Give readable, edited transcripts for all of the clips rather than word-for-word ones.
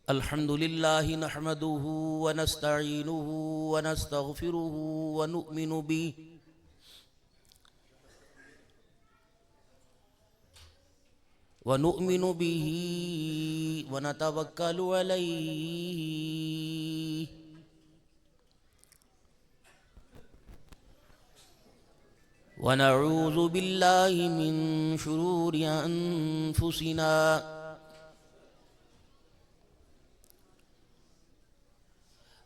الحمد لله نحمده ونستعينه ونستغفره ونؤمن به ونتوكل عليه ونعوذ بالله من شرور أنفسنا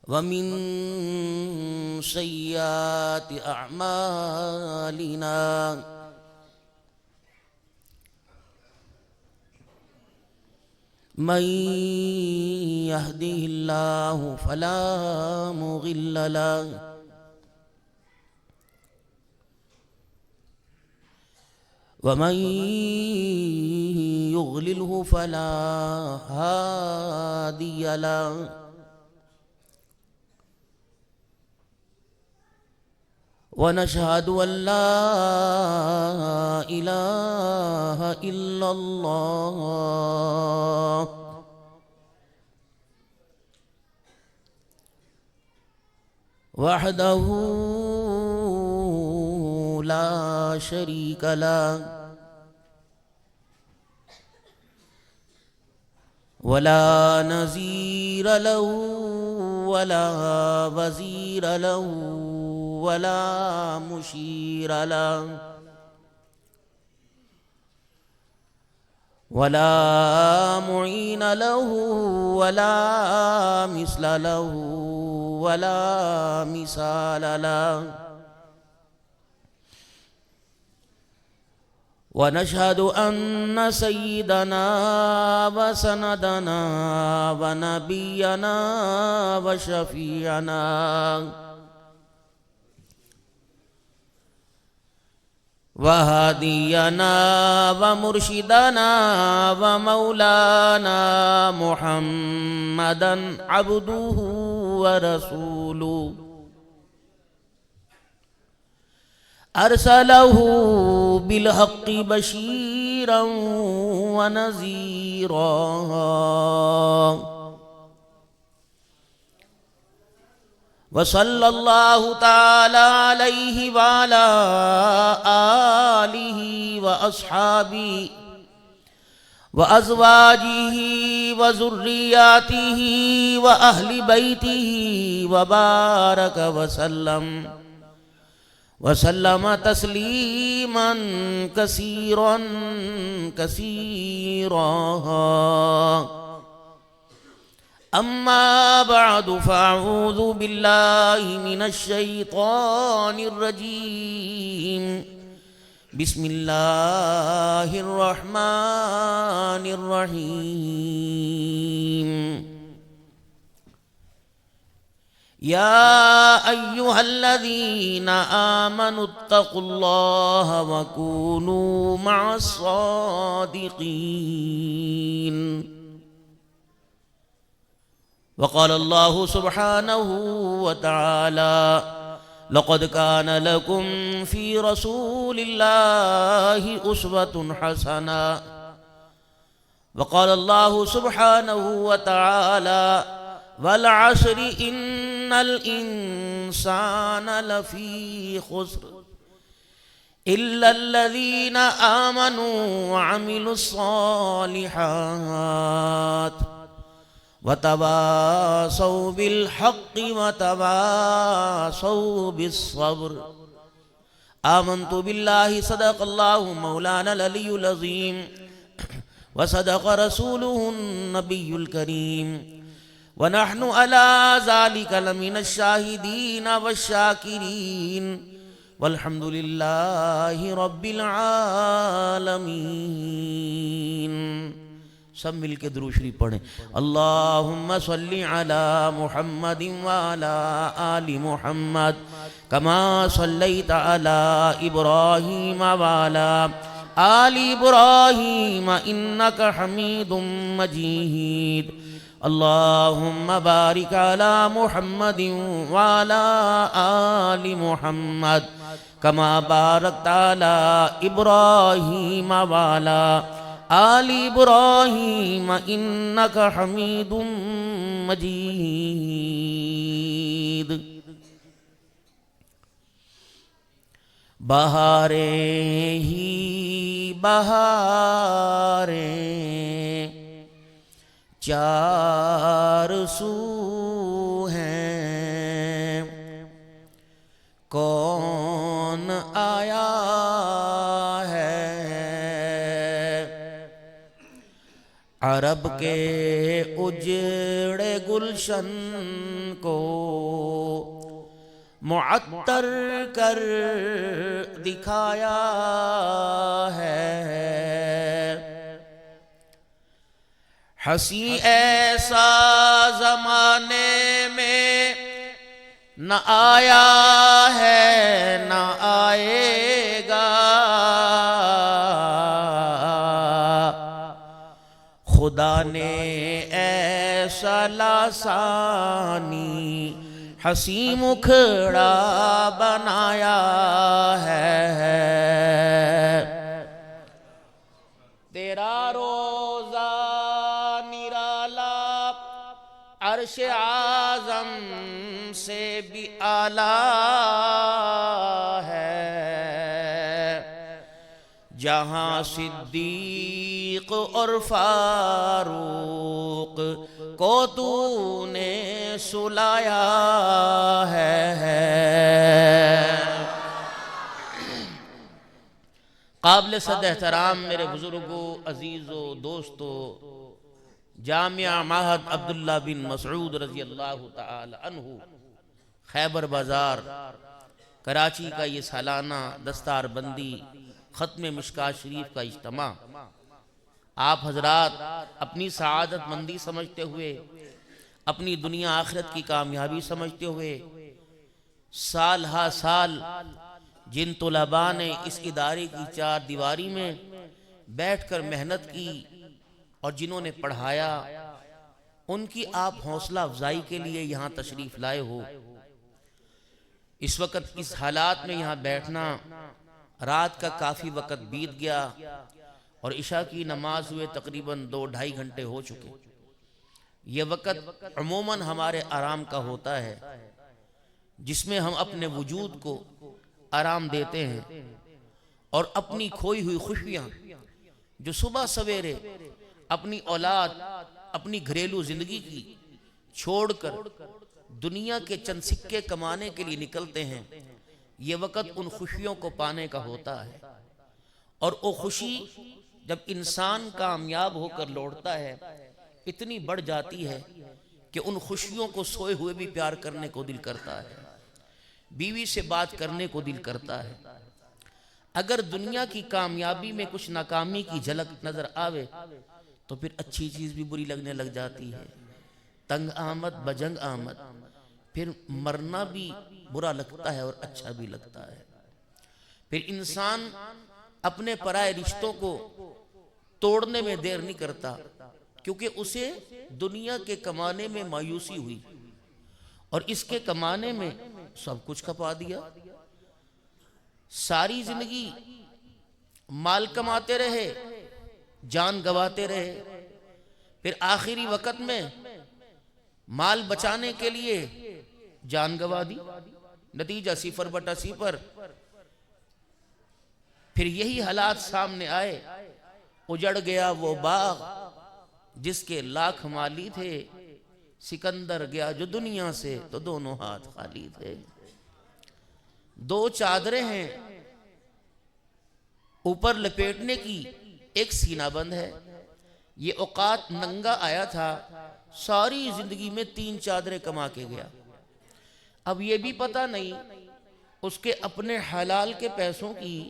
ومن سيئات أعمالنا من يهده الله فلا مضل له ومن يضلله فلا هادي له ونشهد أن لا إله إلا الله وحده لا شريك له ولا نظير له ولا وزير له ولا مشير له ولا معين له ولا مثل له ولا مثال له ونشهد أن سيدنا وسندنا ونبينا وشفيعنا وهادينا ومرشدنا ومولانا محمدا عبده ورسوله أرسله بالحق بشيرا ونذيرا وصلى الله تعالى عليه وعلى آله وأصحابه وأزواجه وذرياته وأهل بيته وبارك وسلم تسليما كثيرا أما بعد فأعوذ بالله من الشيطان الرجيم بسم الله الرحمن الرحيم يا أيها الذين آمنوا اتقوا الله وكونوا مع الصادقين وقال الله سبحانه وتعالى لقد كان لكم في رسول الله أسوة حسنة وقال الله سبحانه وتعالى والعصر إن الإنسان لفي خسر إلا الذين آمنوا وعملوا الصالحات وتواصوا بالحق وتواصوا بالصبر آمنت بالله صدق الله مولانا العلي العظيم وصدق رسوله النبي الكريم ونحن على ذلك لمن الشاهدين والشاكرين والحمد لله رب العالمين سب مل کے درود شریف پڑھیں اللہم صلی علی محمد وعلی آل محمد کما صلیت علی ابراہیم وعلی آل ابراہیم انک حمید مجید اللہم بارک علی محمد وعلی آل محمد کما بارکت علی ابراہیم وعلی آل ابراہیم انک حمید مجید۔ بہاریں ہی بہاریں چار سو ہیں، کون آیا ہے عرب کے اجڑے گلشن کو معطر کر دکھایا ہے۔ ہنسی ایسا زمانے میں نہ آیا ہے نہ آئے گا، خدا نے ایسا لاسانی ہنسی مکھڑا بنایا ہے۔ تیرا روزہ نرالا عرش اعظم سے بھی اعلیٰ ہے، جہاں صدیق اور فاروق کو تو نے سلایا ہے۔ قابل صد احترام میرے بزرگوں، عزیزوں، دوستوں، جامعہ معہد عبداللہ بن مسعود رضی اللہ تعالی عنہ خیبر بازار کراچی کا یہ سالانہ دستار بندی ختم مشکاة شریف کا اجتماع آپ حضرات اپنی سعادت مندی سمجھتے ہوئے، اپنی دنیا آخرت کی کامیابی سمجھتے ہوئے، سال ہا سال جن طلباء نے اس ادارے کی چار دیواری میں بیٹھ کر محنت کی اور جنہوں نے پڑھایا، ان کی آپ حوصلہ افزائی کے لیے یہاں تشریف لائے ہو۔ اس وقت اس حالات میں یہاں بیٹھنا، رات کا کافی وقت بیت گیا اور عشاء کی نماز ہوئے تقریباً 2-2.5 گھنٹے ہو چکے۔ یہ وقت عموماً ہمارے آرام کا ہوتا ہے، جس میں ہم اپنے وجود کو آرام دیتے ہیں اور اپنی کھوئی ہوئی خوشیاں جو صبح سویرے اپنی اولاد، اپنی گھریلو زندگی کی چھوڑ کر دنیا کے چند سکے کمانے کے لیے نکلتے ہیں، یہ وقت ان خوشیوں کو پانے کا ہوتا ہے۔ اور وہ خوشی جب انسان کامیاب ہو کر لوٹتا ہے اتنی بڑھ جاتی ہے کہ ان خوشیوں کو سوئے ہوئے بھی پیار کرنے کو دل کرتا ہے، بیوی سے بات کرنے کو دل کرتا ہے۔ اگر دنیا کی کامیابی میں کچھ ناکامی کی جھلک نظر آوے تو پھر اچھی چیز بھی بری لگنے لگ جاتی ہے۔ تنگ آمد بجنگ آمد، پھر مرنا بھی برا لگتا ہے اور اچھا بھی لگتا ہے۔ پھر انسان اپنے پرائے رشتوں کو توڑنے میں دیر نہیں کرتا، کیونکہ اسے دنیا کے کمانے میں مایوسی ہوئی اور اس کے کمانے میں سب کچھ کھپا دیا۔ ساری زندگی مال کماتے رہے، جان گواتے رہے، پھر آخری وقت میں مال بچانے کے لیے جان گوا دی، نتیجہ 0/0۔ پھر یہی حالات سامنے آئے، اجڑ گیا وہ باغ جس کے لاکھ مالی تھے، سکندر گیا جو دنیا سے تو دونوں ہاتھ خالی تھے۔ 2 چادریں ہیں اوپر لپیٹنے کی، ایک سینہ بند ہے۔ یہ اوقات ننگا آیا تھا، ساری زندگی میں 3 چادریں کما کے گیا۔ اب یہ بھی پتہ نہیں اس کے اپنے حلال کے پیسوں کی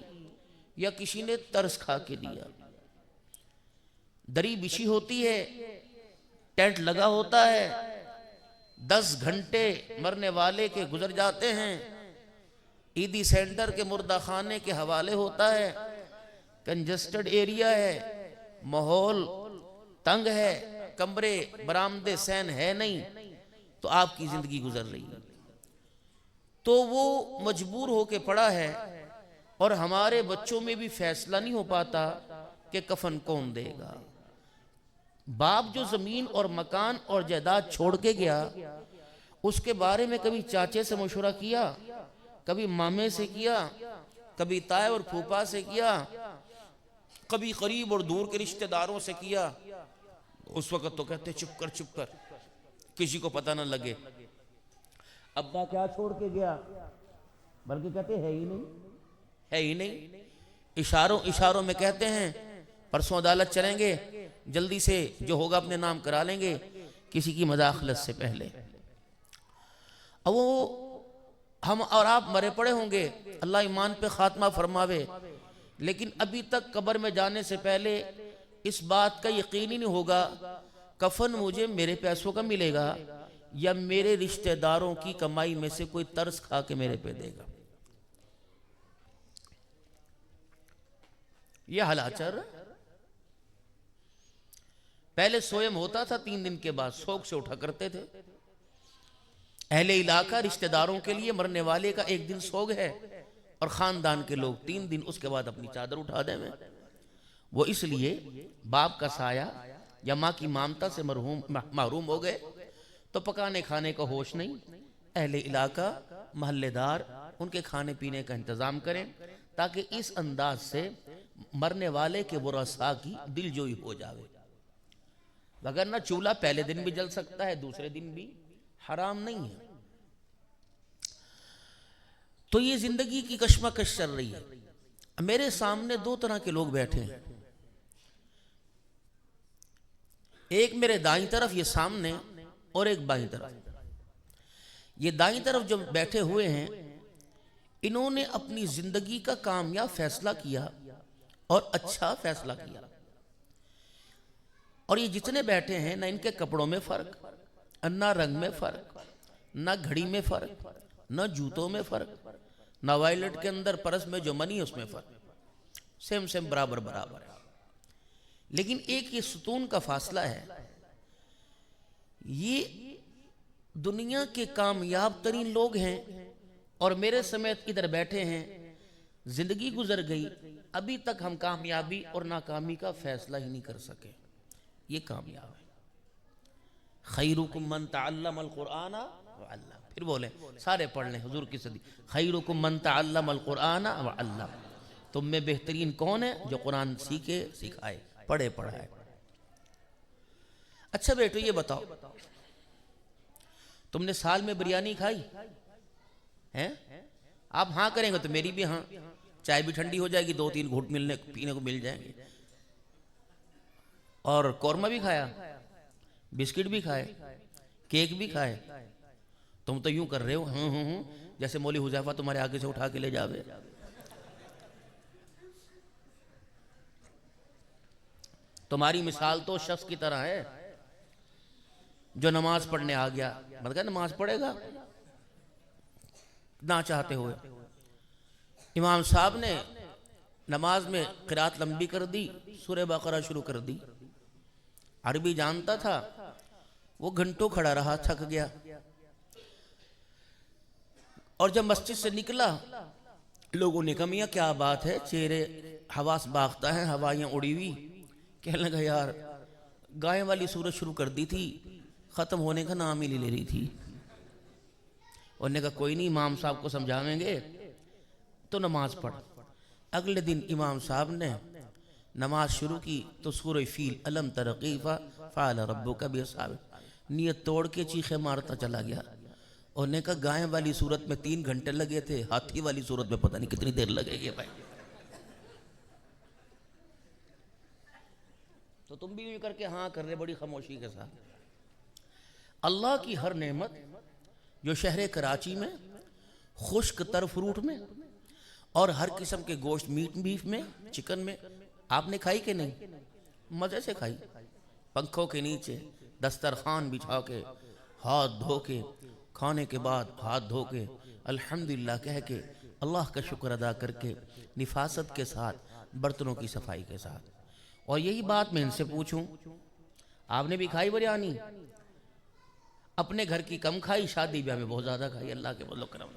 یا کسی نے ترس کھا کے دیا۔ دری بچھی ہوتی ہے، ٹینٹ لگا ہوتا ہے، 10 گھنٹے مرنے والے کے گزر جاتے ہیں، عیدی سینٹر کے مردہ خانے کے حوالے ہوتا ہے، کنجسٹڈ ایریا ہے، ماحول تنگ ہے، کمرے برآمدے سین ہے نہیں، تو آپ کی زندگی گزر رہی ہے۔ تو وہ مجبور ہو کے پڑا ہے، اور ہمارے بچوں میں بھی فیصلہ نہیں ہو پاتا کہ کفن کون دے گا۔ باپ جو زمین اور مکان اور جائیداد چھوڑ کے گیا، اس کے بارے میں کبھی چاچے سے مشورہ کیا، کبھی مامے سے کیا، کبھی تائے اور پھوپھا سے کیا، کبھی قریب اور دور کے رشتہ داروں سے کیا؟ اس وقت تو کہتے چپ کر کسی کو پتہ نہ لگے۔ ابا کیا چھوڑ کے گیا؟ بلکہ کہتے ہے ہی نہیں۔ اشاروں میں کہتے ہیں پرسوں عدالت چلیں گے، جلدی سے جو ہوگا اپنے نام کرا لیں گے، کسی کی مداخلت سے پہلے۔ اب وہ ہم اور آپ مرے پڑے ہوں گے، اللہ ایمان پہ خاتمہ فرماوے، لیکن ابھی تک قبر میں جانے سے پہلے اس بات کا یقین ہی نہیں ہوگا کفن مجھے میرے پیسوں کا ملے گا یا میرے رشتہ داروں کی کمائی میں سے کوئی ترس کھا کے میرے پہ دے گا۔ یہ حالات چل رہا ہے۔ پہلے سوئم ہوتا تھا، 3 دن کے بعد سوگ سے اٹھا کرتے تھے۔ اہل علاقہ رشتہ داروں کے لیے مرنے والے کا 1 دن سوگ ہے، اور خاندان کے لوگ 3 دن اس کے بعد اپنی چادر اٹھا دیں میں۔ وہ اس لیے باپ کا سایہ یا ماں کی مامتا سے محروم ہو گئے تو پکانے کھانے کا ہوش نہیں۔ اہل علاقہ محلے دار ان کے کھانے پینے کا انتظام کریں تاکہ اس انداز سے مرنے والے کے ورثاء کی دل جوئی ہو جاوے، وگرنہ چولہا پہلے دن بھی جل سکتا ہے، دوسرے دن بھی، حرام نہیں ہے۔ تو یہ زندگی کی کشمکش چل رہی ہے۔ میرے سامنے 2 طرح کے لوگ بیٹھے ہیں، ایک میرے دائیں طرف یہ سامنے اور ایک بائیں طرف۔ یہ دائیں طرف جو بیٹھے ہوئے ہیں، انہوں نے اپنی زندگی کا کامیاب فیصلہ کیا اور اچھا فیصلہ کیا، اور یہ جتنے بیٹھے ہیں، نہ ان کے کپڑوں میں فرق، نہ رنگ میں فرق، نہ گھڑی میں فرق، نہ جوتوں میں فرق، نہ وائلٹ کے اندر پرس میں جو منی اس میں فرق، سیم برابر ہے۔ لیکن ایک یہ ستون کا فاصلہ ہے، یہ دنیا کے کامیاب ترین لوگ ہیں، اور میرے سمیت ادھر بیٹھے ہیں۔ زندگی گزر گئی، ابھی تک ہم کامیابی اور ناکامی کا فیصلہ ہی نہیں کر سکے۔ یہ کامیاب ہے۔ خیرکم من تعلم القرآن وعلم، پھر بولیں سارے پڑھ لیں حضور کی صدی، خیرکم من تعلم القرآن وعلم، تم میں بہترین کون ہے؟ جو قرآن سیکھے، سکھائے، پڑھے، پڑھائے۔ اچھا بیٹو یہ بتاؤ، تم نے سال میں بریانی کھائی ہیں؟ آپ ہاں کریں گے تو میری بھی ہاں، چائے بھی ٹھنڈی ہو جائے گی، 2-3 گھونٹ پینے کو مل جائیں گے۔ اور قورمہ بھی کھایا، بسکٹ بھی کھائے، کیک بھی کھائے۔ تم تو یوں کر رہے ہو ہوں جیسے مولی حذیفہ تمہارے آگے سے اٹھا کے لے جاوے۔ تمہاری مثال تو شخص کی طرح ہے جو نماز پڑھنے آ گیا، مطلب نماز پڑھے گا نہ چاہتے ہوئے۔ امام صاحب نے نماز میں قرات لمبی کر دی، سورہ بقرہ شروع کر دی، عربی جانتا تھا، وہ گھنٹوں کھڑا رہا، تھک گیا، اور جب مسجد سے نکلا لوگوں نے کہا میاں کیا بات ہے، چہرے حواس باختہ ہیں، ہوائیاں اڑی ہوئی۔ کہنے لگا یار گائے والی سورت شروع کر دی تھی، ختم ہونے کا نام ہی لے رہی تھی۔ انہوں نے کہا کوئی نہیں، امام صاحب کو سمجھاویں گے، تو نماز پڑھ۔ اگلے دن امام صاحب نے نماز شروع کی تو سورہ فیل الم تر کیف فعل ربک باصحاب، نیت توڑ کے چیخے مارتا چلا گیا۔ انہوں نے کہا گائے والی صورت میں 3 گھنٹے لگے تھے، ہاتھی والی صورت میں پتہ نہیں کتنی دیر لگے گی بھائی۔ تو تم بھی یوں کر کے ہاں کر رہے بڑی خاموشی کے ساتھ۔ اللہ کی ہر نعمت جو شہر کراچی میں خشک تر فروٹ میں اور ہر قسم کے گوشت، میٹ بیف میں، چکن میں، آپ نے کھائی کہ نہیں؟ مزے سے کھائی، پنکھوں کے نیچے دسترخوان بچھا کے، ہاتھ دھو کے، کھانے کے بعد ہاتھ دھو کے، الحمدللہ کہہ کے، اللہ کا شکر ادا کر کے، نفاست کے ساتھ، برتنوں کی صفائی کے ساتھ۔ اور یہی بات میں ان سے پوچھوں، آپ نے بھی کھائی بریانی؟ اپنے گھر کی کم کھائی، شادی بیاہ میں بہت زیادہ کھائی، اللہ کے فضل و کرم۔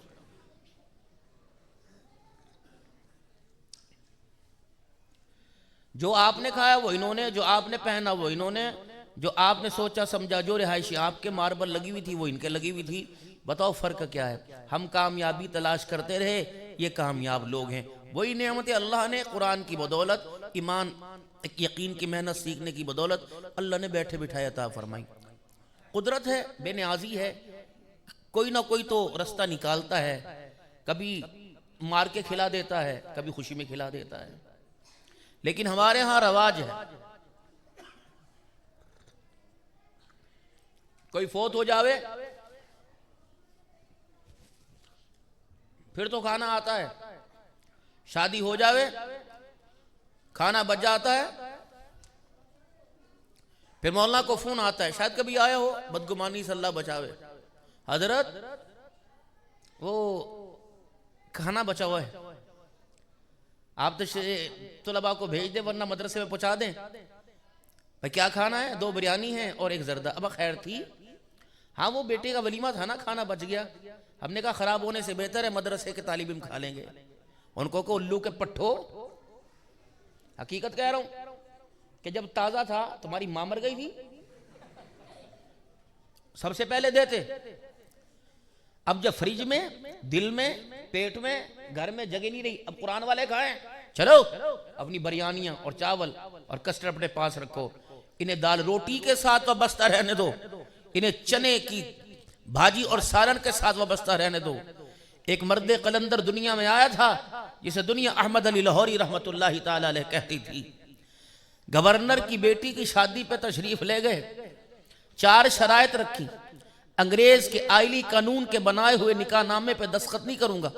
جو آپ نے کھایا وہ انہوں نے، جو آپ نے پہنا وہ انہوں نے، جو آپ نے سوچا سمجھا جو رہائشی آپ کے ماربل لگی ہوئی تھی وہ ان کے لگی ہوئی تھی. بتاؤ فرق کیا ہے؟ ہم کامیابی تلاش کرتے رہے، یہ کامیاب لوگ ہیں. وہی نعمت اللہ نے قرآن کی بدولت، ایمان یقین کی محنت سیکھنے کی بدولت اللہ نے بیٹھے بٹھائے عطا فرمائی. قدرت ہے، بے نیازی ہے، کوئی نہ کوئی تو رستہ نکالتا ہے. کبھی مار کے کھلا دیتا ہے، کبھی خوشی میں کھلا دیتا ہے. لیکن ہمارے ہاں رواج ہے، کوئی فوت ہو جاوے پھر تو کھانا آتا ہے، شادی ہو جاوے کھانا بچ جاتا ہے، پھر مولانا کو فون آتا ہے، شاید کبھی آیا ہو، بدگمانی سے اللہ بچاوے، حضرت وہ کھانا بچا ہوا ہے، آپ طلباء کو بھیج دیں ورنہ مدرسے میں پہنچا دیں. بھائی کیا کھانا ہے؟ 2 بریانی ہیں اور 1 زردہ. اب خیر تھی، ہاں وہ بیٹے کا ولیمہ تھا نا، کھانا بچ گیا. ہم نے کہا خراب ہونے سے بہتر ہے مدرسے کے طالب علم کھا لیں گے. ان کو کہ الو کے پٹھو، حقیقت کہہ رہا ہوں کہ جب تازہ تھا تمہاری ماں مر گئی تھی سب سے پہلے دیتے. اب جب فریج میں، دل میں، پیٹ میں، گھر میں جگہ نہیں رہی، اب قرآن والے کھائیں، چلو اپنی بریانیاں اور چاول اور کسٹرڈ اپنے پاس رکھو. انہیں دال روٹی کے ساتھ وابستہ رہنے دو، انہیں چنے کی بھاجی اور سالن کے ساتھ وابستہ رہنے دو. ایک مرد قلندر دنیا میں آیا تھا جسے دنیا احمد علی لاہوری رحمت اللہ تعالی علیہ کہتی تھی. گورنر کی بیٹی کی شادی پہ تشریف لے گئے، 4 شرائط رکھی. انگریز کے آئلی قانون کے بنائے ہوئے نکاح نامے پہ دستخط نہیں کروں گا،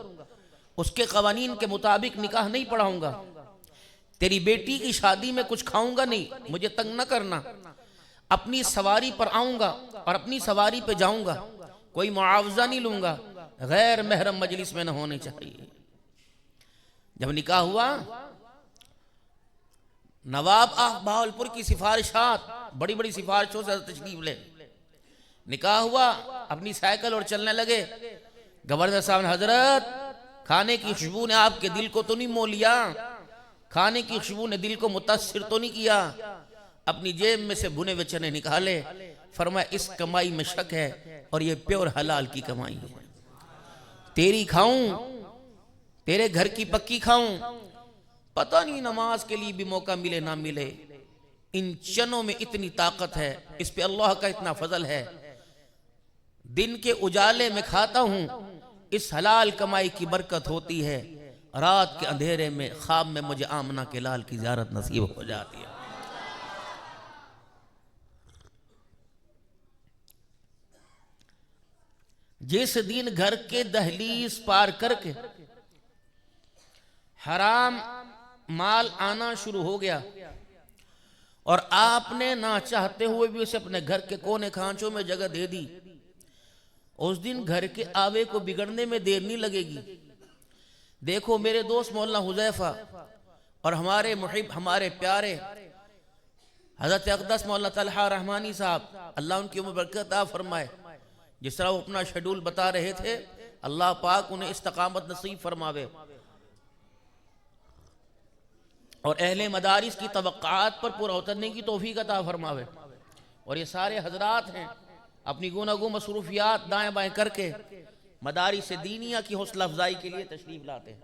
اس کے قوانین کے مطابق نکاح نہیں پڑھاؤں گا، تیری بیٹی کی شادی میں کچھ کھاؤں گا نہیں، مجھے تنگ نہ کرنا، اپنی سواری پر آؤں گا اور اپنی سواری پہ جاؤں گا، کوئی معاوضہ نہیں لوں گا، غیر محرم مجلس میں نہ ہونے چاہیے. جب نکاح ہوا، نواب آف بہاولپور کی سفارشات، بڑی بڑی سفارشوں سے تشریف لے. نکاح ہوا، اپنی سائیکل اور چلنے لگے. گورنر صاحب نے، حضرت کھانے کی خوشبو نے آپ کے دل کو تو نہیں مو لیا؟ کھانے کی خوشبو نے دل کو متاثر تو نہیں کیا؟ اپنی جیب میں سے بھنے ہوئے چنے نکالے، فرمایا اس کمائی میں شک ہے اور یہ پیور حلال کی کمائی ہے. تیری کھاؤں، تیرے گھر کی پکی کھاؤں، پتہ نہیں نماز کے لیے بھی موقع ملے نہ ملے. ان چنوں میں اتنی طاقت ہے، اس پہ اللہ کا اتنا فضل ہے. دن کے اجالے میں کھاتا ہوں، اس حلال کمائی کی برکت ہوتی ہے. رات کے اندھیرے میں خواب میں مجھے آمنہ کے لال کی زیارت نصیب ہو جاتی ہے. جس دن گھر کے دہلیز پار کر کے حرام مال آنا شروع ہو گیا اور آپ نے نہ چاہتے ہوئے بھی اسے اپنے گھر کے کونے کھانچوں میں جگہ دے دی، اس دن گھر کے آوے کو بگڑنے میں دیر نہیں لگے گی. دیکھو میرے دوست مولانا حذیفہ اور ہمارے محب، ہمارے پیارے حضرت اقدس مولانا طلحہ رحمانی صاحب، اللہ ان کی عمر برکت عطا فرمائے. جس طرح وہ اپنا شیڈول بتا رہے تھے، اللہ پاک انہیں استقامت نصیب فرماوے اور اہل مدارس کی توقعات پر پورا اترنے کی توفیق عطا فرماوے. اور یہ سارے حضرات ہیں اپنی گوناگوں مصروفیات دائیں بائیں کر کے مدارس دینیہ کی حوصلہ افزائی کے لیے تشریف لاتے ہیں.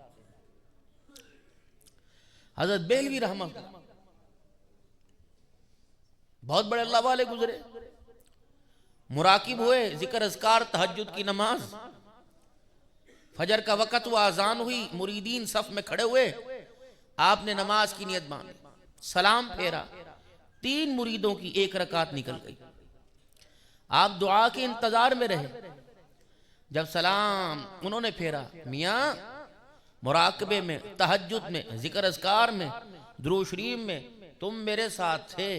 حضرت بیلوی رحمت بہت بڑے اللہ والے گزرے، مراقب ہوئے، ذکر اذکار، تہجد کی نماز، فجر کا وقت و اذان ہوئی، مریدین صف میں کھڑے ہوئے، آپ نے نماز کی نیت باندھی، سلام پھیرا، 3 مریدوں کی 1 رکعت نکل گئی. آپ دعا کے انتظار میں رہے. جب سلام انہوں نے پھیرا، میاں مراقبے میں، تہجد میں، ذکر اذکار میں، درود شریف میں تم میرے ساتھ تھے،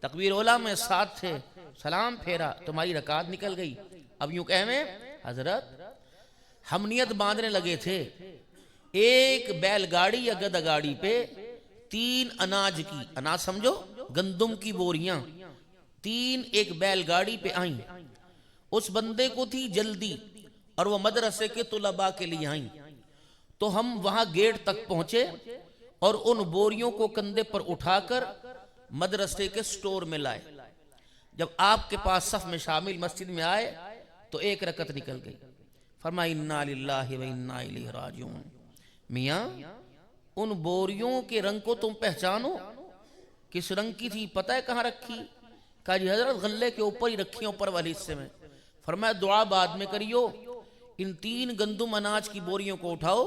تکبیر اولیٰ میں ساتھ تھے، سلام پھیرا، تمہاری رکعت نکل گئی. اب یوں کہویں حضرت ہم نیت باندھنے لگے تھے، 1 بیل گاڑی یا گدہ گاڑی پہ 3 اناج کی، اناج سمجھو گندم کی بوریاں، 3 ایک بیل گاڑی پہ آئیں. اس بندے کو تھی جلدی اور وہ مدرسے کے طلباء کے لیے آئیں. تو ہم وہاں گیٹ تک پہنچے اور ان بوریوں کو کندھے پر اٹھا کر مدرسے کے سٹور میں لائے۔ جب آپ کے پاس صف میں شامل مسجد میں آئے تو ایک رکعت نکل گئی۔ فرمایا انا للہ و انا الیہ راجعون۔ میاں ان بوریوں کے رنگ کو تم پہچانو؟ کس رنگ کی تھی؟ پتہ ہے کہاں رکھی؟ کہا جی حضرت غلے کے اوپر ہی رکھی، اوپر والے حصے میں۔ فرمایا دعا بعد میں کریو، ان 3 گندم اناج کی بوریوں کو اٹھاؤ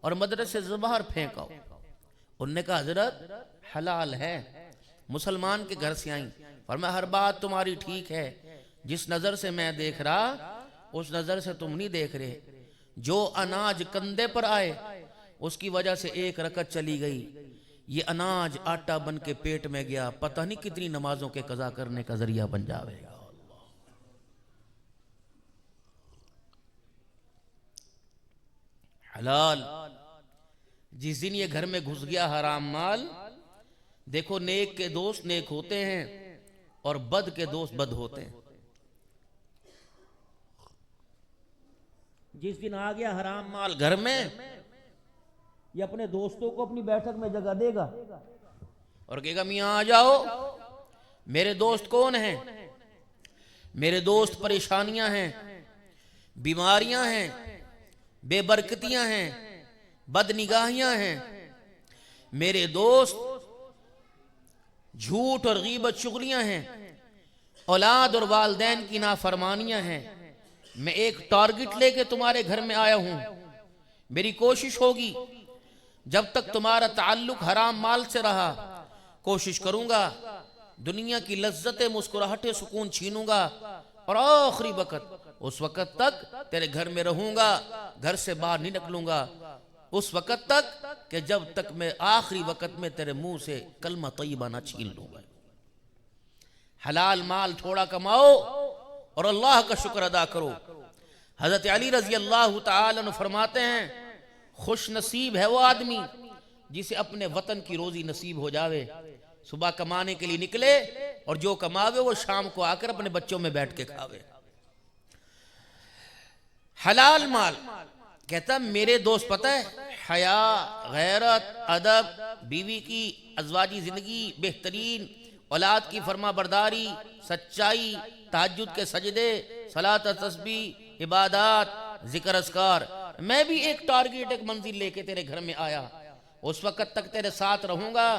اور مدرسے سے باہر پھینکاؤ۔ انہوں نے کہا حضرت حلال ہے، مسلمان کے گھر سے آئیں۔ فرمایا ہر بات تمہاری ٹھیک ہے، جس نظر سے میں دیکھ رہا اس نظر سے تم نہیں دیکھ رہے۔ جو اناج کندھے پر آئے اس کی وجہ سے ایک رکعت چلی گئی، یہ اناج آٹا بن کے پیٹ میں گیا، پتہ نہیں کتنی نمازوں کے قضا کرنے کا ذریعہ بن جاوے گا۔ حلال جس دن یہ گھر میں گھس گیا حرام مال، دیکھو نیک کے دوست نیک ہوتے ہیں اور بد کے دوست بد ہوتے ہیں۔ جس دن آ گیا حرام مال گھر میں، یہ اپنے دوستوں کو اپنی بیٹھک میں جگہ دے گا اور کہے گا میاں آ جاؤ، میرے دوست کون ہیں؟ میرے دوست پریشانیاں ہیں، بیماریاں ہیں، بے برکتیاں ہیں، بد نگاہیاں ہیں۔ میرے دوست جھوٹ اور غیبت چغلیاں ہیں، اولاد اور والدین کی نافرمانیاں ہیں۔ میں ایک ٹارگٹ لے کے تمہارے گھر میں آیا ہوں، میری کوشش ہوگی جب تک تمہارا تعلق حرام مال سے رہا، کوشش کروں گا دنیا کی لذت مسکراہٹ سکون چھینوں گا، اور آخری وقت اس وقت تک تیرے گھر میں رہوں گا، گھر سے باہر نہیں نکلوں گا، اس وقت تک کہ جب تک میں آخری وقت میں تیرے منہ سے کلمہ طیبہ نہ چھین لوں گا۔ حلال مال تھوڑا کماؤ اور اللہ کا شکر ادا کرو۔ حضرت علی رضی اللہ تعالیٰ عنہ فرماتے ہیں خوش نصیب ہے وہ آدمی جسے اپنے وطن کی روزی نصیب ہو جاوے، صبح کمانے کے لیے نکلے اور جو کماوے وہ شام کو آ کر اپنے بچوں میں بیٹھ کے کھاوے۔ حلال مال کہتا میرے دوست پتہ ہے حیا، غیرت، ادب، بیوی کی ازواجی زندگی بہترین، اولاد کی فرما برداری، سچائی، تہجد کے سجدے، صلاۃ تسبیح، عبادات، ذکر اذکار۔ میں بھی ایک ٹارگٹ ایک منزل لے کے تیرے گھر میں آیا، اس وقت تک تیرے ساتھ رہوں گا،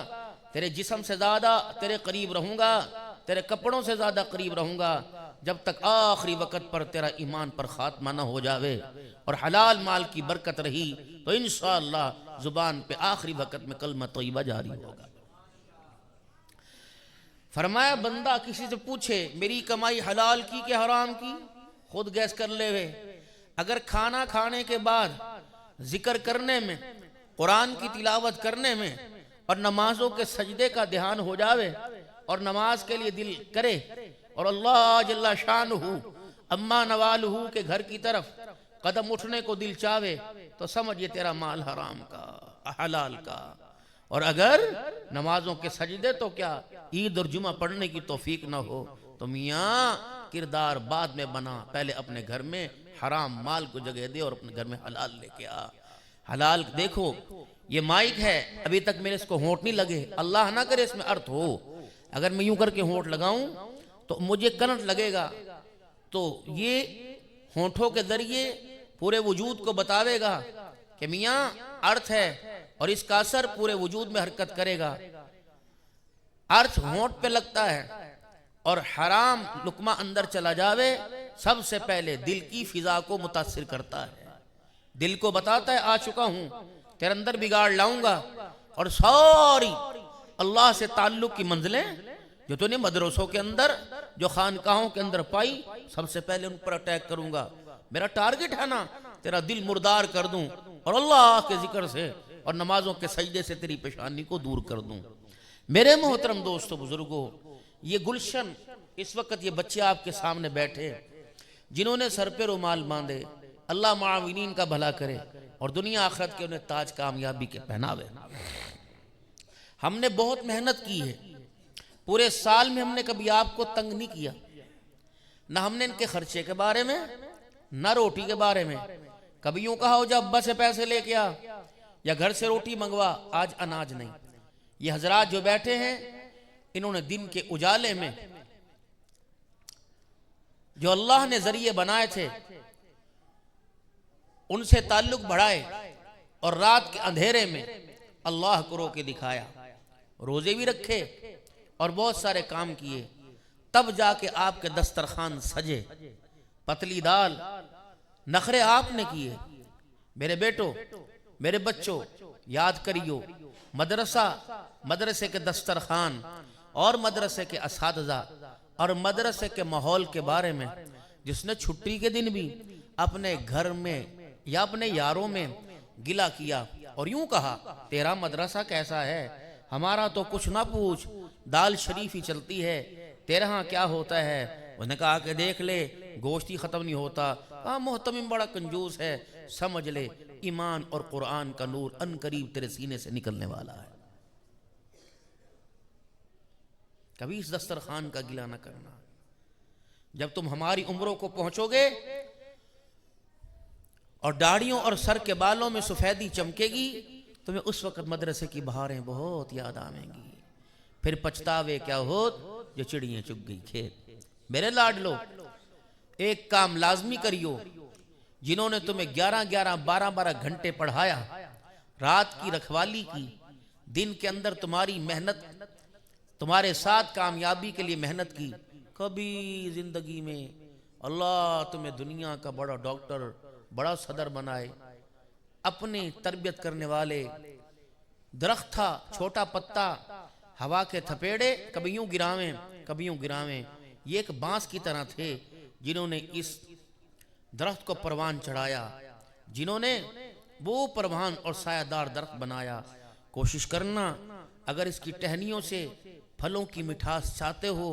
تیرے جسم سے زیادہ تیرے قریب رہوں گا، تیرے کپڑوں سے زیادہ قریب رہوں گا، جب تک آخری وقت پر تیرا ایمان پر خاتمہ نہ ہو جاوے۔ اور حلال مال کی برکت رہی تو انشاءاللہ زبان پہ آخری وقت میں کلمہ طیبہ جاری ہوگا۔ فرمایا بندہ کسی سے پوچھے میری کمائی حلال کی کہ حرام کی، خود گیس کر لے وے۔ اگر کھانا کھانے کے بعد ذکر کرنے میں، قرآن کی تلاوت کرنے میں اور نمازوں کے سجدے کا دھیان ہو جاوے اور نماز کے لیے دل کرے اور اللہ جل شانہ اما نوالہ کے گھر کی طرف قدم اٹھنے کو دل چاہے تو سمجھ یہ تیرا مال حرام کا، حلال کا۔ اور اگر نمازوں کے سجدے تو کیا عید اور جمعہ پڑھنے کی توفیق نہ ہو تو میاں کردار بعد میں بنا، پہلے اپنے گھر میں حرام مال کو جگہ دے اور اپنے گھر میں حلال لے کے آ۔ حلال دیکھو یہ مائک ہے، ابھی تک میرے اس کو ہونٹ نہیں لگے، اللہ نہ کرے اس میں ارتھ ہو، اگر میں یوں کر کے ہونٹ لگاؤں تو مجھے کرنٹ لگے گا، تو یہ ہونٹوں کے ذریعے پورے وجود کو بتاوے گا کہ میاں ارتھ ہے اور اس کا اثر پورے وجود میں حرکت کرے گا۔ ارتھ ہونٹ پہ لگتا ہے اور حرام لقمہ اندر چلا جاوے سب سے پہلے دل کی فضا کو متاثر کرتا ہے، دل کو بتاتا ہے آ چکا ہوں، تیرے اندر بگاڑ لاؤں گا، اور ساری اللہ سے تعلق کی منزلیں جو تو نے مدرسوں کے اندر جو خانقاہوں کے اندر پائی سب سے پہلے ان پر اٹیک کروں گا۔ میرا ٹارگٹ ہے نا تیرا دل مردار کر دوں اور اللہ کے ذکر سے اور نمازوں کے سجدے سے تیری پیشانی کو دور کر دوں۔ میرے محترم دوستو بزرگوں، یہ گلشن اس وقت یہ بچے آپ کے سامنے بیٹھے جنہوں نے سر پہ رومال باندھے، اللہ معاونین کا بھلا کرے اور دنیا آخرت کے انہیں تاج کامیابی کے پہناوے۔ ہم نے بہت محنت کی ہے، پورے سال میں ہم نے کبھی آپ کو تنگ نہیں کیا، نہ ہم نے ان کے خرچے کے بارے میں نہ روٹی کے بارے میں کبھی یوں کہا ہو جب ابا سے پیسے لے کے آ، یا گھر سے روٹی منگوا، آج اناج نہیں۔ یہ حضرات جو بیٹھے ہیں انہوں نے دن کے اجالے میں جو اللہ نے ذریعے بنائے تھے ان سے تعلق بڑھائے، اور رات کے اندھیرے میں اللہ کو رو کے دکھایا، روزے بھی رکھے اور بہت سارے کام کیے، تب جا کے آپ کے دسترخوان سجے، پتلی دال، نخرے آپ نے کیے۔ میرے بیٹو، میرے بچوں، یاد کریو مدرسے کے دسترخوان اور مدرسے کے اساتذہ اور مدرسے کے ماحول کے بارے میں جس نے چھٹی کے دن بھی اپنے گھر میں یا اپنے یاروں میں گلا کیا اور یوں کہا تیرا مدرسہ کیسا ہے، ہمارا تو کچھ نہ پوچھ، دال شریف ہی چلتی ہے، تیرے ہاں کیا ہوتا ہے؟ اس نے کہا کہ دیکھ لے گوشت ہی ختم نہیں ہوتا، محتمم بڑا کنجوس ہے، سمجھ لے ایمان اور قرآن کا نور ان قریب تیرے سینے سے نکلنے والا ہے۔ کبھی اس دسترخوان کا گلہ نہ کرنا۔ جب تم ہماری عمروں کو پہنچو گے اور داڑھیوں اور سر کے بالوں میں سفیدی چمکے گی، تمہیں اس وقت مدرسے کی بہاریں بہت یاد آویں گی، پھر پچھتاوے کیا ہوت جو چڑیاں چگ گئی کھیت۔ میرے لاڈلو، ایک کام لازمی کریو، جنہوں نے تمہیں 11 12 گھنٹے پڑھایا، رات کی رکھوالی کی، دن کے اندر تمہاری محنت، تمہارے ساتھ کامیابی کے لیے محنت کی، کبھی زندگی میں اللہ تمہیں دنیا کا بڑا ڈاکٹر، بڑا صدر بنائے، اپنی تربیت کرنے والے درخت تھا، چھوٹا پتا، ہوا کے تھپیڑے کبھی یوں گراویں کبھی یوں گراویں، یہ ایک بانس کی طرح تھے جنہوں نے اس درخت کو پروان چڑھایا، جنہوں نے وہ پروان اور سایہ دار درخت بنایا۔ کوشش کرنا اگر اس کی ٹہنیوں سے پھلوں کی مٹھاس چاہتے ہو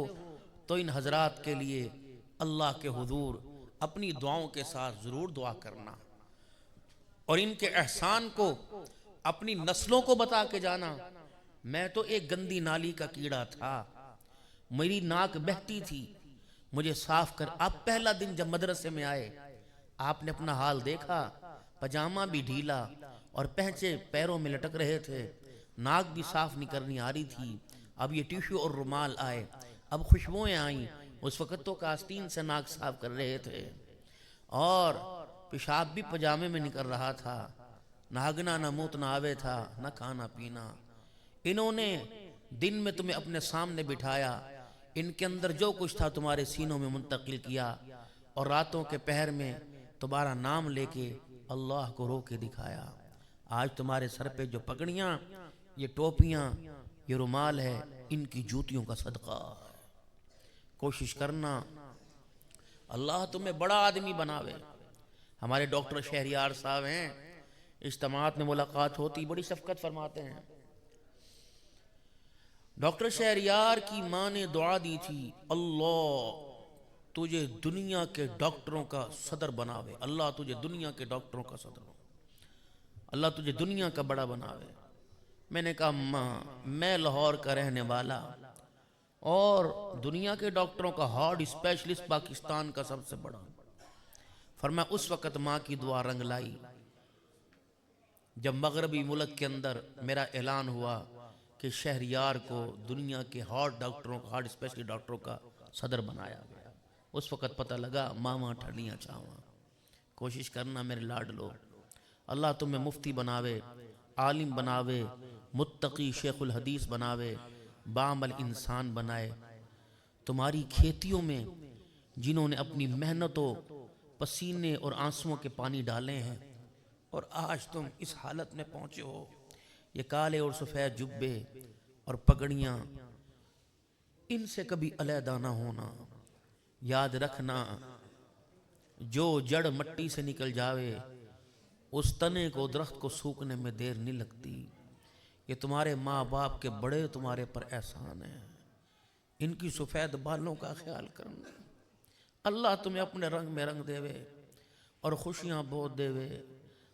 تو ان حضرات کے لیے اللہ کے حضور اپنی دعاؤں کے ساتھ ضرور دعا کرنا، اور ان کے احسان کو اپنی نسلوں کو بتا کے جانا۔ میں تو ایک گندی نالی کا کیڑا تھا، میری ناک بہتی تھی، مجھے صاف کر۔ آپ پہلا دن جب مدرسے میں آئے آپ نے اپنا حال دیکھا، پجامہ بھی ڈھیلا اور پہنچے پیروں میں لٹک رہے تھے، ناک بھی صاف نہیں کرنی آ رہی تھی۔ اب یہ ٹیشو اور رومال آئے، اب خوشبوئیں آئیں، اس وقت تو کاستین سے ناک صاف کر رہے تھے، اور پیشاب بھی پجامے میں نکل رہا تھا، ناگنا نہ موت نہ آوے تھا، نہ کھانا پینا۔ انہوں نے دن میں تمہیں اپنے سامنے بٹھایا، ان کے اندر جو کچھ تھا تمہارے سینوں میں منتقل کیا، اور راتوں کے پہر میں تمہارا نام لے کے اللہ کو رو کے دکھایا۔ آج تمہارے سر پہ جو پگڑیاں، یہ ٹوپیاں، یہ رومال ہے، ان کی جوتیوں کا صدقہ ہے۔ کوشش کرنا اللہ تمہیں بڑا آدمی بناوے۔ ہمارے ڈاکٹر شہریار صاحب ہیں، اجتماعات میں ملاقات ہوتی بڑی شفقت فرماتے ہیں۔ ڈاکٹر شہریار کی ماں نے دعا دی تھی، اللہ تجھے دنیا کے ڈاکٹروں کا صدر بناوے، اللہ تجھے دنیا کے ڈاکٹروں کا صدر، اللہ تجھے دنیا کا بڑا بناوے۔ میں نے کہا ماں میں لاہور کا رہنے والا اور دنیا کے ڈاکٹروں کا ہارٹ اسپیشلسٹ پاکستان کا سب سے بڑا۔ فرمایا اس وقت ماں کی دعا رنگ لائی جب مغربی ملک کے اندر میرا اعلان ہوا کہ شہریار کو دنیا کے ہارٹ ڈاکٹروں کا، ہارٹ اسپیشلسٹ ڈاکٹروں کا صدر بنایا گیا۔ اس وقت پتہ لگا ماما ٹھڑیاں چاواں۔ کوشش کرنا میرے لاڈلو، اللہ تمہیں مفتی بناوے، عالم بناوے، متقی شیخ الحدیث بناوے، بعمل انسان بنائے۔ تمہاری کھیتیوں میں جنہوں نے اپنی محنتوں، پسینے اور آنسوؤں کے پانی ڈالے ہیں، اور آج تم اس حالت میں پہنچے ہو، یہ کالے اور سفید جبے اور پگڑیاں، ان سے کبھی علیحدہ نہ ہونا۔ یاد رکھنا جو جڑ مٹی سے نکل جاوے اس تنے کو، درخت کو سوکھنے میں دیر نہیں لگتی۔ یہ تمہارے ماں باپ کے بڑے تمہارے پر احسان ہیں، ان کی سفید بالوں کا خیال کرنا۔ اللہ تمہیں اپنے رنگ میں رنگ دے وے اور خوشیاں بہت دے وے،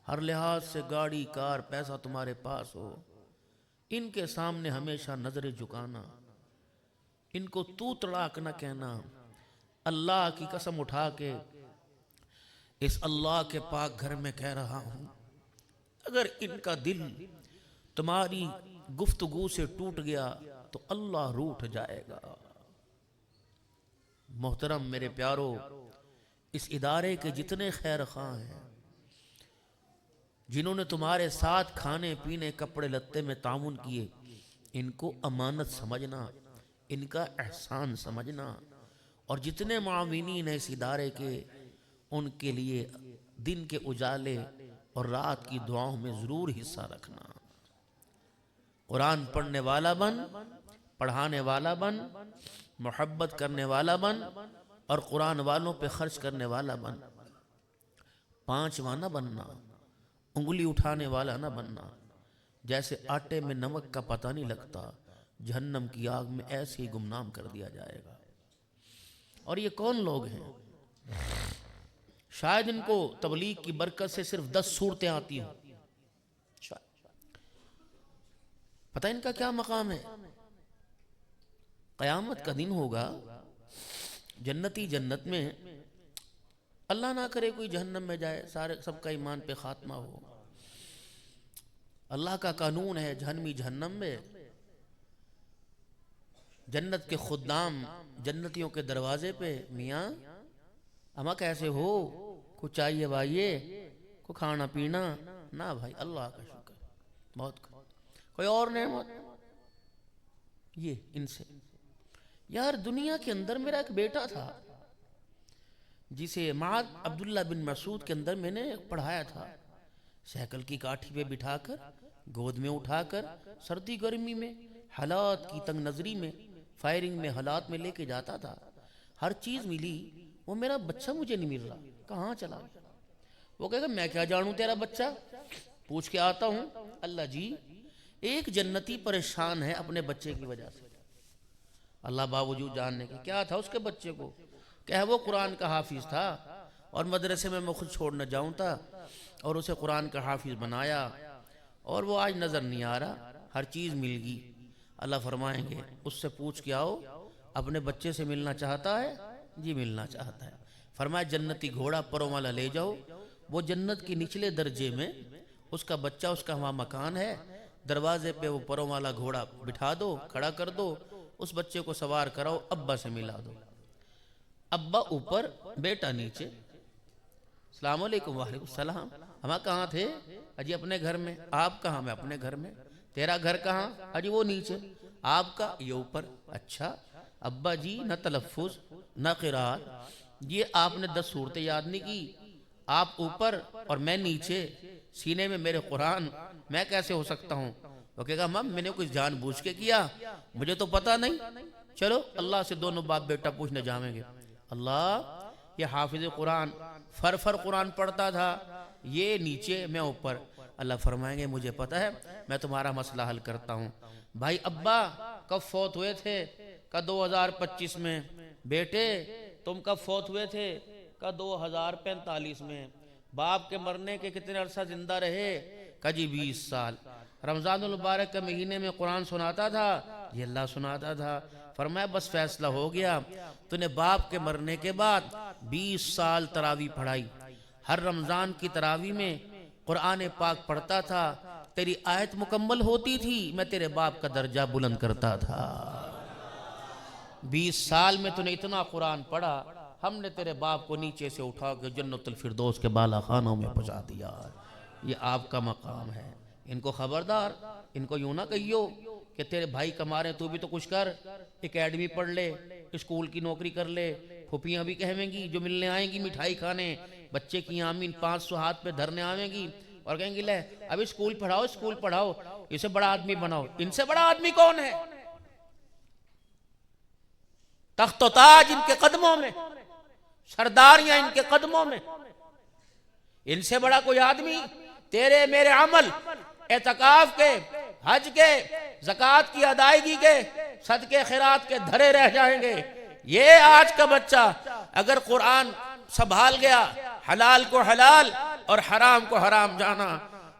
ہر لحاظ سے گاڑی کار پیسہ تمہارے پاس ہو، ان کے سامنے ہمیشہ نظر جھکانا، ان کو تو تڑاک نہ کہنا۔ اللہ کی قسم اٹھا کے اس اللہ کے پاک گھر میں کہہ رہا ہوں، اگر ان کا دل تمہاری گفتگو سے ٹوٹ گیا تو اللہ روٹھ جائے گا۔ محترم میرے پیارو، اس ادارے کے جتنے خیر خواہ ہیں، جنہوں نے تمہارے ساتھ کھانے پینے کپڑے لتے میں تعاون کیے، ان کو امانت سمجھنا، ان کا احسان سمجھنا، اور جتنے معاونین ہیں اس ادارے کے، ان کے لیے دن کے اجالے اور رات کی دعاؤں میں ضرور حصہ رکھنا۔ قرآن پڑھنے والا بن، پڑھانے والا بن، محبت کرنے والا بن، اور قرآن والوں پہ خرچ کرنے والا بن۔ پانچواں نہ بننا، انگلی اٹھانے والا نہ بننا۔ جیسے آٹے میں نمک کا پتہ نہیں لگتا، جہنم کی آگ میں ایسے ہی گمنام کر دیا جائے گا۔ اور یہ کون لوگ ہیں؟ شاید ان کو تبلیغ کی برکت سے صرف 10 صورتیں آتی ہوں۔ پتہ ان کا کیا مقام ہے؟ قیامت کا دن ہوگا، جنتی جنت میں، اللہ نہ کرے کوئی جہنم میں جائے، سارے سب کا ایمان پہ خاتمہ ہو۔ اللہ کا قانون ہے جہنمی جہنم میں، جنت کے خدام جنتیوں کے دروازے پہ، میاں اما کیسے ہو، کچھ چاہیے بھائیے، کو کھانا پینا؟ نہ بھائی، اللہ کا شکر، بہت کوئی اور نعمت؟ یہ ان سے یار، دنیا کے اندر میرا ایک بیٹا تھا جسے معاذ عبداللہ بن مسعود کے اندر میں نے پڑھایا تھا، سائیکل کی کاٹھی پہ بٹھا کر، گود میں اٹھا کر، سردی گرمی میں، حالات کی تنگ نظری میں، فائرنگ میں، حالات میں لے کے جاتا تھا، ہر چیز ملی، وہ میرا بچہ مجھے نہیں مل رہا، کہاں چلا گیا؟ وہ کہے گا میں کیا جانوں تیرا بچہ، پوچھ کے آتا ہوں۔ اللہ جی، ایک جنتی پریشان ہے اپنے بچے کی وجہ سے، اللہ باوجود جاننے کے کیا تھا اس کے بچے کو، کہ وہ قرآن کا حافظ تھا، اور مدرسے میں خود چھوڑنا جاؤں تھا، اور اسے قرآن کا حافظ بنایا، اور وہ آج نظر نہیں آ رہا، ہر چیز مل گئی۔ اللہ فرمائیں گے اس سے پوچھ کے آؤ، اپنے بچے سے ملنا چاہتا ہے؟ جی ملنا چاہتا ہے۔ فرمایا جنتی گھوڑا پروں والا لے جاؤ، وہ جنت کی نچلے درجے میں اس کا بچہ، اس کا وہاں مکان ہے، دروازے پہ وہ پروں والا گھوڑا بٹھا دو، کھڑا کر دو، اس بچے کو سوار کراؤ، ابا سے ملا دو، ابا اوپر، بیٹا نیچے، السلام علیکم، وعلیکم السلام، ہم کہاں تھے؟ اجی اپنے گھر میں۔ آپ کہاں؟ میں اپنے گھر میں۔ تیرا گھر کہاں؟ اجی وہ نیچے۔ آپ کا؟ یہ اوپر۔ اچھا ابا جی، نہ تلفظ نہ قرات، یہ آپ نے 10 صورتیں یاد نہیں کی، آپ اوپر اور میں نیچے، سینے میں میرے قرآن، میں کیسے ہو سکتا ہوں؟ وہ کہے گا ماں میں نے کچھ جان بوجھ کے کیا، مجھے تو پتہ نہیں، چلو اللہ سے دونوں باپ بیٹا پوچھنے جائیں گے۔ اللہ، یہ حافظ قرآن فر قرآن پڑھتا تھا، یہ نیچے میں اوپر۔ اللہ فرمائیں گے مجھے پتہ ہے، میں تمہارا مسئلہ حل کرتا ہوں۔ بھائی ابا کب فوت ہوئے تھے؟ کا 2025 میں۔ بیٹے تم کب فوت ہوئے تھے؟ کا 2045 میں۔ باپ کے مرنے کے کتنے عرصہ زندہ رہے؟ کا جی 20 سال۔ رمضان المبارک کے مہینے میں قرآن سناتا تھا؟ یہ اللہ سناتا تھا۔ فرمایا بس فیصلہ ہو گیا، تو نے باپ کے مرنے کے بعد 20 سال تراویح پڑھائی، ہر رمضان کی تراویح میں قرآن پاک پڑھتا تھا، تیری آیت مکمل ہوتی تھی، میں تیرے باپ کا درجہ بلند کرتا تھا۔ 20 سال میں تو نے اتنا قرآن پڑھا، ہم نے تیرے باپ کو نیچے سے اٹھا کے جنت الفردوس کے بالا خانوں میں پہنچا دیا۔ یہ آپ کا مقام ہے۔ ان کو خبردار، ان کو یوں نہ کہیو کہ تیرے بھائی کما رہے تو بھی تو کچھ کر، اکیڈمی پڑھ لے، اسکول کی نوکری کر لے۔ پھوپیاں بھی کہیں گی جو ملنے آئیں گی مٹھائی کھانے، بچے کی آمین 500 ہاتھ پہ دھرنے آئیں گی اور کہیں گی لے اب اسکول پڑھاؤ، اسکول پڑھاؤ، اسے بڑا آدمی بناؤ۔ ان سے بڑا آدمی کون ہے؟ تخت و تاج ان کے قدموں میں، سرداریاں ان کے قدموں میں، ان سے بڑا کوئی آدمی؟ تیرے میرے عمل اعتکاف کے، حج کے، زکوٰۃ کی ادائیگی کے، صدقے خیرات کے دھرے رہ جائیں گے۔ یہ آج کا بچہ اگر قرآن سنبھال گیا، حلال کو حلال اور حرام کو حرام جانا،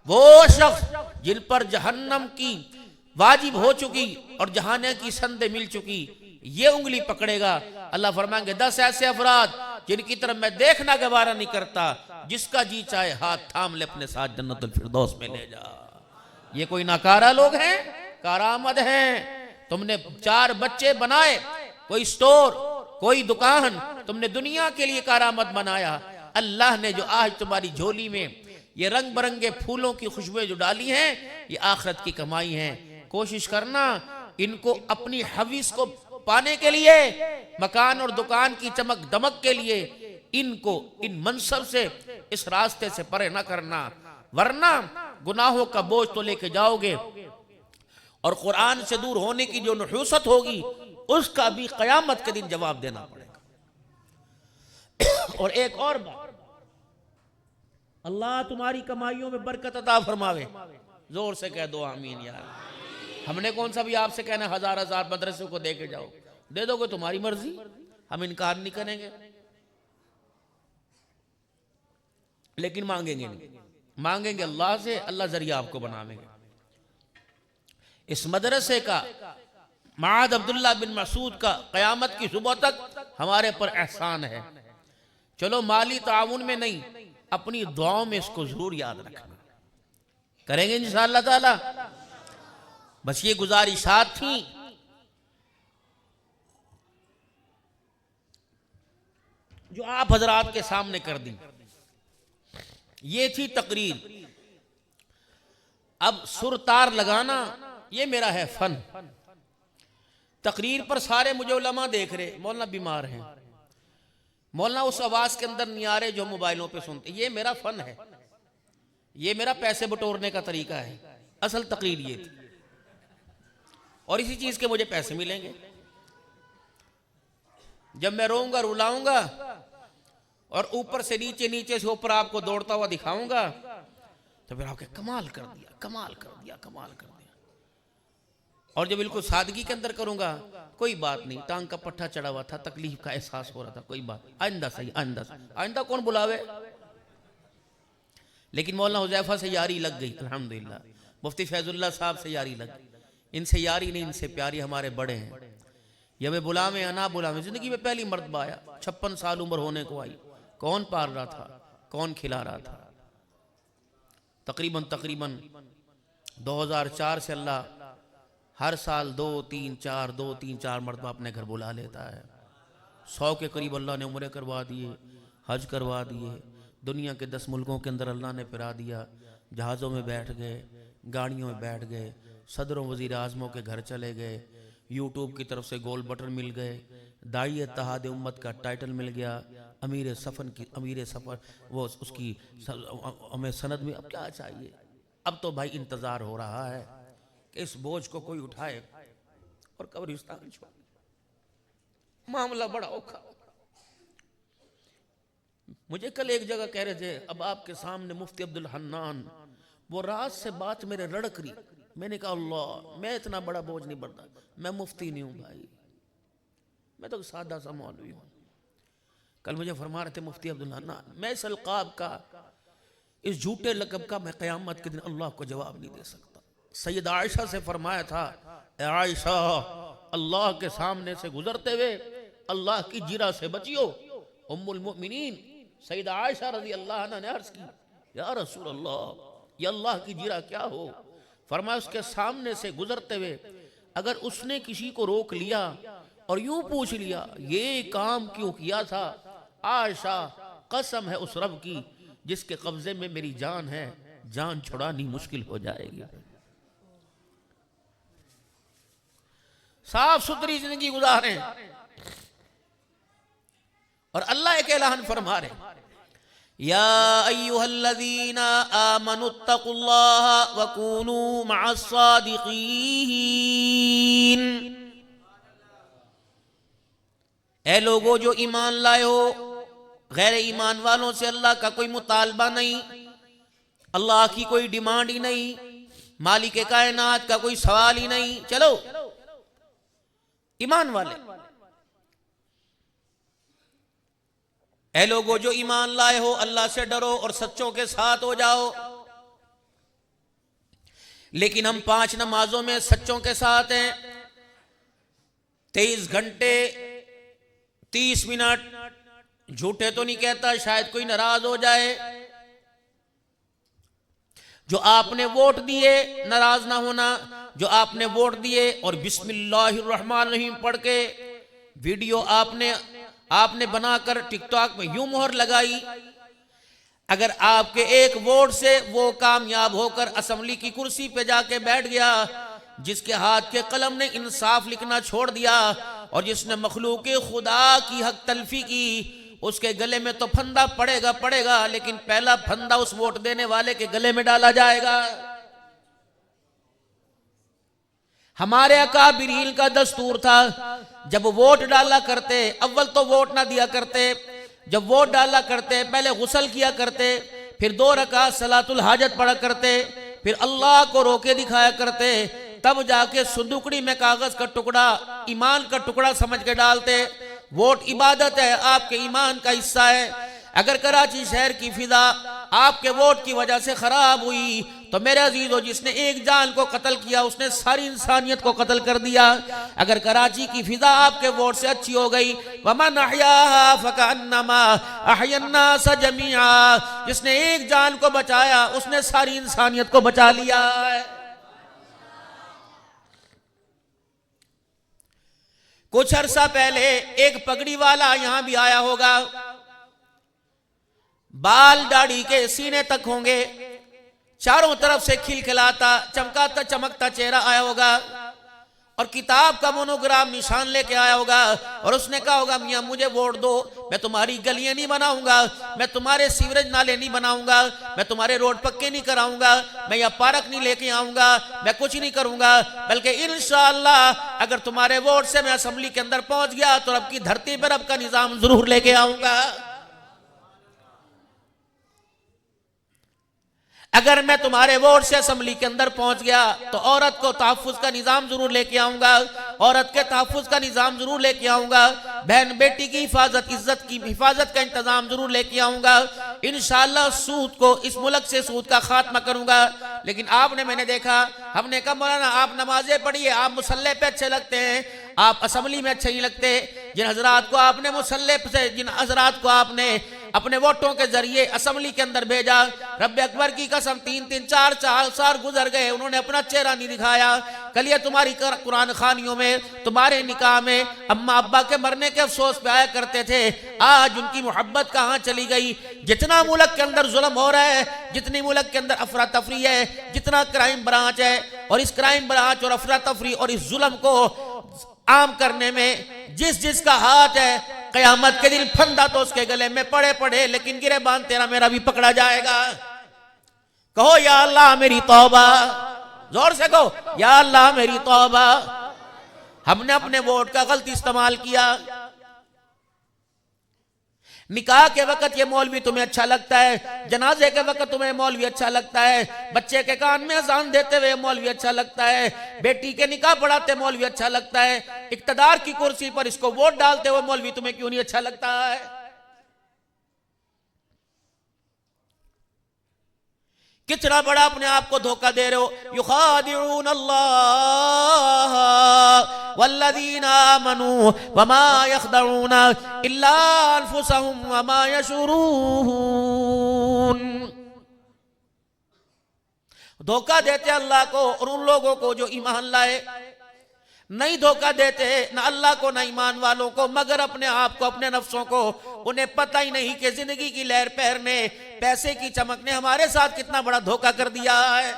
وہ شخص جن پر جہنم کی واجب ہو چکی اور جہانے کی سندیں مل چکی، یہ انگلی پکڑے گا۔ اللہ فرمائیں گے 10 ایسے افراد جن کی طرف میں دیکھنا گوارا نہیں کرتا، جس کا جی چاہے ہاتھ تھام لے اپنے ساتھ جنت الفردوس میں لے جا۔ یہ کوئی ناکارہ لوگ ہیں؟ کارآمد ہیں۔ تم نے 4 بچے بنائے، کوئی سٹور، کوئی دکان، تم نے دنیا کے لیے کارآمد بنایا۔ اللہ نے جو آج تمہاری جھولی میں یہ رنگ برنگے پھولوں کی خوشبوئیں جو ڈالی ہیں، یہ آخرت کی کمائی ہیں۔ کوشش کرنا ان کو اپنی حویث کو پانے کے لیے، مکان اور دکان کی چمک دمک کے لیے ان کو ان منصب سے، اس راستے سے پرے نہ کرنا، ورنہ گناہوں کا بوجھ تو لے کے جاؤ گے، اور قرآن سے دور ہونے کی جو نحوست ہوگی اس کا بھی قیامت کے دن جواب دینا پڑے گا۔ اور ایک اور بات، اللہ تمہاری کمائیوں میں برکت عطا فرماوے۔ زور سے کہہ دو آمین یار۔ ہم نے کون سا بھی آپ سے کہنا 1000 مدرسوں کو دے کے جاؤ، دے دو گے تمہاری مرضی، ہم انکار نہیں کریں گے، لیکن مانگیں گے نہیں، مانگیں گے اللہ سے، اللہ ذریعہ آپ کو بناویں گے۔ اس مدرسے کا، معاذ عبداللہ بن مسعود کا قیامت کی صبح تک ہمارے پر احسان ہے۔ چلو مالی تعاون میں نہیں، اپنی دعاؤں میں اس کو ضرور یاد رکھنا، کریں گے انشاءاللہ تعالی۔ بس یہ گزارشات تھیں۔ جو آپ حضرات کے سامنے کر دیں، یہ تھی تقریر۔ اب سر تار لگانا یہ میرا ہے فن۔ تقریر پر سارے مجھے علماء دیکھ رہے، مولانا بیمار ہیں، مولانا اس آواز کے اندر نہیں آ رہے جو موبائلوں پہ سنتے، یہ میرا فن ہے، یہ میرا پیسے بٹورنے کا طریقہ ہے۔ اصل تقریر یہ تھی، اور اسی چیز کے مجھے پیسے ملیں گے۔ جب میں روؤں گا، رلاؤں گا، اور اوپر سے نیچے، نیچے سے اوپر آپ کو دوڑتا ہوا دکھاؤں گا، تو پھر آپ کہ کمال کر دیا، کمال کر دیا، کمال کر دیا۔ اور جو بالکل سادگی کے اندر کروں گا، کوئی بات نہیں، ٹانگ کا پٹھا چڑھا ہوا تھا، تکلیف کا احساس ہو رہا تھا، کوئی بات، آئندہ صحیح، آئندہ صحیح، آئندہ کون بلاوے۔ لیکن مولانا حذیفہ سے یاری لگ گئی، الحمدللہ۔ مفتی فیض اللہ صاحب سے یاری لگ گئی۔ ان سے یاری نہیں، ان سے پیاری ہمارے بڑے ہیں۔ یہ ہمیں بلاویں یا نہ بلاویں، زندگی میں پہلی مرتبہ آیا، 56 سال عمر ہونے کو آئی، کون پال رہا تھا، کون کھلا رہا تھا۔ تقریباً 2004 سے اللہ ہر سال 2-3-4 مرتبہ اپنے گھر بلا لیتا ہے۔ 100 کے قریب اللہ نے عمرے کروا دیے، حج کروا دیے، دنیا کے 10 ملکوں کے اندر اللہ نے پھرا دیا، جہازوں میں بیٹھ گئے، گاڑیوں میں بیٹھ گئے، صدروں وزیر اعظموں کے گھر چلے گئے، یوٹیوب کی طرف سے گول بٹن مل گئے، داعی اتحاد امت کا ٹائٹل مل گیا، امیر سفر وہ اس کی ہمیں سند میں۔ اب کیا چاہیے؟ اب تو بھائی انتظار ہو رہا ہے کہ اس بوجھ کو کوئی اٹھائے اور قبرستان چھوڑے۔ معاملہ بڑا اوکھا۔ مجھے کل ایک جگہ کہہ رہے تھے، اب آپ کے سامنے مفتی عبدالحنان، وہ رات سے بات میرے رڑک رہی۔ میں نے کہا اللہ، میں اتنا بڑا بوجھ نہیں بڑھتا، میں مفتی نہیں ہوں بھائی، میں تو سادہ سا مولوی ہوں۔ کل مجھے فرما رہے تھے مفتی عبدالحنان، میں اس القاب کا، اس جھوٹے لقب کا، میں قیامت کے دن اللہ کو جواب نہیں دے سکتا۔ سید عائشہ سے فرمایا تھا، اے عائشہ، اللہ کے سامنے سے گزرتے ہوئے اللہ کی جرہ سے بچیو۔ ام المؤمنین سید عائشہ رضی اللہ عنہ نے عرض کی، یا رسول اللہ، یہ اللہ کی جرہ کیا ہو؟ فرمایا اس کے سامنے سے گزرتے ہوئے اگر اس نے کسی کو روک لیا اور یوں پوچھ لیا یہ کام کیوں کیا تھا، عائشہ قسم ہے اس رب کی جس کے قبضے میں میری جان ہے، جان چھڑانی مشکل ہو جائے گی۔ صاف ستھری زندگی گزاریں، اور اللہ ایک اعلان فرما رہے، یا ایہا الذین آمنوا اتقوا اللہ وکونوا مع الصادقین۔ اے لوگو جو ایمان لائے ہو، غیر ایمان والوں سے اللہ کا کوئی مطالبہ نہیں، اللہ کی کوئی ڈیمانڈ ہی نہیں، مالک کائنات کا کوئی سوال ہی نہیں۔ چلو ایمان والے، اے لوگو جو ایمان لائے ہو، اللہ سے ڈرو اور سچوں کے ساتھ ہو جاؤ۔ لیکن ہم 5 نمازوں میں سچوں کے ساتھ ہیں، 23 گھنٹے 30 منٹ جھوٹے تو نہیں کہتا، شاید کوئی ناراض ہو جائے. جو آپ نے ووٹ دیے، ناراض نہ ہونا. جو آپ نے ووٹ دیے اور بسم اللہ الرحمن الرحیم پڑھ کے ویڈیو آپ نے بنا کر ٹک ٹاک میں یوں مہر لگائی، اگر آپ کے ایک ووٹ سے وہ کامیاب ہو کر اسمبلی کی کرسی پہ جا کے بیٹھ گیا، جس کے ہاتھ کے قلم نے انصاف لکھنا چھوڑ دیا اور جس نے مخلوق خدا کی حق تلفی کی، اس کے گلے میں تو پھندا پڑے گا، لیکن پہلا پھندا اس ووٹ دینے والے کے گلے میں ڈالا جائے گا. ہمارے اکابرین کا دستور تھا، جب ووٹ ڈالا کرتے، اول تو ووٹ نہ دیا کرتے، جب ووٹ ڈالا کرتے پہلے غسل کیا کرتے، پھر 2 رکعت صلاۃ الحاجت پڑھا کرتے، پھر اللہ کو رو کے دکھایا کرتے، تب جا کے صندوقڑی میں کاغذ کا ٹکڑا ایمان کا ٹکڑا سمجھ کے ڈالتے. ووٹ عبادت ہے، آپ کے ایمان کا حصہ ہے. اگر کراچی شہر کی فضا آپ کے ووٹ کی وجہ سے خراب ہوئی تو میرے عزیزو، جس نے ایک جان کو قتل کیا اس نے ساری انسانیت کو قتل کر دیا. اگر کراچی کی فضا آپ کے ووٹ سے اچھی ہو گئی، وَمَنْ أَحْيَاهَا فَكَأَنَّمَا أَحْيَا النَّاسَ جَمِيعًا، جس نے ایک جان کو بچایا اس نے ساری انسانیت کو بچا لیا ہے. کچھ عرصہ پہلے ایک پگڑی والا یہاں بھی آیا ہوگا، بال داڑھی کے سینے تک ہوں گے، چاروں طرف سے کھلکھلاتا چمکاتا چمکتا چہرہ آیا ہوگا اور کتاب کا مونوگرام نشان لے کے آیا ہوگا اور اس نے کہا ہوگا میاں مجھے ووٹ دو، میں تمہاری گلیاں نہیں بناؤں گا، میں تمہارے سیوریج نالے نہیں بناؤں گا، میں تمہارے روڈ پکے نہیں کراؤں گا، میں یہ پارک نہیں لے کے آؤں گا، میں کچھ نہیں کروں گا، بلکہ انشاءاللہ اگر تمہارے ووٹ سے میں اسمبلی کے اندر پہنچ گیا تو رب کی دھرتی پر رب کا نظام ضرور لے کے آؤں گا. اگر میں تمہارے ووٹ سے اسمبلی کے اندر پہنچ گیا تو عورت کو تحفظ کا نظام ضرور لے کے آؤں گا، عورت کے تحفظ کا نظام ضرور لے کے آؤں گا، بہن بیٹی کی حفاظت، عزت کی حفاظت کا انتظام ضرور لے کے آؤں گا. انشاءاللہ سود کو، اس ملک سے سود کا خاتمہ کروں گا. لیکن میں نے دیکھا، ہم نے کہا مولانا آپ نمازیں پڑھیے، آپ مسلح پہ اچھے لگتے ہیں، آپ اسمبلی میں اچھے نہیں لگتے. جن حضرات کو آپ نے مسلح سے، جن حضرات کو آپ نے اپنے ووٹوں کے ذریعے اسمبلی کے اندر بھیجا، رب اکبر کی قسم 3 4 سال گزر گئے، انہوں نے اپنا چہرہ نہیں دکھایا. کل یہ تمہاری قرآن خوانیوں میں، تمہارے نکاح میں اماں ابا کے مرنے کے افسوس پہ آیا کرتے تھے، آج ان کی محبت کہاں چلی گئی. جتنا ملک کے اندر ظلم ہو رہا ہے، جتنی ملک کے اندر افراتفری ہے، جتنا کرائم برانچ ہے، اور اس کرائم برانچ اور افراتفری اور اس ظلم کو عام کرنے میں جس کا ہاتھ ہے، قیامت کے دن پھندا تو اس کے گلے میں پڑے، لیکن گریبان تیرا میرا بھی پکڑا جائے گا. کہو یا اللہ میری توبہ، زور سے کہو یا اللہ میری توبہ. ہم نے اپنے ووٹ کا غلط استعمال کیا. نکاح کے وقت یہ مولوی تمہیں اچھا لگتا ہے، جنازے کے وقت تمہیں مولوی اچھا لگتا ہے، بچے کے کان میں اذان دیتے ہوئے مولوی اچھا لگتا ہے، بیٹی کے نکاح پڑھاتے مولوی اچھا لگتا ہے، اقتدار کی کرسی پر اس کو ووٹ ڈالتے ہوئے مولوی تمہیں کیوں نہیں اچھا لگتا ہے؟ کتنا بڑا اپنے آپ کو دھوکہ دے رہے ہو. یخادعون اللہ والذین آمنوا وما یخدعون الا انفسهم وما یشعرون. دھوکہ دیتے اللہ کو اور ان لوگوں کو جو ایمان لائے، نہیں دھوکہ دیتے نہ اللہ کو نہ ایمان والوں کو مگر اپنے آپ کو، اپنے نفسوں کو. انہیں پتہ ہی نہیں کہ زندگی کی لہر پہر نے، پیسے کی چمک نے ہمارے ساتھ کتنا بڑا دھوکہ کر دیا ہے.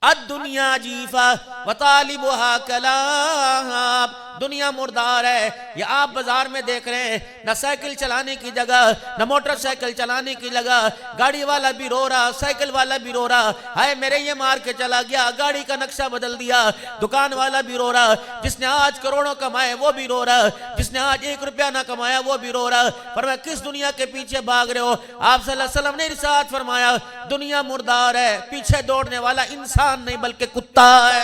الدنیا جیفہ وطالبها کلاب. دنیا مردار ہے. یہ آپ بازار میں دیکھ رہے ہیں، نہ سائیکل چلانے کی جگہ، نہ موٹر سائیکل چلانے کی جگہ. گاڑی والا بھی رو رہا، سائیکل والا بھی رو رہا، ہائے میرے یہ مار کے چلا گیا، گاڑی کا نقشہ بدل دیا. دکان والا بھی رو رہا، جس نے آج کروڑوں کمائے وہ بھی رو رہا، جس نے آج 1 روپیہ نہ کمایا وہ بھی رو رہا. فرمایا کس دنیا کے پیچھے بھاگ رہے ہو؟ آپ صلی اللہ علیہ وسلم نے ارشاد فرمایا دنیا مردار ہے، پیچھے دوڑنے والا انسان نہیں بلکہ کتا ہے.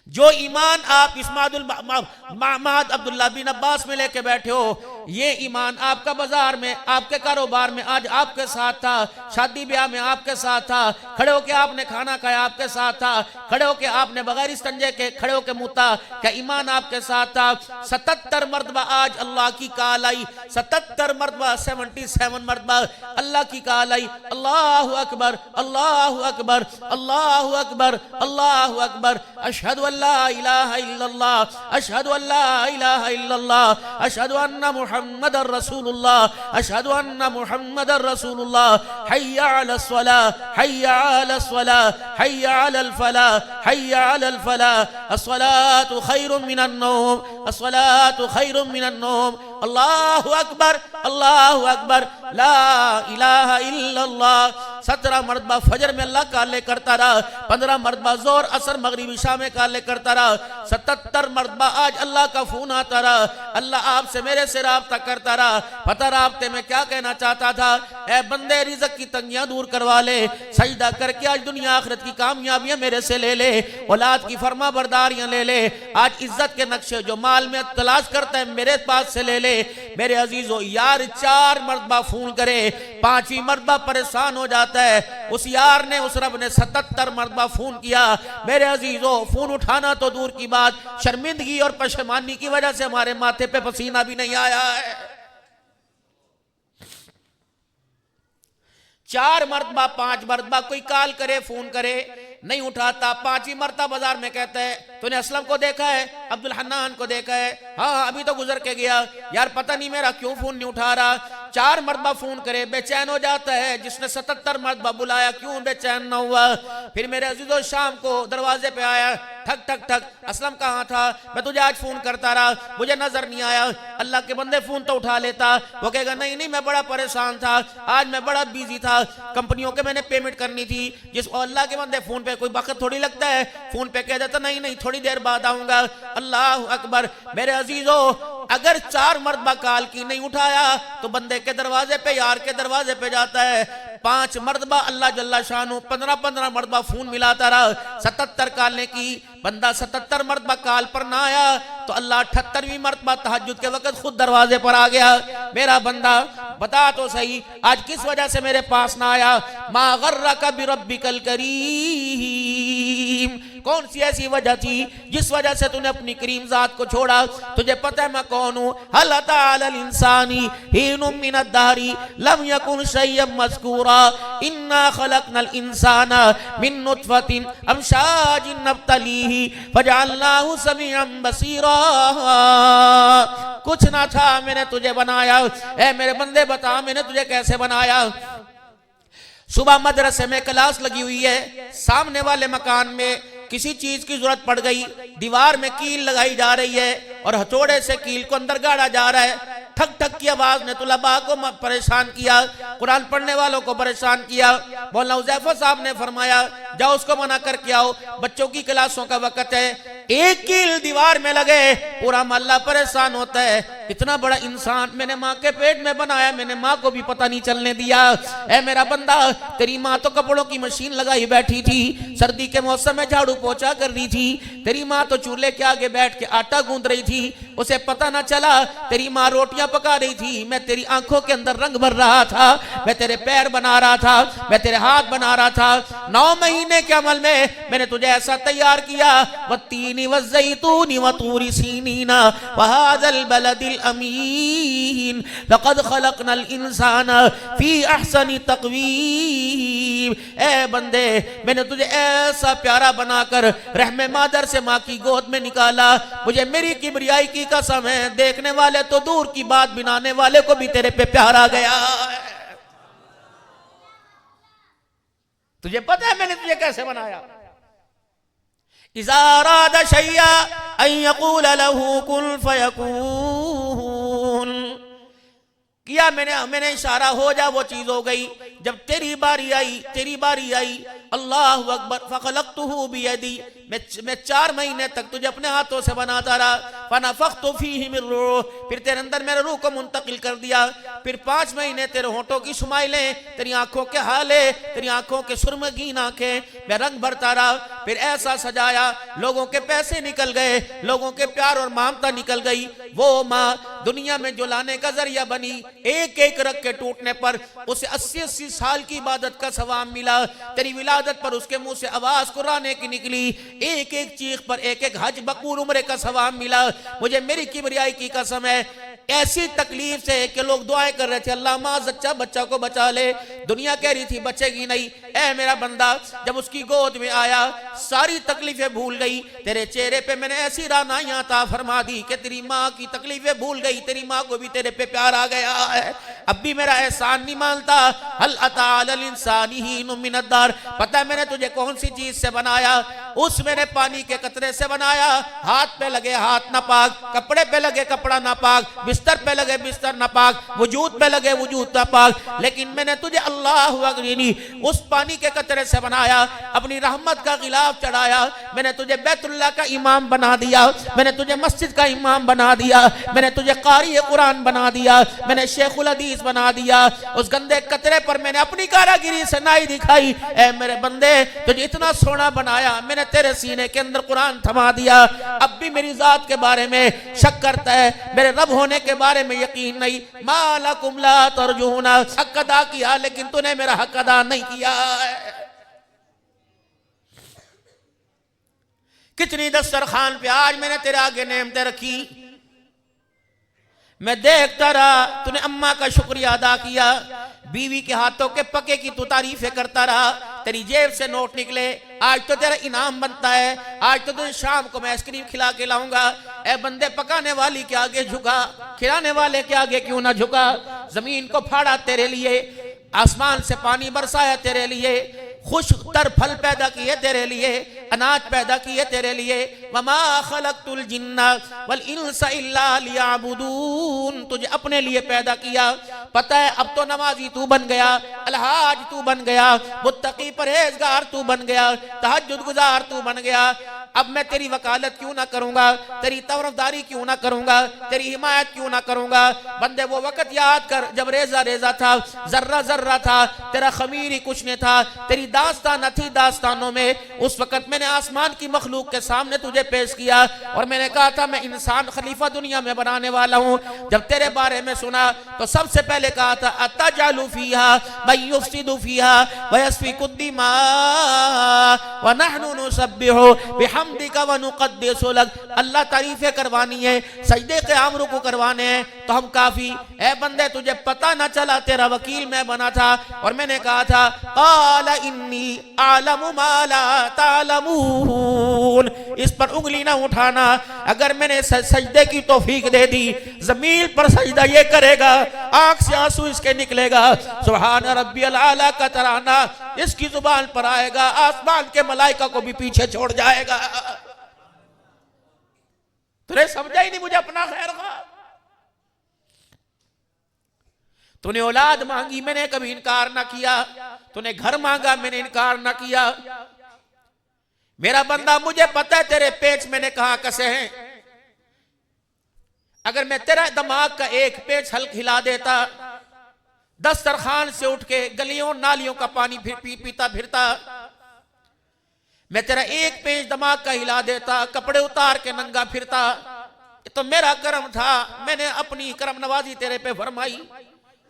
جو ایمان آپ اسماعیل معہد عبداللہ بن عباس میں لے کے بیٹھے ہو، یہ ایمان آپ کا بازار میں، آپ کے کاروبار میں آج آپ کے ساتھ تھا، شادی بیاہ میں آپ کے ساتھ تھا، کھڑے ہو کے آپ نے کھانا کھایا آپ کے ساتھ تھا، کھڑے ہو کے آپ نے بغیر استنجے کے کھڑے ہو کے موتا، کہ ایمان آپ کے ساتھ تھا۔ 77 مرتبہ آج اللہ کی کال آئی، 77 مرتبہ 77 مرتبہ اللہ کی کال آئی، اللہ اکبر اللہ اکبر اللہ اکبر اللہ اکبر، اشہد ان لا الہ الا اللہ، اشہد ان لا الہ الا اللہ، اشہد ان محمد رسول اللہ، اشہد ان محمد رسول اللہ، حی علی الصلاة حی علی الصلاة حی علی الفلاح حی علی الفلاح، الصلاة خیر من النوم، الصلاة خیر من النوم، اللہ اکبر اللہ اکبر، لا الہ الا اللہ۔ 17 مرتبہ فجر میں اللہ کالے کرتا رہا، 15 مرتبہ زور عصر مغرب عشاء میں کالے کرتا رہا، 77 مرتبہ آج اللہ کا فون آتا رہا، اللہ آپ سے میرے سے رابطہ کرتا رہا۔ پتہ رابطے میں کیا کہنا چاہتا تھا؟ اے بندے رزق کی تنگیاں دور کروا لے، سجدہ کر کے آج دنیا آخرت کی کامیابیاں میرے سے لے لے، اولاد کی فرما برداریاں لے لے، آج عزت کے نقشے جو مال میں تلاش کرتا ہے میرے پاس سے لے لے۔ میرے عزیزو یار 4 مرتبہ فون کرے، 5ویں مرتبہ پریشان ہو جاتا ہے، اس یار نے اس رب نے 77 مرتبہ فون کیا۔ میرے عزیزو فون اٹھانا تو دور کی بات، شرمندگی اور پشیمانی کی وجہ سے ہمارے ماتھے پہ پسینہ بھی نہیں آیا ہے۔ 4 مرتبہ 5 مرتبہ کوئی کال کرے فون کرے نہیں اٹھاتا، 5ویں مرتبہ بازار میں کہتا ہے تو نے اسلم کو دیکھا ہے، عبدالحنان کو دیکھا ہے، ہاں ابھی تو گزر کے گیا، یار پتہ نہیں میرا کیوں فون نہیں اٹھا رہا۔ 4 مرتبہ فون کرے بے چین ہو جاتا ہے، جس نے 77 مرتبہ بلایا کیوں بے چین نہ ہوا۔ پھر میرے عزیزو شام کو دروازے پہ آیا، ٹھک ٹھک ٹھک، اسلم کہاں تھا؟ میں تجھے آج فون کرتا رہا، مجھے نظر نہیں آیا۔ اللہ کے بندے فون تو اٹھا لیتا، وہ کہے گا نہیں میں بڑا پریشان تھا، آج میں بڑا بیزی تھا، کمپنیوں کے میں نے پیمنٹ کرنی تھی۔ جس اللہ کے بندے فون پہ کوئی وقت تھوڑی لگتا ہے، فون پہ کہہ دیتا نہیں تھوڑی دیر بعد آؤں گا۔ اللہ اکبر۔ میرے عزیزو اگر 4 مرتبہ کال کی نہیں اٹھایا تو بندے کے دروازے پہ، یار کے دروازے پہ جاتا ہے۔ 5 مرتبہ اللہ جل شانہ 15 مرتبہ فون ملاتا رہا، 77 کالیں کی، بندہ 77 مرتبہ کال پر نہ آیا تو اللہ 78ویں مرتبہ تہجد کے وقت خود دروازے پر آ گیا۔ میرا بندہ بتا تو صحیح آج کس وجہ سے میرے پاس نہ آیا؟ ما غرک بربک الکریم، کون سی ایسی وجہ تھی جس وجہ سے تو نے اپنی کریم ذات کو چھوڑا؟ تجھے پتہ ہے میں کون ہوں؟ هل اتى على الانسان حين من الدهر لم يكن شيئا مذكورا انا خلقنا الانسان من نطفة امشاج نبتليه فجعلناه سميعا بصيرا۔ کچھ نہ تھا میں نے تجھے بنایا۔ اے میرے بندے بتا میں نے تجھے کیسے بنایا؟ صبح مدرسے میں کلاس لگی ہوئی ہے، سامنے والے مکان میں کسی چیز کی ضرورت پڑ گئی، دیوار میں کیل لگائی جا رہی ہے اور ہتھوڑے سے کیل کو اندر گاڑا جا رہا ہے۔ ٹھک ٹھک کی آواز نے طلباء کو پریشان کیا، قرآن پڑھنے والوں کو پریشان کیا۔ مولانا حذیفہ صاحب نے فرمایا جاؤ اس کو منع کر کے آؤ، بچوں کی کلاسوں کا وقت ہے۔ ایک کیل دیوار میں لگے پورا محلہ پریشان ہوتا ہے۔ اتنا بڑا انسان میں نے ماں کے پیٹ میں بنایا، میں نے ماں کو بھی پتہ نہیں چلنے دیا۔ اے میرا بندہ تیری ماں تو کپڑوں کی مشین لگائی بیٹھی تھی، سردی کے موسم میں جھاڑو پوچھا کر رہی تھی، تیری ماں تو چولہے کے آگے بیٹھ کے آٹا گوندھ رہی تھی، اسے پتہ نہ چلا تیری ماں روٹیاں پکا رہی تھی، میں تیری آنکھوں کے اندر رنگ بھر رہا تھا، میں تیرے پیر بنا رہا تھا، میں تیرے ہاتھ بنا رہا تھا۔ 9 مہینے کے عمل میں نے تجھے ایسا تیار کیا، والتین والزیتون وطور سینین وہذا البلد الامین لقد خلقنا الانسان فی احسن تقویم۔ اے بندے میں نے تجھے ایسا پیارا بنا کر رحم مادر سے ماں کی گود میں نکالا، مجھے میری کبریائی کی قسم ہے دیکھنے والے تو دور کی بات بنانے والے کو بھی تیرے پہ پیار آ گیا۔ تجھے پتہ ہے میں نے تجھے کیسے بنایا؟ اذا اراد شیئا ان یقول له کن فیکون، کیا میں نے اشارہ ہو جا وہ چیز ہو گئی۔ جب تیری باری آئی اللہ اکبر فخلقتہ بیدی، میں 4 مہینے تک تجھے اپنے ہاتھوں سے بناتا رہا، فنفخت فیہ من روح، پھر تیرے اندر میرے روح کو منتقل کر دیا، پھر 5 مہینے تیرے ہونٹوں کی شمائلیں، تیری آنکھوں کے حالے، تیری آنکھوں کے سرمگین آنکھیں، میں رنگ بھرتا رہا، پھر ایسا سجایا لوگوں کے پیسے نکل گئے، لوگوں کے پیار اور مامتا نکل گئی۔ وہ ماں دنیا میں جلانے کا ذریعہ بنی، ایک ایک رگ کے ٹوٹنے پر اسے 80 سال کی عبادت کا ثواب ملا، تیری ولادت پر اس کے منہ سے آواز قرآن کی نکلی، ایک ایک چیخ پر ایک ایک حج مقبول عمرے کا ثواب ملا۔ مجھے میری کبریائی کی قسم ہے، ایسی تکلیف سے کہ لوگ دعائیں کر رہے تھے اللہ ماں بچہ کو بچا لے، دنیا کہہ رہی تھی بچے گی نہیں، اے میرا بندہ جب اس کی گود میں آیا ساری تکلیفیں بھول گئی، تیرے چہرے پہ میں نے ایسی رانائیاں عطا فرما دی کہ تیری ماں کی تکلیفیں بھول گئی، تیری ماں کو بھی تیرے پہ پیار آ گیا ہے، اب بھی میرا احسان نہیں مانتا۔ هل اتى على الانسان حين من الدهر، پتہ ہے میں نے تجھے کون سی چیز سے بنایا؟ اس میں نے پانی کے قطرے سے بنایا، ہاتھ پہ لگے ہاتھ ناپاک، کپڑے پہ لگے کپڑا ناپاک، بستر پہ لگے بستر ناپاک، وجود پہ لگے وجود ناپاک، لیکن میں نے تجھے اللہ اکبر اس پانی کے قطرے سے بنایا، اپنی رحمت کا غلاف چڑھایا، میں نے تجھے بیت اللہ کا امام بنا دیا، میں نے تجھے مسجد کا امام بنا دیا، میں نے تجھے قاری قرآن بنا دیا، میں نے شیخ الحدیث بنا دیا، اس گندے قطرے پر میں نے اپنی کاراگری سے نائی دکھائی، اے میرے بندے تجھے اتنا سونا بنایا، میں نے تیرے سینے کے اندر قرآن تھما دیا، اب بھی میری ذات کے بارے میں شک کرتا ہے، میرے رب ہونے کے بارے میں یقین نہیں، ما لکم لا ترجون، حق ادا کیا لیکن تو نے میرا حق ادا نہیں کیا ہے۔ کتنی دسترخوان پہ آج میں نے تیرے آگے نعمتیں رکھی، میں دیکھتا رہا تو نے اماں کا شکریہ ادا کیا، بیوی کے ہاتھوں کے پکے کی تو تعریفیں کرتا رہا، تیری جیب سے نوٹ نکلے، آج تو تیرا انعام بنتا ہے، آج تو تجھے شام کو میں آئس کریم کھلا کے لاؤں گا، اے بندے پکانے والی کے آگے جھکا، کھلانے والے کے آگے کیوں نہ جھکا، زمین کو پھاڑا تیرے لیے، آسمان سے پانی برسایا تیرے لیے، خشک تر پھل پیدا کیے تیرے لیے، اناج پیدا کیے تیرے لیے، وَمَا خَلَقْتُ الْجِنَّ وَالْإِنسَ إِلَّا لِيَعْبُدُونَ، تجھے اپنے لیے پیدا کیا، پتہ ہے اب تو نمازی تو بن گیا، الحاج تو بن گیا، متقی پرہیزگار تو بن گیا، تہجد گزار تو بن گیا، اب میں تیری وکالت کیوں نہ کروں گا، تیری طرفداری کیوں نہ کروں گا، تیری حمایت کیوں نہ کروں گا، بندے وہ وقت یاد کر جب ریزہ ریزہ تھا، ذرہ ذرہ تھا، تیرا خمیر ہی کچھ نہیں تھا، تیری داستان نہ تھی داستانوں میں، اس وقت میں نے آسمان کی مخلوق کے سامنے تجھے پیش کیا اور میں نے کہا تھا میں انسان خلیفہ دنیا میں بنانے والا ہوں، جب تیرے بارے میں سنا تو سب سے پہلے کہا تھا أَتَجْعَلُ فِيهَا مَن يُفْسِدُ فِيهَا وَيَسْفِكُ الدِّمَاءَ وَنَحْنُ نُسَبِّحُ بِحَمْدِكَ وَنُقَدِّسُ لَكَ، اللہ تعریفیں کروانی ہے، سجدے قیام رکوع کروانے ہیں تو ہم کافی، اے بندے تجھے پتہ نہ چلا تیرا وکیل میں بنا تھا اور میں نے کہا تھا قَالَ إِنِّي أَعْلَمُ مَا لَا تَعْلَمُونَ، اس پر انگلی نہ اٹھانا، اگر میں نے سجدے کی توفیق دے دی زمین پر سجدہ یہ کرے گا، آنکھ سے آنسو اس کے نکلے گا، سبحان ربی العالی کا ترانہ اس کی زبان پر آئے گا، آسمان کے ملائکہ کو بھی پیچھے چھوڑ جائے گا۔ تو نے سمجھا ہی نہیں مجھے اپنا خیر خواہ، تو نے اولاد مانگی میں نے کبھی انکار نہ کیا، تو نے گھر مانگا میں نے انکار نہ کیا، میرا بندہ مجھے پتہ ہے تیرے پیچ میں نے کہاں کسے ہیں، اگر میں تیرا دماغ کا ایک پیچ ہلا دیتا، دسترخوان سے اٹھ کے گلیوں نالیوں کا پانی پیتا پھرتا، میں تیرا ایک پیچ دماغ کا ہلا دیتا، کپڑے اتار کے ننگا پھرتا، تو میرا کرم تھا، میں نے اپنی کرم نوازی تیرے پہ فرمائی،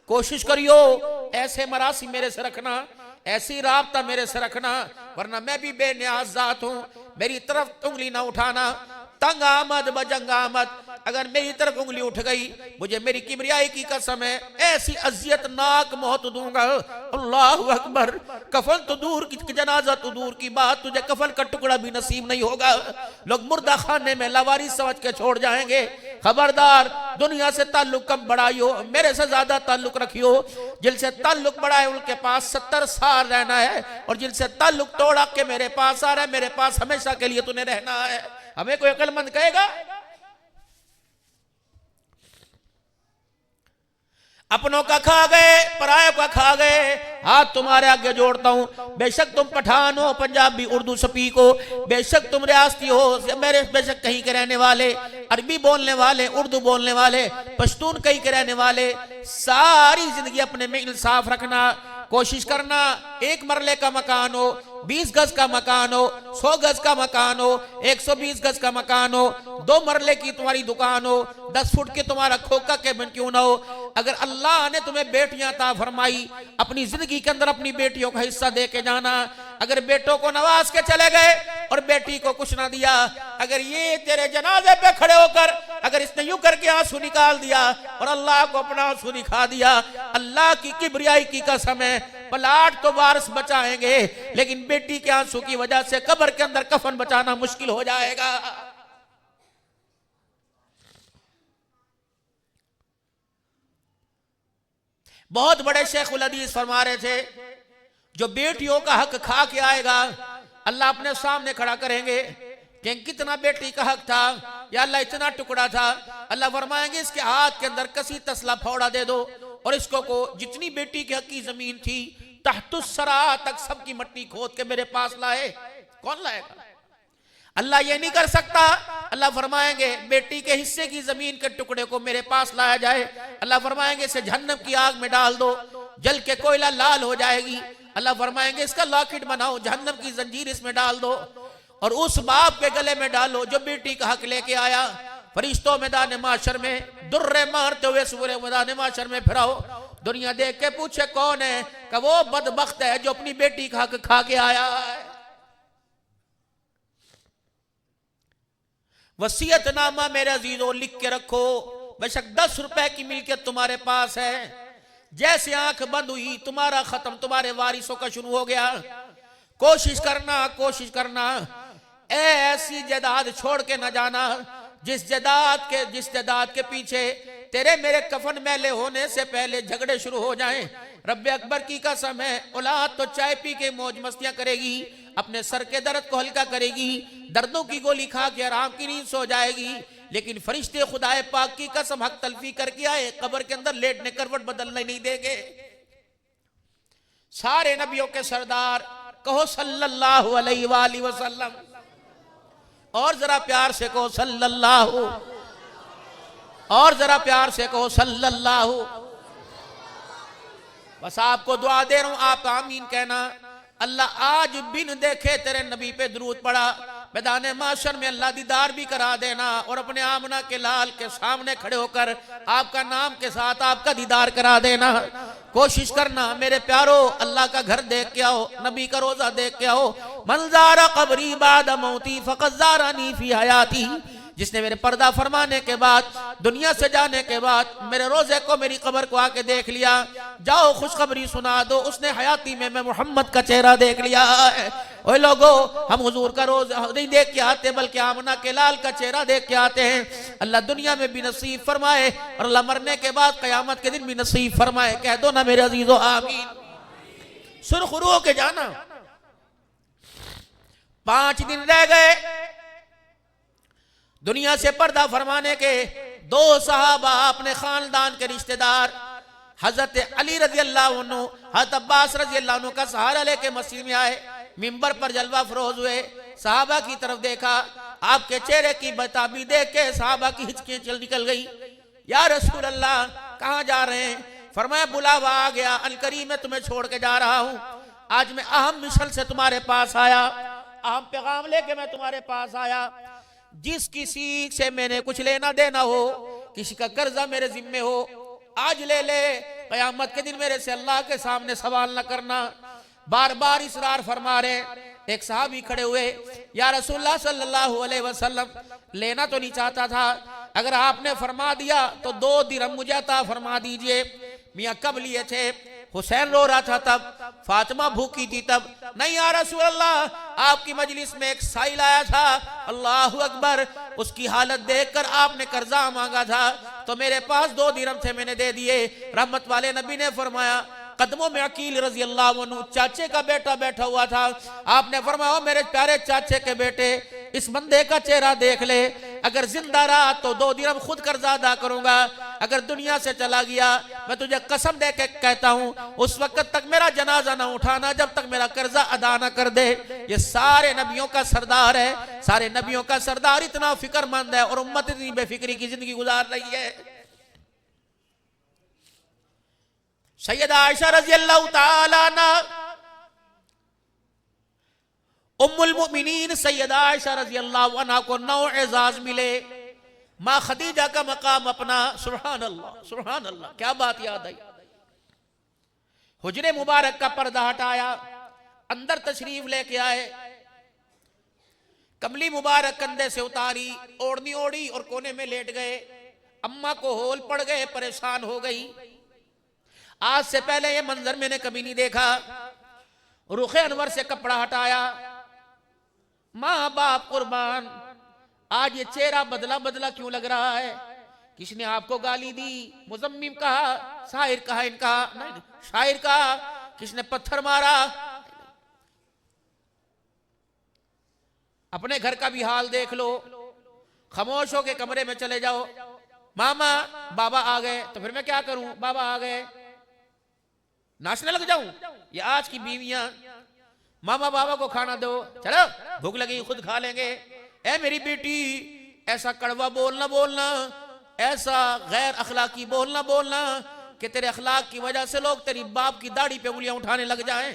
کوشش کریو ایسے مراسی میرے سے رکھنا، ایسی رابطہ میرے سے رکھنا، ورنہ میں بھی بے نیاز ذات ہوں، میری طرف انگلی نہ اٹھانا، تنگ آمد بجنگ آمد، اگر میری طرف انگلی اٹھ گئی مجھے میری کبریائی کی قسم ہے ایسی عذیت ناک موت دوں گا، اللہ اکبر، کفن تو دور کی جنازہ تو دور کی بات، تجھے کفن کا ٹکڑا بھی نصیب نہیں ہوگا، لوگ مردہ خانے میں لاواری سمجھ کے چھوڑ جائیں گے، خبردار دنیا سے تعلق کم بڑھائیو، میرے سے زیادہ تعلق رکھیو، جن سے تعلق بڑھائے ان کے پاس 70 سال رہنا ہے، اور جن سے تعلق توڑا کہ میرے پاس آ رہا ہے میرے پاس ہمیشہ کے لیے تو نے رہنا ہے، ہمیں کوئی عقل مند کہے گا؟ اپنوں کا کھا گئے پرائے کا کھا گئے، ہاتھ تمہارے آگے جوڑتا ہوں، بے شک تم پٹھان ہو پنجابی اردو سپیک ہو، بے شک تم ریاستی ہو، میرے بے شک کہیں کے رہنے والے، عربی بولنے والے، اردو بولنے والے، پشتون کہیں کے رہنے والے، ساری زندگی اپنے میں انصاف رکھنا، کوشش کرنا ایک مرلے کا مکان ہو 20 گز کا مکان ہو، 100 گز کا مکان ہو، 120 گز کا مکان ہو، 2 مرلے کی تمہاری دکان ہو، 10 فٹ کے تمہارا کھوکا کیبن کیوں نہ ہو، اگر اللہ نے تمہیں بیٹیاں عطا فرمائی، اپنی زندگی کے اندر اپنی بیٹیوں کا حصہ دے کے جانا۔ اگر بیٹوں کو نواز کے چلے گئے اور بیٹی کو کچھ نہ دیا، اگر یہ تیرے جنازے پہ کھڑے ہو کر اگر اس نے یوں کر کے آنسو نکال دیا اور اللہ کو اپنا آنسو دکھا دیا، اللہ کی کبریائی کی قسم ہے پلاٹ تو وارث بچائیں گے، لیکن بیٹی کے آنسو کی وجہ سے قبر کے اندر کفن بچانا مشکل ہو جائے گا۔ بہت بڑے شیخ الحدیث فرما رہے تھے جو بیٹیوں کا حق کھا کے آئے گا اللہ اپنے سامنے کھڑا کریں گے کہ کتنا بیٹی کا حق تھا، یا اللہ اتنا ٹکڑا تھا، اللہ فرمائیں گے اس کے ہاتھ کے اندر کسی تسلا پھوڑا دے دو اور اس کو جتنی بیٹی کے حق کی زمین تھی تحت السرا تک سب کی مٹی کھود کے میرے پاس لائے۔ کون لائے گا؟ اللہ یہ نہیں کر سکتا۔ اللہ فرمائیں گے بیٹی کے حصے کی زمین کے ٹکڑے کو میرے پاس لایا جائے، اللہ فرمائیں گے اسے جہنم کی آگ میں ڈال دو، جل کے کوئلہ لال ہو جائے گی، اللہ فرمائیں گے اس کا لاکٹ بناؤ، جہنم کی زنجیر اس میں ڈال دو اور اس باپ کے گلے میں ڈالو جو بیٹی کا حق لے کے آیا۔ فرشتوں میدان معاشر میں درے مارتے ہوئے سورے میدان معاشر میں پھراؤ، دنیا دیکھ کے پوچھے کون ہے، کہ وہ بدبخت ہے جو اپنی بیٹی کا حق کھا کے آیا ہے۔ وصیت نامہ میرے عزیزوں لکھ کے رکھو، بے شک 10 روپے کی ملکیت تمہارے پاس ہے، جیسے آنکھ بند ہوئی تمہارا ختم تمہارے وارثوں کا شروع ہو گیا۔ کوشش کرنا اے ایسی جائیداد چھوڑ کے نہ جانا جس جائیداد کے پیچھے تیرے میرے کفن میلے ہونے سے پہلے جھگڑے شروع ہو جائیں۔ رب اکبر کی قسم ہے اولاد تو چائے پی کے موج مستیاں کرے گی، اپنے سر کے درد کو ہلکا کرے گی، دردوں کی گولی کھا کے آرام کی نیند سو جائے گی، لیکن فرشتے خدائے پاک کی قسم حق تلفی کر کے آئے قبر کے اندر لیٹنے کروٹ بدلنے نہیں دیں گے۔ سارے نبیوں کے سردار کہو صلی اللہ علیہ وآلہ وسلم، اور ذرا پیار سے کہو صلی اللہ، اور ذرا پیار سے کہو صلی اللہ۔ بس آپ کو دعا دے رہا ہوں، آپ آمین کہنا۔ اللہ آج بن دیکھے تیرے نبی پہ درود پڑا، میدان معاشر میں اللہ دیدار بھی کرا دینا اور اپنے آمنہ کے لال کے سامنے کھڑے ہو کر آپ کا نام کے ساتھ آپ کا دیدار کرا دینا۔ کوشش کرنا میرے پیارو، اللہ کا گھر دیکھ کے آؤ، نبی کا روزہ دیکھ کے آؤ۔ من زار قبری بعد موتی فقد زارنی فی حیاتی، جس نے میرے پردہ فرمانے کے بعد دنیا سے جانے کے بعد میرے روزے کو میری قبر کو آ کے دیکھ لیا، جاؤ خوشخبری سنا دو اس نے حیاتی میں محمد کا چہرہ دیکھ لیا ہے۔ اوہ لوگو، ہم حضور کا روزہ نہیں دیکھ کے آتے بلکہ آمنہ کے لال کا چہرہ دیکھ کے آتے ہیں۔ اللہ دنیا میں بھی نصیب فرمائے اور اللہ مرنے کے بعد قیامت کے دن بھی نصیب فرمائے۔ کہہ دو نا میرے عزیزو آمین۔ سرخ رو کے جانا۔ 5 دن رہ گئے دنیا سے پردہ فرمانے کے۔ 2 صحابہ اپنے خاندان کے رشتہ دار حضرت علی رضی اللہ عنہ، حضرت عباس رضی اللہ عنہ کا سہارا لے کے مسجد میں آئے، منبر پر جلوہ فروز ہوئے، صحابہ کی طرف دیکھا، آپ کے چہرے کی بتابی دیکھ کے صحابہ کی ہچکیں نکل گئی۔ یا رسول اللہ کہاں جا رہے ہیں؟ فرمایا بلاوا آ گیا، القریب میں تمہیں چھوڑ کے جا رہا ہوں، آج میں اہم مشن سے تمہارے پاس آیا، اہم پیغام لے کے میں تمہارے پاس آیا۔ جس کسی سے میں نے کچھ لینا دینا ہو، کسی کا قرضہ میرے ذمہ ہو، آج لے لے، قیامت کے دن میرے سے اللہ کے سامنے سوال نہ کرنا۔ بار بار اصرار فرما رہے۔ ایک صحابی کھڑے ہوئے، یا رسول اللہ صلی اللہ علیہ وسلم لینا تو نہیں چاہتا تھا، اگر آپ نے فرما دیا تو 2 درہم مجھے عطا فرما دیجئے۔ میاں کب لیے تھے؟ حسین رو رہا تھا تب، فاطمہ بھوکی تھی تب۔ نہیں یا رسول اللہ، آپ کی مجلس میں ایک سائل آیا تھا، اللہ اکبر، اس کی حالت دیکھ کر آپ نے قرضہ مانگا تھا تو میرے پاس 2 درہم تھے، میں نے دے دیے۔ رحمت والے نبی نے فرمایا، قدموں میں عقیل رضی اللہ عنہ چاچے کا بیٹا بیٹھا ہوا تھا، آپ نے فرمایا میرے پیارے چاچے کے بیٹے، اس بندے کا چہرہ دیکھ لے، اگر زندہ رہا تو 2 درہم خود قرضہ ادا کروں گا، اگر دنیا سے چلا گیا میں تجھے قسم دے کے کہتا ہوں اس وقت تک میرا جنازہ نہ اٹھانا جب تک میرا قرضہ ادا نہ کر دے۔ یہ سارے نبیوں کا سردار ہے، سارے نبیوں کا سردار اتنا فکر مند ہے اور امت اتنی بے فکری کی زندگی گزار رہی ہے۔ سیدہ عائشہ رضی اللہ تعالیٰ عنہ ام المؤمنین سیدہ عائشہ رضی اللہ عنہ کو 9 اعزاز ملے، ماں خدیجہ کا مقام اپنا، سبحان اللہ سبحان اللہ، کیا بات یاد آئی۔ حجرے مبارک کا پردہ ہٹایا، اندر تشریف لے کے آئے، کملی مبارک کندھے سے اتاری، اوڑھنی اوڑھی اور کونے میں لیٹ گئے۔ اماں کو ہول پڑ گئے، پریشان ہو گئی، آج سے پہلے یہ منظر میں نے کبھی نہیں دیکھا۔ رخ انور سے کپڑا ہٹایا، ماں باپ قربان، آج یہ چہرہ بدلا بدلا کیوں لگ رہا ہے؟ کس نے آپ کو گالی دی؟ مزمم کہا، شاعر کہا، ان کہا نہیں، شاعر کہا، کس نے پتھر مارا؟ اپنے گھر کا بھی حال دیکھ لو، خاموش ہو کے کمرے میں چلے جاؤ، ماما بابا آ گئے تو پھر میں کیا کروں؟ بابا آ گئے ناچنے لگ جاؤں؟ یہ آج کی بیویاں، ماما بابا کو کھانا دو، چلو بھوک لگی خود کھا لیں گے۔ اے میری بیٹی، ایسا کڑوا بولنا بولنا، ایسا غیر اخلاقی بولنا کہ تیرے اخلاق کی وجہ سے لوگ تیری باپ کی داڑھی پہ انگلیاں اٹھانے لگ جائیں۔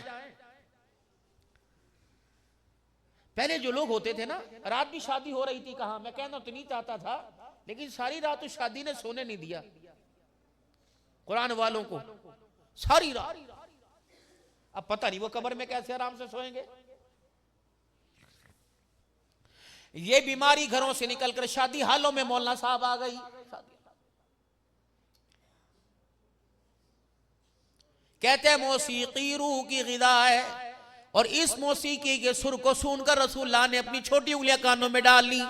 پہلے جو لوگ ہوتے تھے نا، رات بھی شادی ہو رہی تھی، کہاں میں کہنا تو نہیں چاہتا تھا، لیکن ساری رات اس شادی نے سونے نہیں دیا قرآن والوں کو، ساری رات۔ اب پتہ نہیں وہ قبر میں کیسے آرام سے سوئیں گے۔ یہ بیماری گھروں سے نکل کر شادی حالوں میں مولانا صاحب آ گئی۔ کہتے ہیں موسیقی روح کی غذا ہے، اور اس موسیقی کے سر کو سن کر رسول اللہ نے اپنی چھوٹی انگلیاں کانوں میں ڈال لی،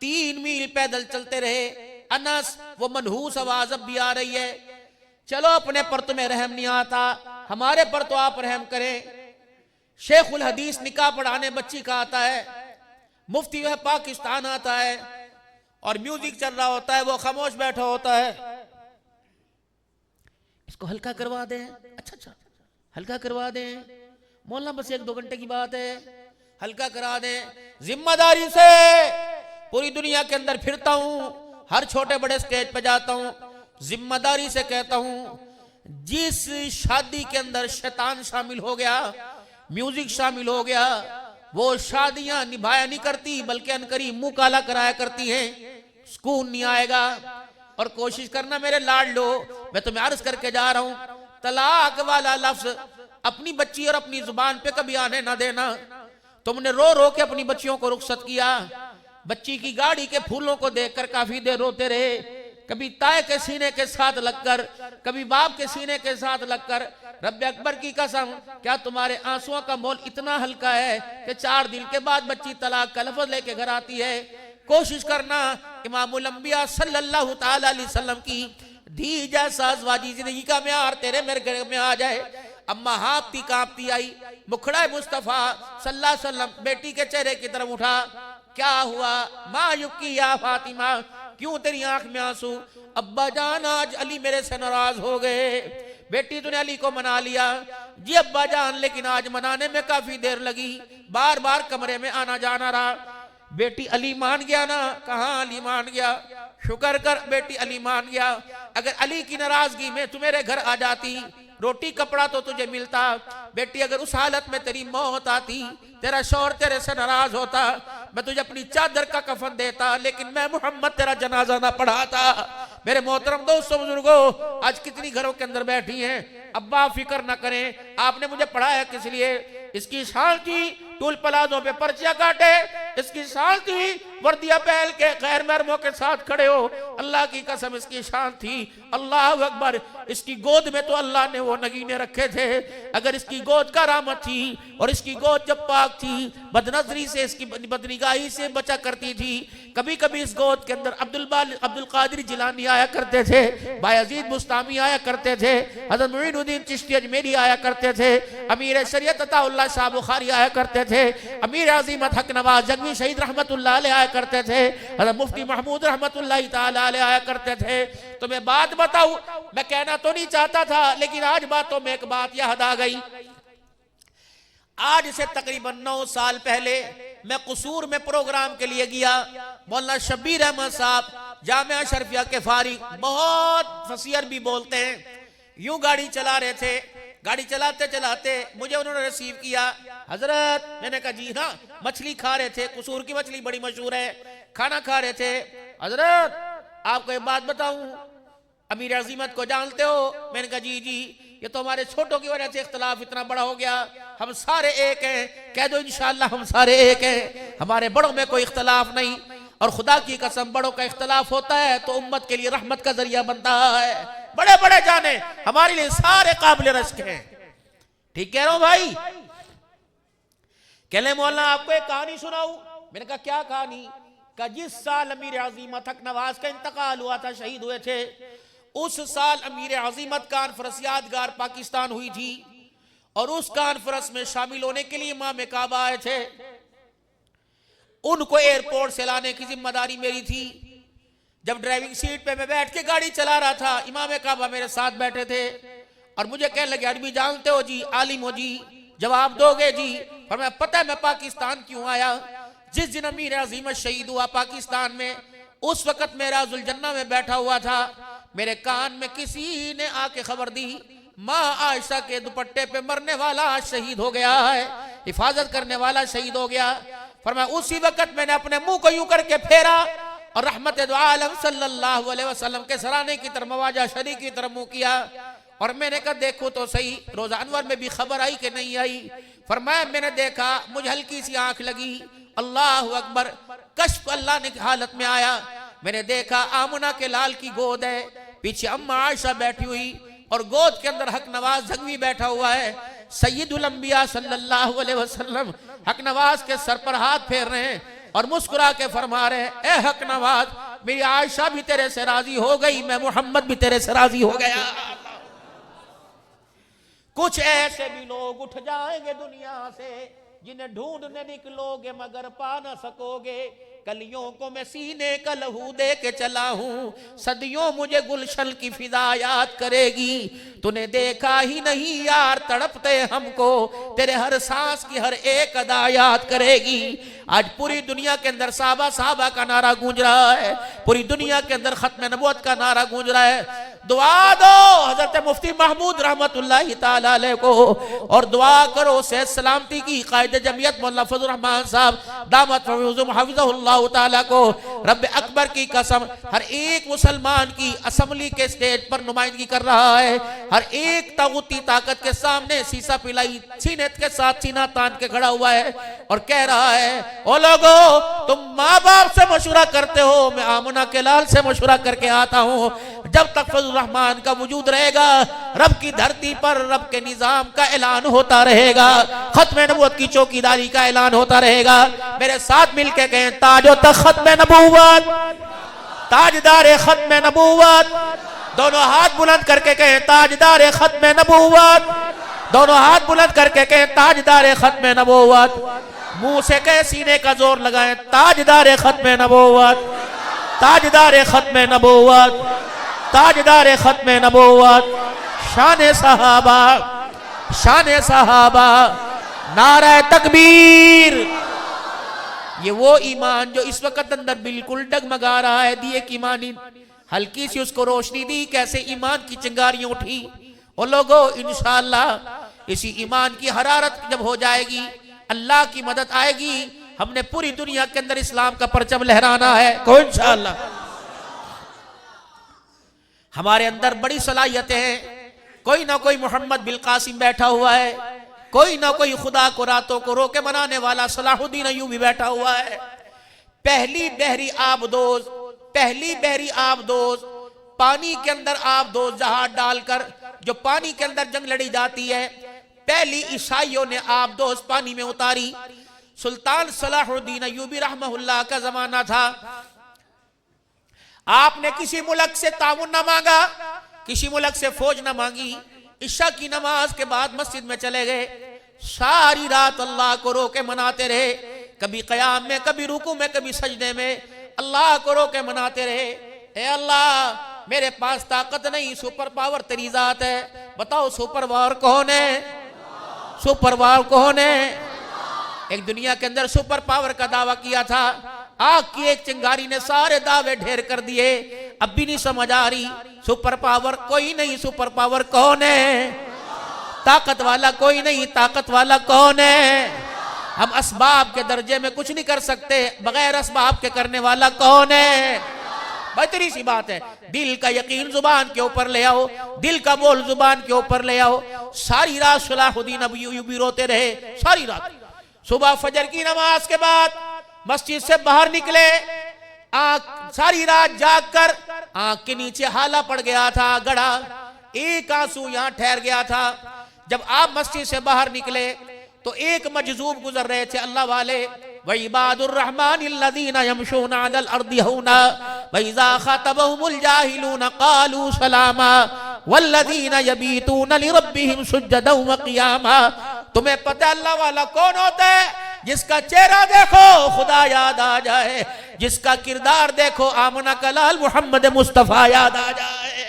3 میل پیدل چلتے رہے۔ انس، وہ منحوس آواز اب بھی آ رہی ہے، چلو اپنے پر تمہیں رحم نہیں آتا، ہمارے پر تو آپ رحم کریں۔ شیخ الحدیث نکاح پڑھانے بچی کا آتا ہے، مفتی وہ پاکستان آتا ہے، اور میوزک چل رہا ہوتا ہے، وہ خاموش بیٹھا ہوتا ہے۔ اس کو ہلکا کروا دیں، اچھا ہلکا کروا دیں، مولانا بس 1-2 گھنٹے کی بات ہے، ہلکا کرا دیں۔ ذمہ داری سے پوری دنیا کے اندر پھرتا ہوں، ہر چھوٹے بڑے سٹیج پہ جاتا ہوں، ذمہ داری سے کہتا ہوں، جس شادی کے اندر شیطان شامل ہو گیا، میوزک شامل ہو گیا، وہ شادیاں نبھایا نہیں کرتی بلکہ انقریب منہ کالا کرایا کرتی ہیں، سکون نہیں آئے گا۔ اور کوشش کرنا میرے لاڈلو، میں تمہیں عرض کر کے جا رہا ہوں، طلاق والا لفظ اپنی بچی اور اپنی زبان پہ کبھی آنے نہ دینا۔ تم نے رو رو کے اپنی بچیوں کو رخصت کیا، بچی کی گاڑی کے پھولوں کو دیکھ کر کافی دیر روتے رہے، کبھی تائے کے سینے کے ساتھ لگ کر، کبھی باپ کے سینے کے ساتھ لگ کر۔ رب اکبر کی قسم، کیا تمہارے آنسوؤں کا مول اتنا ہلکا ہے کہ 4 دن کے بعد بچی طلاق کا لفظ لے کے گھر آتی ہے؟ کوشش کرنا امام الانبیاء صلی اللہ تعالی علیہ وسلم کی دھی جیسا ازواجی زندگی کا معیار تیرے میرے گھر میں آ جائے۔ اماں ہانپتی کانپتی آئی، مکھڑا مصطفیٰ صلی اللہ علیہ وسلم بیٹی کے چہرے کی طرف اٹھا، کیا ہوا؟ ما یبکی یا فاطمہ، کیوں تیری آنکھ میں آنسو؟ ابا جان آج علی میرے سے ناراض ہو گئے۔ بیٹی تو نے علی کو منا لیا، جی ابا جان، لیکن آج منانے میں کافی دیر لگی، بار بار کمرے میں آنا جانا رہا۔ بیٹی علی مان گیا نا؟ کہاں علی مان گیا؟ شکر کر بیٹی علی مان گیا۔ اگر علی کی ناراضگی میں تو میرے گھر آ جاتی، روٹی کپڑا تو تجھے ملتا۔ بیٹی اگر اس حالت میں تیری موت آتی، تیرا شوہر تیرے سے ناراض ہوتا، میں تجھے اپنی چادر کا کفن دیتا، لیکن میں محمد تیرا جنازہ نہ پڑھاتا۔ میرے محترم دوستوں بزرگوں، آج کتنی گھروں کے اندر بیٹھی ہیں، ابا فکر نہ کریں، آپ نے مجھے پڑھایا کس لیے؟ اس کی شان تھی ٹول پلازوں پہ پرچیاں کاٹے، اس کی شان تھی وردیاں پہن کے غیر محرموں کے ساتھ کھڑے ہو، اللہ کی قسم اس کی شان تھی، اللہ اکبر، اس کی گود میں تو اللہ نے وہ نگینے رکھے تھے۔ اگر اس کی گود کا رحمت تھی، اور اس کی گود جب پاک تھی، بدنظری سے، اس کی بدنگاہی سے بچا کرتی تھی۔ کبھی کبھی اس گود کے اندر عبد القادر جیلانی آیا کرتے تھے، بایزید بستامی آیا کرتے تھے، حضرت معین الدین چشتی اجمیری آیا کرتے تھے، امیر شریعت عطا اللہ شاہ بخاری آیا کرتے تھے، امیر عظیمت حق نواز جنگوی شہید رحمت اللہ علیہ آیا کرتے تھے، حضرت مفتی محمود رحمت اللہ تعالی علیہ آیا کرتے تھے۔ تو میں بات بتاؤں، میں کہنا تو نہیں چاہتا تھا، لیکن آج باتوں میں ایک بات یاد آ گئی۔ آج سے تقریباً 9 سال پہلے میں قصور میں پروگرام کے لیے گیا، مولانا شبیر احمد صاحب جامعہ شرفیہ کے فارغ، بہت فصیح عربی بولتے ہیں، یوں گاڑی چلا رہے تھے، گاڑی چلاتے چلاتے مجھے انہوں نے ریسیو کیا. حضرت میں نے کہا جی ہاں. مچھلی کھا رہے تھے, قصور کی مچھلی بڑی مشہور ہے, کھانا کھا رہے تھے. حضرت آپ کو ایک بات بتاؤں, امیر عظیمت کو جانتے ہو؟ میں نے کہا جی جی. یہ تو ہمارے چھوٹوں کی وجہ سے اختلاف اتنا بڑا ہو گیا, ہم سارے ایک ہیں. کہہ دو انشاءاللہ ہم سارے ایک ہیں, ہمارے بڑوں میں کوئی اختلاف نہیں. اور خدا کی قسم بڑوں کا اختلاف ہوتا ہے تو امت کے لیے رحمت کا ذریعہ بنتا ہے. بڑے بڑے جانے ہمارے لیے سارے قابل رشک ہیں. ٹھیک کہہ رہا ہوں بھائی؟ کہہ لیں مولانا آپ کو ایک کہانی سناؤں. میں نے کہا کیا کہانی؟ کہ جس سال امیر عظیمت حق نواز کا انتقال ہوا تھا, شہید ہوئے تھے, اس سال امیر عظیمت کانفرنس یادگار پاکستان ہوئی تھی, اور اس کانفرنس میں شامل ہونے کے لیے امام کعبہ آئے تھے. ان کو ایئرپورٹ سے لانے کی ذمہ داری میری تھی. جب ڈرائیونگ سیٹ پہ میں بیٹھ کے گاڑی چلا رہا تھا, امام کعبہ میرے ساتھ بیٹھے تھے, اور مجھے کہنے لگے عربی جانتے ہو جی, عالم ہو جی, جواب دو گے جی؟ فرمایا پتہ ہے میں پاکستان کیوں آیا؟ جس دن امیر عظیمت شہید ہوا پاکستان میں, اس وقت میں راز الجنہ میں بیٹھا ہوا تھا. میرے کان میں کسی نے آ کے خبر دی, ماں عائشہ کے دوپٹے پہ مرنے والا شہید ہو گیا ہے, حفاظت کرنے والا شہید ہو گیا. فرمایا اسی وقت میں نے اپنے منہ کو یوں کر کے پھیرا اور رحمت دو عالم صلی اللہ علیہ وسلم کے سرانے کی طرف مواجہ شریک کی طرف منہ کیا, اور میں نے کہا دیکھو تو صحیح, روزہ انور میں بھی خبر آئی کہ نہیں آئی؟ فرمایا میں نے دیکھا, مجھے ہلکی سی آنکھ لگی, اللہ اکبر, کشف اللہ نے حالت میں آیا. میں نے دیکھا آمنہ کے لال کی گود ہے, پیچھے اماں عائشہ بیٹھی ہوئی, اور گود کے اندر حق نواز زنگوی بیٹھا ہوا ہے. سید الانبیاء صلی اللہ علیہ وسلم حق نواز کے سر پر ہاتھ پھیر رہے ہیں اور مسکرا کے فرما رہے ہیں, اے حق نواز میری عائشہ بھی تیرے سے راضی ہو گئی, میں محمد بھی تیرے سے راضی ہو گیا. کچھ ایسے بھی لوگ اٹھ جائیں گے دنیا سے جنہیں ڈھونڈنے نکلو گے مگر پا نہ سکو گے. کلیوں کو میں سینے کا لہو دے کے چلا ہوں, صدیوں مجھے گلشن کی فضا یاد کرے گی. تو نے دیکھا ہی نہیں یار تڑپتے ہم کو, تیرے ہر سانس کی ہر ایک ادا یاد کرے گی. آج پوری دنیا کے اندر صحابہ کا نعرہ گونج رہا ہے, پوری دنیا کے اندر ختم نبوت کا نعرہ گونج رہا ہے. دعا دو حضرت مفتی محمود رحمت اللہ تعالیٰ علیہ کو, اور دعا کرو صحت سلامتی کی قائد جمعیت مولانا فضل الرحمان صاحب دامت فرمانهم حفظہ اللہ تعالیٰ کو. رب اکبر کی قسم ہر ایک مسلمان کی اسمبلی کے سٹیج پر نمائندگی کر رہا ہے, ہر ایک طاغوتی طاقت کے سامنے سیسا پلائی سینے کے ساتھ سینہ تان کے کھڑا ہوا ہے اور کہہ رہا ہے, او لوگو تم ماں باپ سے مشورہ کرتے ہو, میں آمنہ کے لال سے مشورہ کر کے آتا ہوں. جب تک فضل الرحمان کا وجود رہے گا, رب کی دھرتی پر رب کے نظام کا اعلان ہوتا رہے گا, ختم نبوت کی چوکیداری کا اعلان ہوتا رہے گا. میرے ساتھ مل کے کہیں, تاج و تخت ختم نبوت, تاجدار ختم نبوت. دونوں ہاتھ بلند کر کے کہیں تاجدار ختم نبوت, دونوں ہاتھ بلند کر کے کہیں تاجدار ختم نبوت. منہ سے کہیں, سینے کا زور لگائیں, تاجدار ختم نبوت, تاجدار ختم نبوت, تاجدار ختم نبوت. شان صحابہ, شان صحابہ, نعرہ تکبیر. یہ وہ ایمان جو اس وقت اندر بالکل ڈگمگا رہا ہے, دیے کی مانی ہلکی سی اس کو روشنی دی, کیسے ایمان کی چنگاریاں اٹھی. اور لوگو انشاءاللہ اسی ایمان کی حرارت جب ہو جائے گی, اللہ کی مدد آئے گی, ہم نے پوری دنیا کے اندر اسلام کا پرچم لہرانا ہے. کوئی انشاءاللہ ہمارے اندر بڑی صلاحیتیں ہیں. کوئی نہ کوئی محمد بالقاسم بیٹھا ہوا ہے, کوئی نہ کوئی خدا کو راتوں کو رو کے منانے والا صلاح الدین ایوبی بیٹھا ہوا ہے. پہلی بحری آبدوز, پہلی بحری آبدوز, پانی کے اندر آبدوز جہاز ڈال کر جو پانی کے اندر جنگ لڑی جاتی ہے, پہلی عیسائیوں نے آبدوز پانی میں اتاری. سلطان صلاح الدین ایوبی رحمہ اللہ کا زمانہ تھا. آپ نے کسی ملک سے تعاون نہ مانگا, کسی ملک سے فوج نہ مانگی. عشاء کی نماز کے بعد مسجد میں چلے گئے, ساری رات اللہ کو رو کے مناتے رہے, کبھی قیام میں, کبھی رکوع میں, کبھی سجدے میں, اللہ کو رو کے مناتے رہے. اے اللہ میرے پاس طاقت نہیں, سپر پاور تیری ذات ہے, بتاؤ سپر پاور کون ہے, سپر پاور کون ہے. ایک دنیا کے اندر سپر پاور کا دعویٰ کیا تھا, آگ کی ایک چنگاری نے سارے دعوے ڈھیر کر دیے. اب بھی نہیں سمجھ آ رہی, سپر پاور کوئی نہیں, سپر پاور کون ہے. طاقت والا کوئی نہیں، طاقت والا کون ہے؟ ہم اسباب کے درجے میں کچھ نہیں کر سکتے، بغیر اسباب کے کرنے والا کون ہے؟ بہتری سی بات ہے، دل کا یقین زبان کے اوپر لے آؤ، دل کا بول زبان کے اوپر لے آؤ۔ ساری رات صلاح الدین ایوبی روتے رہے، ساری رات۔ صبح فجر کی نماز کے بعد مسجد سے باہر نکلے، ساری رات جاگ کر آنکھ کے نیچے حالہ پڑ گیا تھا، گڑا، ایک آنسو یہاں ٹھہر گیا تھا۔ جب آپ مسجد سے باہر نکلے تو ایک مجذوب گزر رہے تھے، اللہ والے، وَعِبَادُ الرَّحْمَنِ الَّذِينَ يَمْشُونَ عَلَى الْأَرْضِ هَوْنًا وَإِذَا خَاطَبَهُمُ الْجَاهِلُونَ قَالُوا سَلَامًا وَالَّذِينَ يَبِيتُونَ لِرَبِّهِمْ سُجَّدًا وَقِيَامًا۔ تمہیں پتہ ہے اللہ والا کون ہوتا ہے؟ جس کا چہرہ دیکھو خدا یاد آ جائے، جس کا کردار دیکھو آمنہ کا لال محمد مصطفیٰ یاد آ جائے۔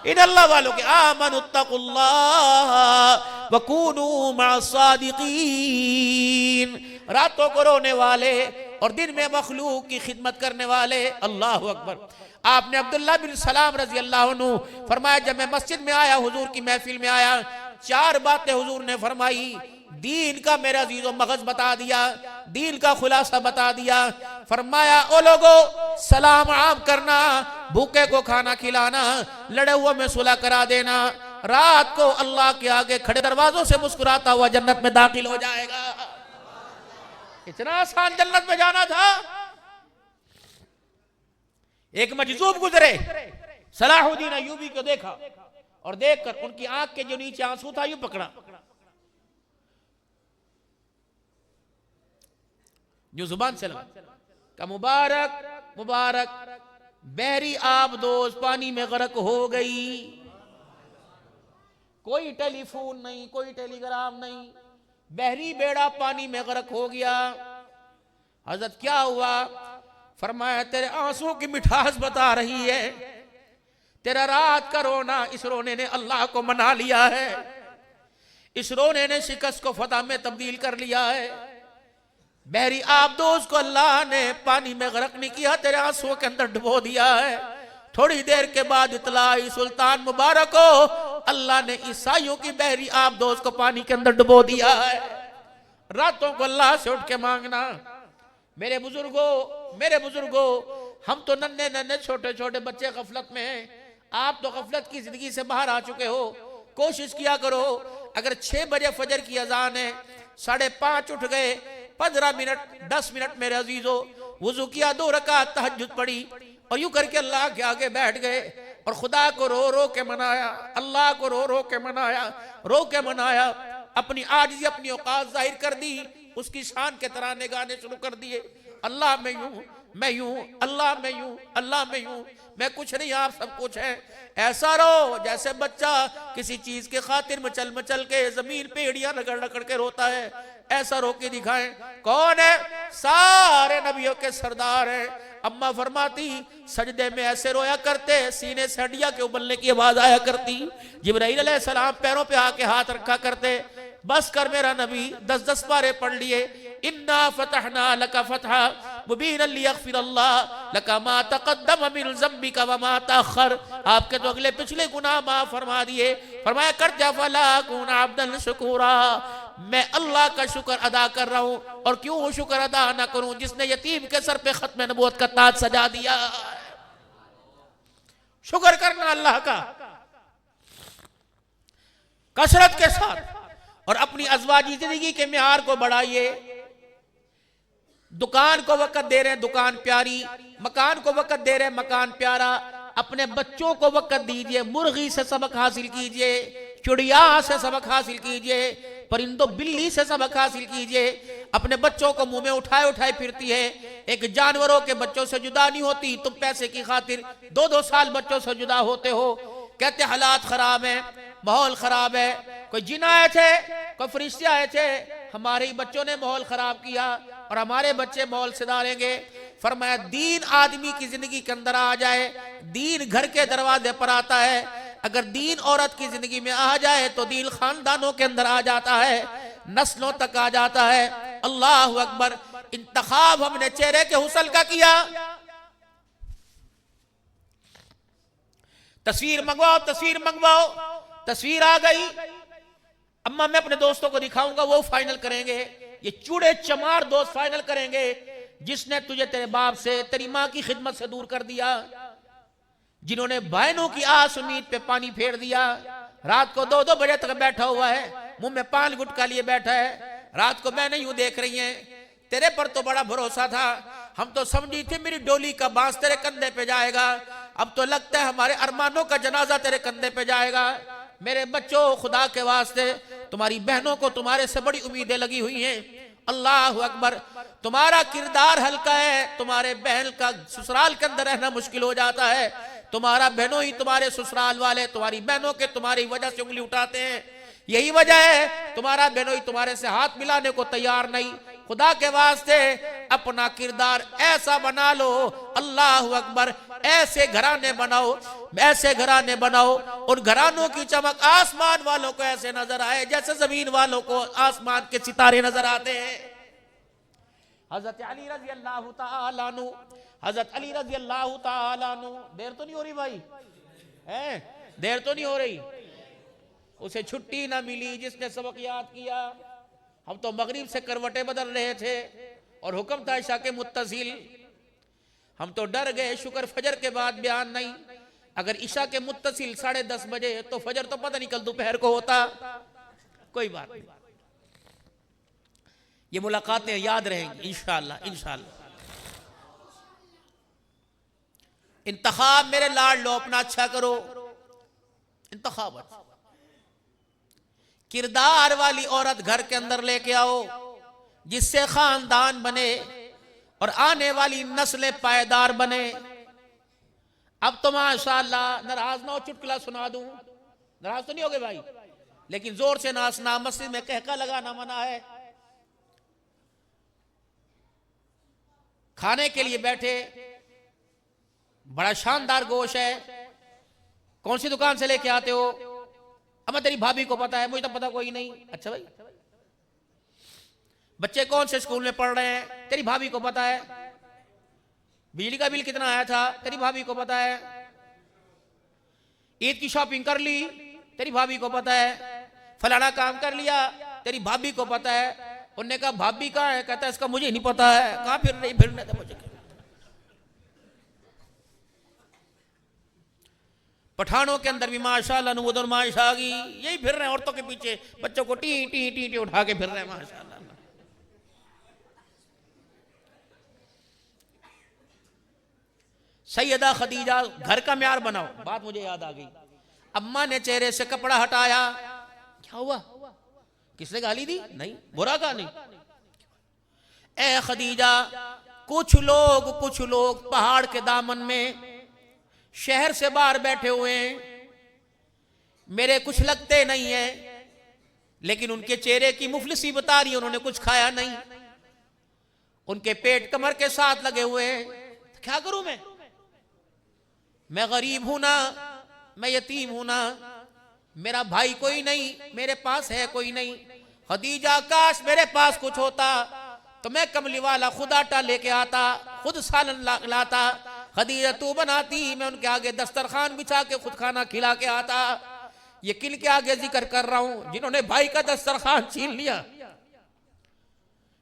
ان اللہ والوں کے آمنوا اتقوا اللہ وکونوا مع الصادقین، راتوں کو رونے والے اور دن میں مخلوق کی خدمت کرنے والے۔ اللہ اکبر۔ آپ نے عبداللہ بن سلام رضی اللہ عنہ فرمایا، جب میں مسجد میں آیا، حضور کی محفل میں آیا، 4 باتیں حضور نے فرمائی۔ دین کا میرے عزیز و مغز بتا دیا، دین کا خلاصہ بتا دیا۔ فرمایا، او لوگو، سلام عام کرنا، بھوکے کو کھانا کھلانا، لڑے ہوئے میں صلح کرا دینا، رات کو اللہ کے آگے کھڑے دروازوں سے مسکراتا ہوا جنت میں داخل ہو جائے گا۔ اتنا آسان جنت میں جانا تھا۔ ایک مجذوب گزرے، صلاح الدین ایوبی کو دیکھا اور دیکھ کر ان کی آنکھ کے جو نیچے آنسو تھا یوں پکڑا، جو زبان سے لگا کہ مبارک مبارک، بحری آبدوز پانی میں غرق ہو گئی، کوئی ٹیلی فون نہیں، کوئی ٹیلی گرام نہیں، بحری بیڑا پانی میں غرق ہو گیا۔ حضرت کیا ہوا؟ فرمایا، تیرے آنسوں کی مٹھاس بتا رہی ہے، تیرا رات کا رونا، اس رونے نے اللہ کو منا لیا ہے، اس رونے نے شکست کو فتح میں تبدیل کر لیا ہے۔ بحری آبدوز کو اللہ نے پانی میں غرق نہیں کیا، تیرے آنسوں کے اندر ڈبو دیا ہے۔ تھوڑی دیر کے بعد اطلاع آئی، سلطان مبارک ہو، اللہ نے عیسائیوں کی بحری آبدوز کو پانی کے اندر ڈبو دیا ہے۔ راتوں کو اللہ سے اٹھ کے مانگنا۔ میرے بزرگوں، ہم تو ننھے چھوٹے چھوٹے بچے غفلت میں ہیں، آپ تو غفلت کی زندگی سے باہر آ چکے ہو۔ کوشش کیا کرو، اگر 6 بجے فجر کی اذان ہے، 5:30 اٹھ گئے، 15 منٹ 10 منٹ میرے عزیزو وضو کیا، 2 رکعت تہجد پڑھی اور یوں کر کے اللہ کے آگے بیٹھ گئے اور خدا کو رو رو کے منایا، اللہ کو رو رو کے منایا، اپنی عاجزی، اپنی اوقات ظاہر کر دی، اس کی شان کے ترانے گانے شروع کر دیے۔ اللہ میں یوں، اللہ میں یوں، اللہ میں یوں، میں کچھ نہیں، آپ سب کچھ ہے۔ ایسا رو جیسے بچہ کسی چیز کے خاطر مچل کے زمین پہ ایڑیاں رگڑ کے روتا ہے، ایسا رو کے دکھائیں۔ کون ہے؟ سارے نبیوں کے سردار ہیں۔ اماں فرماتی، سجدے میں ایسے رویا کرتے، سینے سے ہڈیاں کے ابلنے کی آواز آیا کرتی، جبرائیل علیہ السلام پیروں پہ آ کے ہاتھ رکھا کرتے۔ بس کر میرا نبی، 10 پارے پڑھ لیے۔ اِنَّا فَتَحْنَا لَكَ فَتْحًا مُبِينًا لِيَغْفِرَ اللَّهُ لَكَ مَا تَقَدَّمَ مِنْ ذَنبِكَ وَمَا تَأَخَّرَ، آپ کے تو اگلے پچھلے گناہ معاف فرما دیے۔ فرمایا، کر جا فَلَا أَكُونَ عَبْدًا شَكُورًا، میں اللہ کا شکر ادا کر رہا ہوں، اور کیوں شکر ادا نہ کروں جس نے یتیم کے سر پہ ختم نبوت کا تاج سجا دیا۔ شکر کرنا اللہ کا کثرت کے ساتھ، اور اپنی ازواجی زندگی کے معیار کو بڑھائیے۔ دکان کو وقت دے رہے، دکان پیاری، مکان کو وقت دے رہے، مکان پیارا، اپنے بچوں کو وقت دیجئے، مرغی سے سبق حاصل کیجئے، چڑیا سے سبق حاصل کیجئے، پرندوں بلی سے سبق حاصل کیجئے۔ اپنے بچوں کو منہ میں اٹھائے پھرتی ہے، ایک جانوروں کے بچوں سے جدا نہیں ہوتی، تم پیسے کی خاطر 2 سال بچوں سے جدا ہوتے ہو۔ کہتے حالات خراب ہیں، ماحول خراب ہے، کوئی جن آئے تھے، کوئی فرشتے آئے تھے، ہمارے ہی بچوں نے ماحول خراب کیا اور ہمارے بچے ماحول سے ڈالیں گے۔ فرمایا، دین آدمی کی زندگی کے اندر آ جائے، دین گھر کے دروازے پر آتا ہے، اگر دین عورت کی زندگی میں آ جائے تو دین خاندانوں کے اندر آ جاتا ہے، نسلوں تک آ جاتا ہے۔ اللہ اکبر۔ انتخاب ہم نے چہرے کے حسن کا کیا۔ تصویر منگواؤ، تصویر آ گئی، اما میں اپنے دوستوں کو دکھاؤں گا، وہ فائنل کریں گے، یہ چوڑے چمار دوست فائنل کریں گے جس نے تجھے تیرے باپ سے، تیری ماں کی خدمت سے دور کر دیا، جنہوں نے بہنوں کی آس امید پہ پانی پھیر دیا، رات کو 2 بجے تک بیٹھا ہوا ہے، منہ میں پان گٹکا لیے بیٹھا ہے، رات کو میں نہیں یوں دیکھ رہی ہیں، تیرے پر تو بڑا بھروسہ تھا، ہم تو سمجھی تھی میری ڈولی کا بانس تیرے کندھے پہ جائے گا، اب تو لگتا ہے ہمارے ارمانوں کا جنازہ تیرے کندھے پہ جائے گا۔ میرے بچوں، خدا کے واسطے تمہاری بہنوں کو تمہارے سے بڑی امیدیں لگی ہوئی ہیں، اللہ اکبر، تمہارا کردار ہلکا ہے، تمہارے بہن کا سسرال کے اندر رہنا مشکل ہو جاتا ہے، تمہارا بہنوں ہی تمہارے سسرال والے تمہاری بہنوں کے تمہاری وجہ سے انگلی اٹھاتے ہیں، یہی وجہ ہے تمہارا بہنوں ہی تمہارے سے ہاتھ ملانے کو تیار نہیں۔ خدا کے واسطے اپنا کردار ایسا بنا لو، اللہ اکبر، ایسے گھرانے بناؤ، ایسے گھرانے بناؤ، ان گھرانوں کی چمک آسمان والوں کو ایسے نظر آئے جیسے زمین والوں کو آسمان کے ستارے نظر آتے ہیں۔ حضرت علی رضی اللہ تعالیٰ عنہ، حضرت علی رضی اللہ تعالیٰ عنہ، دیر تو نہیں ہو رہی بھائی؟ دیر تو نہیں ہو رہی؟ اسے چھٹی نہ ملی جس نے سبق یاد کیا۔ ہم تو مغرب سے کروٹیں بدل رہے تھے اور حکم تھا عشاء کے متصل، ہم تو ڈر گئے، شکر فجر کے بعد بیان نہیں، اگر عشاء کے متصل 10:30 بجے تو فجر تو پتہ نہیں کل دوپہر کو ہوتا۔ کوئی بات نہیں، یہ ملاقاتیں یاد رہیں گی انشاءاللہ انشاءاللہ۔ انتخاب میرے لاڈ لو، اپنا اچھا کرو، انتخاب اچھا، کردار والی عورت گھر کے اندر لے کے آؤ جس سے خاندان بنے اور آنے والی نسلیں پائیدار بنے۔ اب تو ماشاءاللہ، ناراض نہ ہو، چٹکلا سنا دوں، ناراض تو نہیں ہوگے بھائی، لیکن زور سے ناسنا، مسجد میں کہکا لگانا منع ہے۔ کھانے کے لیے بیٹھے، بڑا شاندار گوشت ہے، کون سی دکان سے لے کے آتے ہو؟ اما تیری بھابھی کو پتا ہے، مجھے تو پتا کوئی نہیں۔ اچھا بھائی، بچے کون سے اسکول میں پڑھ رہے ہیں؟ تیری بھابھی کو پتا ہے۔ بجلی کا بل کتنا آیا تھا؟ تیری بھابھی کو پتا ہے۔ عید کی شاپنگ کر لی؟ تیری بھابھی کو پتا ہے۔ فلانا کام کر لیا؟ تیری بھابھی کو پتا ہے۔ انہوں نے کہا بھابھی کہاں ہے؟ کہتا ہے اس کا مجھے نہیں پتا ہے، کہاں پھر رہی؟ پھرنے دے مجھے۔ پٹھانوں کے اندر بھی ماشاءاللہ نمود اور مائش آگئی، یہی پھر رہے ہیں عورتوں کے پیچھے، بچوں کو ٹی ٹی ٹی ٹی اٹھا کے پھر رہے ہیں ماشاءاللہ۔ سیدہ خدیجہ، گھر کا معیار بناؤ۔ بات مجھے یاد آ گئی، اماں نے چہرے سے کپڑا ہٹایا، کیا ہوا؟ کس نے گالی دی؟ نہیں، برا کہا نہیں۔ اے خدیجہ، کچھ لوگ پہاڑ کے دامن میں شہر سے باہر بیٹھے ہوئے ہیں، میرے کچھ لگتے نہیں ہیں، لیکن ان کے چہرے کی مفلسی بتا رہی، انہوں نے کچھ کھایا نہیں، ان کے پیٹ کمر کے ساتھ لگے ہوئے ہیں، کیا کروں میں غریب ہوں نا، میں یتیم ہوں نا، میرا بھائی کوئی نہیں، میرے پاس ہے کوئی نہیں۔ خدیجہ، کاش میرے پاس کچھ ہوتا تو میں کملی والا خود آٹا لے کے آتا، خود سالن لاتا، خدیجہ تو بناتی، میں ان کے آگے دسترخوان بچھا کے خود کھانا کھلا کے آتا۔ یہ کن کے آگے ذکر کر رہا ہوں؟ جنہوں نے بھائی کا دسترخوان چھین لیا۔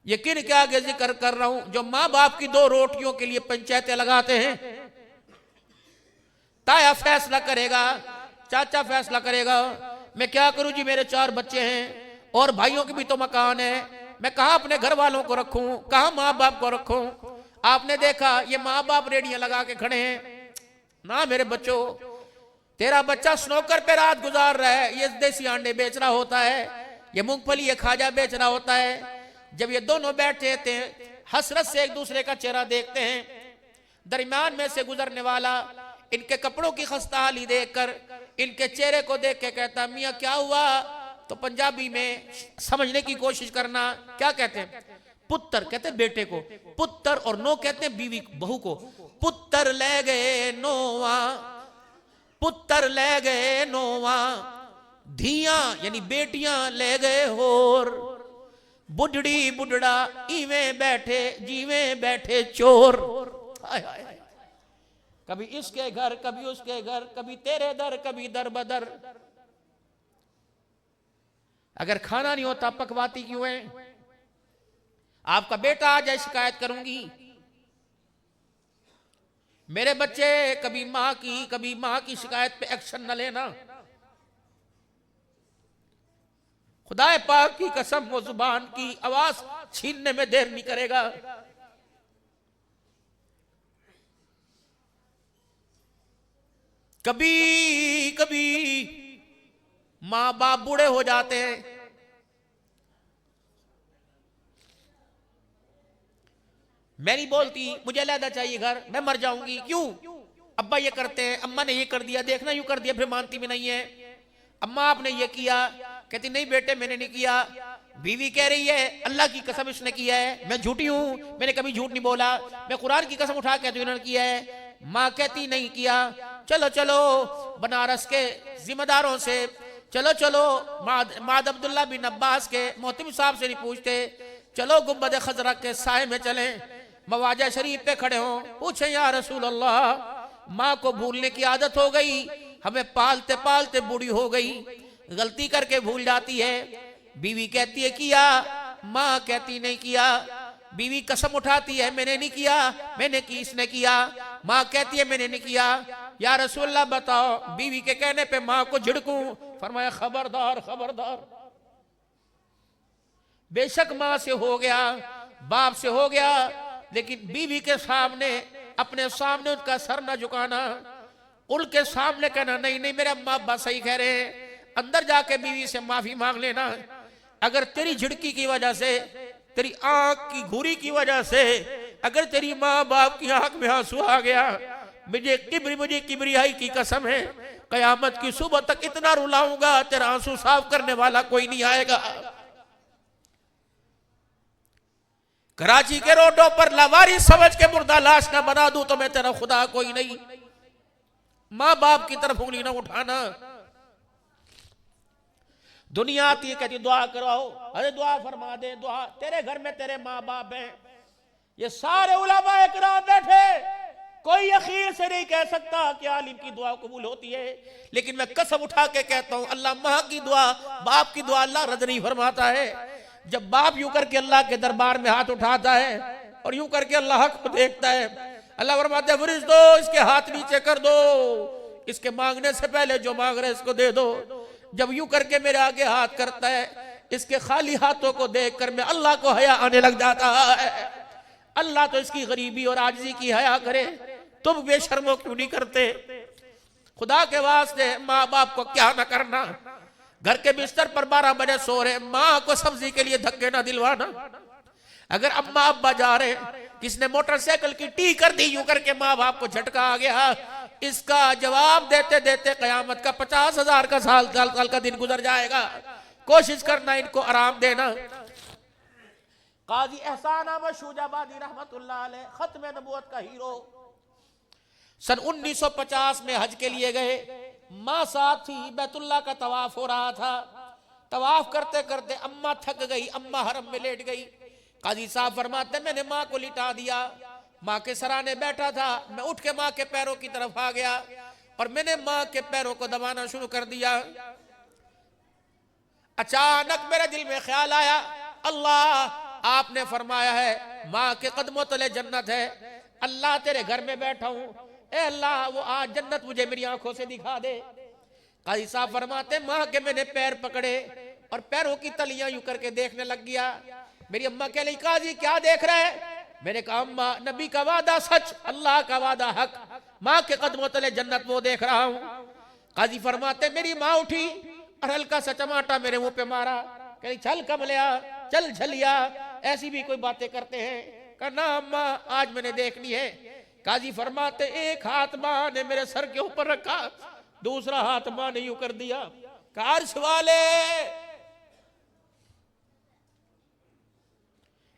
یہ کن کے آگے ذکر کر رہا ہوں؟ جو ماں باپ کی 2 روٹیوں کے لیے پنچایتیں لگاتے ہیں۔ تایا فیصلہ کرے گا، چاچا فیصلہ کرے گا، میں کیا کروں جی، میرے 4 بچے ہیں اور بھائیوں کے بھی تو مکان ہے، میں کہاں اپنے گھر والوں کو رکھوں، کہاں ماں باپ کو رکھوں؟ آپ نے دیکھا یہ ماں باپ ریڑیاں لگا کے کھڑے ہیں، نہ میرے بچوں، تیرا بچہ سنوکر پہ رات گزار رہا ہے، یہ دیسی آنڈے بیچ رہا ہوتا ہے، یہ مونگ پھلی یہ کھاجا بیچ رہا ہوتا ہے۔ جب یہ دونوں بیٹھے تھے، حسرت سے ایک دوسرے کا چہرہ دیکھتے ہیں، درمیان میں سے گزرنے والا ان کے کپڑوں کی خستہ حالی دیکھ کر، ان کے چہرے کو دیکھ کے کہتا، میاں کیا ہوا؟ تو پنجابی میں سمجھنے کی کوشش کرنا، کیا کہتے ہیں؟ پتر کہتے ہیں بیٹے کو، پتر، اور نو کہتے ہیں بیوی بہو کو۔ پتر لے گئے نواں، پتر لے گئے نواں، دھیاں یعنی بیٹیاں لے گئے ہور، بڈڑی بڈڑا ایویں بیٹھے جیویں بیٹھے چور۔ کبھی اس کے گھر، کبھی اس کے گھر، کبھی تیرے در، کبھی در بدر۔ اگر کھانا نہیں ہوتا پکواتی کیوں ہیں؟ آپ کا بیٹا آ جائے شکایت کروں گی، میرے بچے کبھی ماں کی شکایت پہ ایکشن نہ لینا، خدا پاک کی قسم وہ زبان کی آواز چھیننے میں دیر نہیں کرے گا۔ کبھی کبھی ماں باپ بوڑھے ہو جاتے ہیں، میں نہیں بولتی مجھے علیحدہ چاہیے گھر، میں مر جاؤں گی، کیوں؟ ابا یہ کرتے ہیں، اماں نے یہ کر دیا، دیکھنا یوں کر دیا، پھر مانتی بھی نہیں ہے۔ اماں آپ نے یہ کیا، کہتی نہیں بیٹے میں نے نہیں کیا۔ بیوی کہہ رہی ہے اللہ کی قسم اس نے کیا ہے، میں جھوٹی ہوں، میں نے کبھی جھوٹ نہیں بولا، میں قرآن کی قسم اٹھا کے تو انہوں نے کیا ہے۔ ماں کہتی نہیں کیا، چلو چلو بنارس کے ذمہ داروں سے، چلو ماد عبداللہ بن عباس کے محتم صاحب سے نہیں پوچھتے، چلو گنبد خضرا کے سائے میں چلیں، مواجہ شریف پہ کھڑے ہوں، پوچھیں یا رسول اللہ ماں کو بھولنے کی عادت ہو گئی، ہمیں پالتے پالتے بوڑھی ہو گئی، غلطی کر کے بھول جاتی ہے۔ بیوی کہتی ہے کیا، ماں کہتی نہیں کیا، بیوی قسم اٹھاتی ہے میں نے نہیں کیا، میں نے کی اس نے کیا، ماں کہتی ہے میں نے نہیں کیا، یا رسول اللہ بتاؤ، بیوی کے کہنے پہ ماں کو جھڑکوں؟ فرمایا خبردار خبردار، بے شک ماں سے ہو گیا، باپ سے ہو گیا، لیکن بیوی کے سامنے اپنے سامنے ان کا سر نہ جھکانا، ان کے سامنے کہنا نہیں نہیں میرے اماں ابا صحیح کہہ رہے ہیں، اندر جا کے بیوی سے معافی مانگ لینا۔ اگر تیری جھڑکی کی وجہ سے، تیری آنکھ کی گھوری کی وجہ سے، اگر تیری ماں باپ کی آنکھ میں آنسو آ گیا، مجھے کبریائی کی قسم ہے، قیامت کی صبح تک اتنا رلاؤں گا تیرا آنسو صاف کرنے والا کوئی نہیں آئے گا۔ کراچی کے روڈوں پر لاواری سمجھ کے مردہ لاش نہ بنا دوں تو میں تیرا خدا کوئی نہیں۔ ماں باپ کی طرف انگلی نہ اٹھانا۔ دنیا آتی ہے کہتی دعا کراؤ، ارے دعا فرما دے، دعا، تیرے گھر میں تیرے ماں باپ ہیں، یہ سارے علماء اکرام بیٹھے، کوئی یقین سے نہیں کہہ سکتا کہ عالم کی دعا قبول ہوتی ہے، لیکن میں قسم اٹھا کے کہتا ہوں اللہ ماں کی دعا، باپ کی دعا اللہ رد نہیں فرماتا ہے۔ جب باپ یوں کر کے اللہ کے دربار میں ہاتھ اٹھاتا ہے اور یوں کر کے اللہ حق کو دیکھتا ہے، اللہ فرماتا ہے فرشتوں دو، اس کے ہاتھ نیچے کر دو، اس کے مانگنے سے پہلے جو مانگ رہے اس کو دے دو۔ جب یوں کر کے میرے آگے ہاتھ کرتا ہے، اس کے خالی ہاتھوں کو دیکھ کر میں اللہ کو حیا آنے لگ جاتا ہے۔ اللہ تو اس کی غریبی اور عاجزی کی حیا کرے، تم بے شرموں کیوں نہیں کرتے؟ خدا کے واسطے ماں باپ کو کیا نہ کرنا، گھر کے بستر پر 12 بجے سو رہے، ماں کو سبزی کے لیے دھکے نہ دلوانا۔ اگر اماں ابا جا رہے، کس نے موٹر سائیکل کی ٹی کر دی، یوں کر کے ماں باپ کو جھٹکا آ گیا، اس کا جواب دیتے دیتے قیامت کا 50,000 کا سال کا دن گزر جائے گا۔ کوشش کرنا ان کو آرام دینا۔ قاضی احسان احمد شوجابادی رحمت اللہ علیہ، ختم نبوت کا ہیرو، سن 1950 میں حج کے لیے گئے، ماں ساتھ تھی، بیت اللہ کا طواف ہو رہا تھا، طواف کرتے کرتے اماں تھک گئی، اماں حرم میں لیٹ گئی، قاضی صاحب فرماتے ہیں میں نے ماں کو لٹا دیا، ماں کے سرانے بیٹھا تھا، میں اٹھ کے ماں کے پیروں کی طرف آ گیا اور میں نے ماں کے پیروں کو دبانا شروع کر دیا۔ اچانک میرے دل میں خیال آیا، اللہ آپ نے فرمایا ہے ماں کے قدموں تلے جنت ہے، اللہ تیرے گھر میں بیٹھا ہوں، اے اللہ وہ آج جنت مجھے میری آنکھوں سے دکھا دے۔ قاضی صاحب فرماتے ہیں ماں کے میں نے پیر پکڑے اور پیروں کی تلیاں یوں کر کے دیکھنے لگ گیا۔ میری اماں کہہ لئی قاضی کیا دیکھ رہے ہیں؟ میں نے کہا اماں نبی کا وعدہ سچ، اللہ کا وعدہ حق، ماں کے قدموں تلے جنت وہ دیکھ رہا ہوں۔ قاضی فرماتے ہیں میری ماں اٹھی اور ہلکا سا چماٹا میرے منہ پہ مارا، کہہ لئی چل کملیا، چل جھلیا، ایسی بھی کوئی باتیں کرتے ہیں؟ کہا نا اماں آج میں نے دیکھنی ہے۔ قاضی فرماتے ایک ہاتھ ماں نے میرے سر کے اوپر رکھا، دوسرا ہاتھ ماں نے یوں کر دیا، کہا عرش والے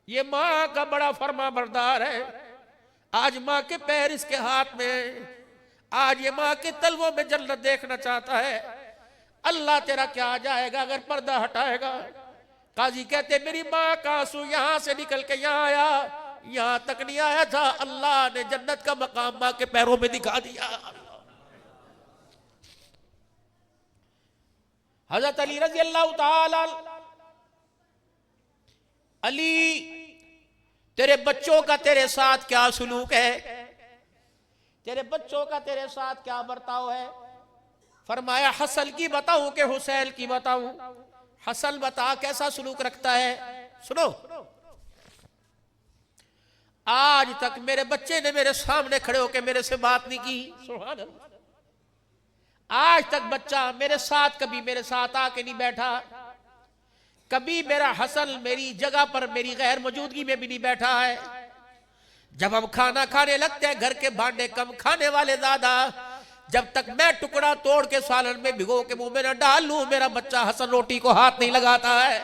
یہ ماں کا بڑا فرما بردار ہے، آج ماں کے پیر اس کے ہاتھ میں، آج یہ ماں کے تلووں میں جنت دیکھنا چاہتا ہے، اللہ تیرا کیا جائے گا اگر پردہ ہٹائے گا؟ قاضی کہتے میری ماں کا آنسو یہاں سے نکل کے یہاں آیا، یہاں تک نہیں آیا تھا، اللہ نے جنت کا مقام ماں کے پیروں میں دکھا دیا۔ حضرت علی رضی اللہ تعالی علی تیرے بچوں کا تیرے ساتھ کیا سلوک ہے، تیرے بچوں کا تیرے ساتھ کیا برتاؤ ہے؟ فرمایا حسن کی بتاؤں کہ حسین کی بتاؤں؟ حسن بتا کیسا سلوک رکھتا ہے۔ سنو، آج تک میرے بچے نے میرے سامنے کھڑے ہو کے میرے سے بات نہیں کی، سبحان اللہ۔ آج تک بچہ میرے ساتھ کبھی میرے ساتھ آ کے نہیں بیٹھا، کبھی میرا حسن میری جگہ پر میری غیر موجودگی میں بھی نہیں بیٹھا ہے۔ جب ہم کھانا کھانے لگتے ہیں، گھر کے بھانڈے کم کھانے والے زیادہ، جب تک میں ٹکڑا توڑ کے سالن میں بھگو کے منہ میں نہ ڈالوں، میرا بچہ حسن روٹی کو ہاتھ نہیں لگاتا ہے۔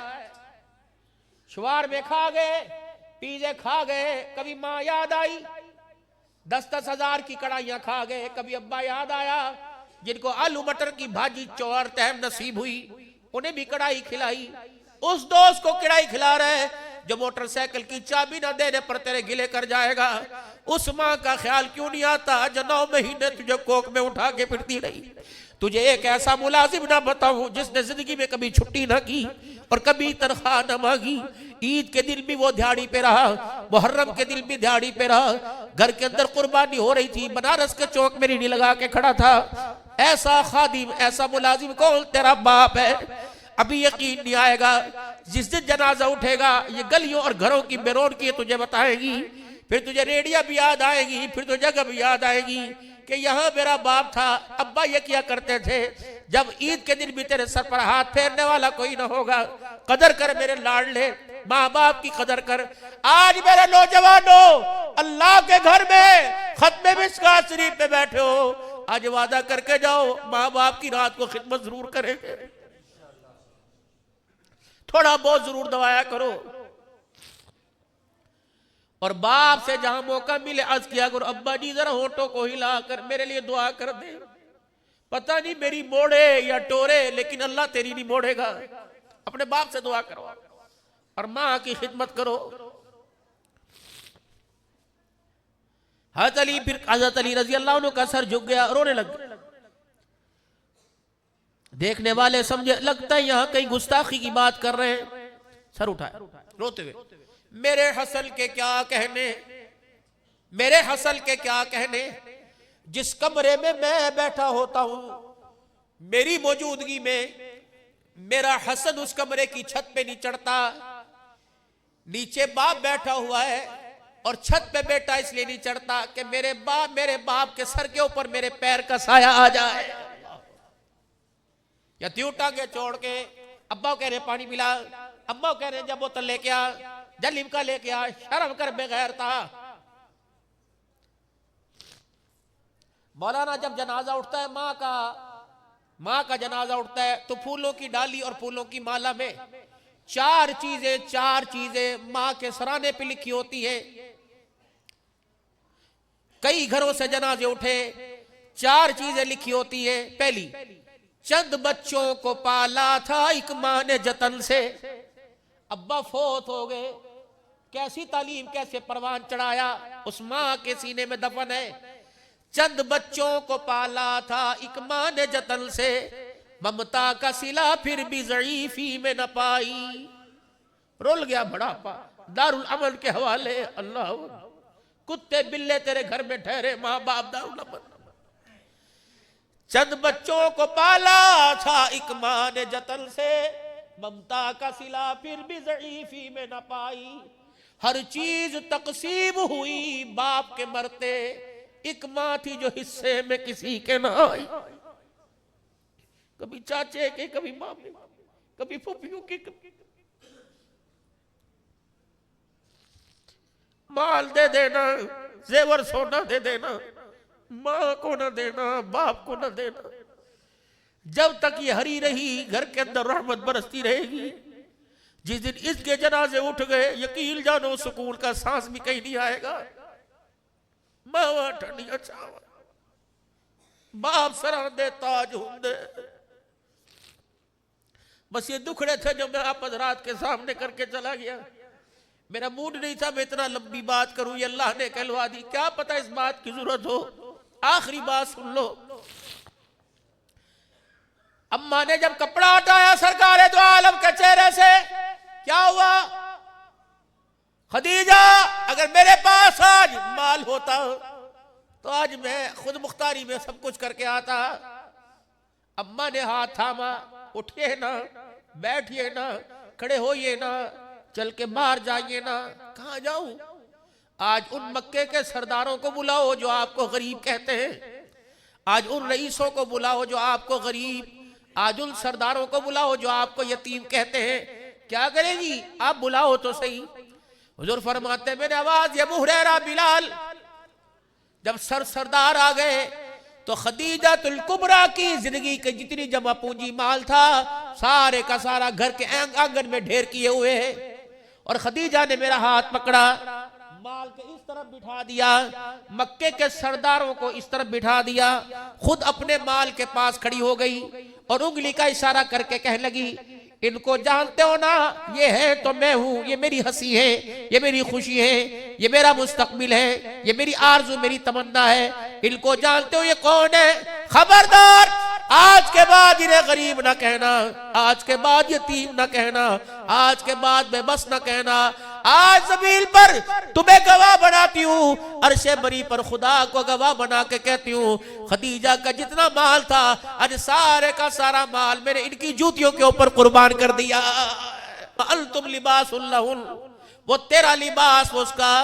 شوار میں کھا گئے، پیزے کھا گئے، کبھی ماں یاد آئی، 10-10 ہزار کی کڑھائیاں کھا گئے، کبھی ابا یاد آیا جن کو آلو مٹر کی بھاجی چور تہم نصیب ہوئی، انہیں بھی کڑھائی کھلائی۔ اس دوست کو کڑھائی کھلا رہے جو موٹر سائیکل کی چابی نہ دینے پر تیرے گلے کر جائے گا۔ اس ماں کا خیال کیوں نہیں آتا جو 9 مہینے تجھے کوک میں اٹھا کے پھرتی رہی؟ تجھے ایک ایسا ملازم نہ بتاؤں جس نے زندگی میں کبھی چھٹی نہ کی اور کبھی تنخواہ نہ مانگی، عید کے دن بھی وہ دھیاڑی پہ رہا، محرم کے دن بھی دھیاڑی پہ رہا، گھر کے اندر قربانی ہو رہی تھی، بنارس کے چوک میں ریڑھی لگا کے کھڑا تھا۔ ایسا خادم، ایسا ملازم کون؟ تیرا باپ ہے۔ ابھی یقین نہیں آئے گا، جس دن جنازہ اٹھے گا یہ گلیوں اور گھروں کی بیرون کی تجھے بتائے گی، پھر تجھے ریڈیاں بھی یاد آئے گی، پھر تجھے جگہ بھی یاد آئے گی کہ یہاں میرا باپ تھا، ابا یہ کیا کرتے تھے۔ جب عید کے دن بھی تیرے سر پر ہاتھ پھیرنے والا کوئی نہ ہوگا، قدر کر میرے لاڈلے، ماں باپ کی قدر کر۔ آج میرے نوجوانوں، اللہ کے گھر میں ختم مشکات شریف پہ بیٹھے ہو، آج وعدہ کر کے جاؤ ماں باپ کی رات کو خدمت ضرور کریں گے، تھوڑا بہت ضرور دوایا کرو۔ اور باپ سے جہاں موقع ملے عرض کیا کرو، ابا جی ذرا ہونٹوں کو ہلا کر میرے لیے دعا کر دے، پتہ نہیں میری موڑے یا ٹورے لیکن اللہ تیری نہیں موڑے گا۔ اپنے باپ سے دعا کرو اور ماں کی خدمت کرو۔ حضرت علی رضی اللہ عنہ کا سر جھک گیا، رونے لگ گیا۔ دیکھنے والے سمجھے لگتا ہے یہاں کئی گستاخی کی بات کر رہے ہیں، سر اٹھائے روتے ہوئے، میرے حسن کے کیا کہنے، میرے حسن کے کیا کہنے، جس کمرے میں میں بیٹھا ہوتا ہوں میری موجودگی میں میرا حسن اس کمرے کی چھت پہ نہیں چڑھتا، نیچے باپ بیٹھا ہوا ہے اور چھت پہ بیٹھا اس لیے نہیں چڑھتا کہ میرے باپ کے سر کے اوپر میرے پیر کا سایہ آ جائے۔ یا تیوں ٹانگے چھوڑ کے ابا کہہ رہے پانی پلا، اماں کہہ رہے جب بوتل لے کے آ، جب لمکا لے کے آ، شرم کر بغیر تھا۔ مولانا جب جنازہ اٹھتا ہے ماں کا جنازہ اٹھتا ہے تو پھولوں کی ڈالی اور پھولوں کی مالا میں چار چیزیں ماں کے سرانے پہ لکھی ہوتی ہیں۔ کئی گھروں سے جنازے اٹھے، 4 چیزیں لکھی ہوتی ہیں۔ پہلی، چند بچوں کو پالا تھا ایک ماں نے جتن سے، ابا فوت ہو گئے، کیسی تعلیم کیسے پروان چڑھایا، اس ماں کے سینے میں دفن ہے۔ چند بچوں کو پالا تھا ایک ماں نے جتن سے، ممتا کا صلہ پھر بھی ضعیفی میں نہ پائی۔ رول گیا بڑھاپا، دارالعمل کے حوالے، اللہ کتے بلے تیرے گھر میں ٹھہرے، ماں باپ دارالعمل۔ چند بچوں کو پالا تھا ایک ماں نے جتن سے، ممتا کا صلہ پھر بھی ضعیفی میں نہ پائی۔ ہر چیز تقسیم ہوئی باپ کے مرتے، ایک ماں تھی جو حصے میں کسی کے نہ آئی۔ کبھی چاچے کے، کبھی مامے، کبھی پھوپھیوں کے، مال دے دینا، زیور سونا دے دینا، ماں کو نہ دینا، باپ کو نہ دینا۔ جب تک یہ ہری رہی گھر کے اندر رحمت برستی رہے گی۔ جس دن اس کے جنازے اٹھ گئے، یقین جانو سکون کا سانس بھی کہیں نہیں آئے گا۔ ماں ٹھنڈیاں چاول، باپ سراندے تاج ہندے۔ بس یہ دکھڑے تھے جو میں آپ حضرات کے سامنے کر کے چلا گیا۔ میرا موڈ نہیں تھا میں اتنا لمبی بات کروں، یہ اللہ نے کہلوا دی، کیا پتہ اس بات کی ضرورت ہو۔ آخری بات سن لو۔ اماں نے جب کپڑا ہٹایا سرکار دو عالم کے چہرے سے، کیا ہوا؟ خدیجہ اگر میرے پاس آج مال ہوتا تو آج میں خود مختاری میں سب کچھ کر کے آتا. اماں نے ہاتھ تھاما, اٹھیے نا, بیٹھیے نا, کھڑے ہوئیے نا, چل کے باہر جائیے نا. کہاں جاؤں؟ آج ان مکے کے سرداروں کو بلاؤ جو آپ کو غریب کہتے ہیں, آج ان رئیسوں کو بلاؤ جو آپ کو غریب, آج ان سرداروں کو بلاؤ جو آپ کو یتیم کہتے ہیں. کیا کرے جی؟ آپ بلاؤ تو صحیح. حضور فرماتے ہیں میں نے آواز یہ ابو ہریرہ بلال جب سردار آ گئے تو خدیجہ الکبریٰ کی زندگی کے جتنی جمع پونجی مال تھا سارے کا سارا گھر کے آنگن میں ڈھیر کیے ہوئے ہیں. اور خدیجہ نے میرا ہاتھ پکڑا, مال کے اس طرف بٹھا دیا, مکے کے سرداروں کو اس طرف بٹھا دیا, خود اپنے مال کے پاس کھڑی ہو گئی اور انگلی کا اشارہ کر کے کہنے لگی ان کو جانتے ہو نا, یہ ہے تو میں ہوں, یہ میری ہنسی ہے, یہ میری خوشی ہے, یہ میرا مستقبل ہے, یہ میری آرزو میری تمنا ہے. ان کو جانتے ہو یہ کون ہے؟ خبردار آج کے بعد انہیں غریب نہ کہنا, آج کے بعد یتیم نہ کہنا, آج کے بعد بے بس نہ کہنا. آج زمین پر تمہیں گواہ بناتی ہوں, عرش بری پر خدا کو گواہ بنا کے کہتی ہوں خدیجہ کا جتنا مال تھا آج سارے کا سارا مال میں نے ان کی جوتیوں کے اوپر قربان کر دیا. انتم لباس لہن, وہ تیرا لباس وہ اس کا.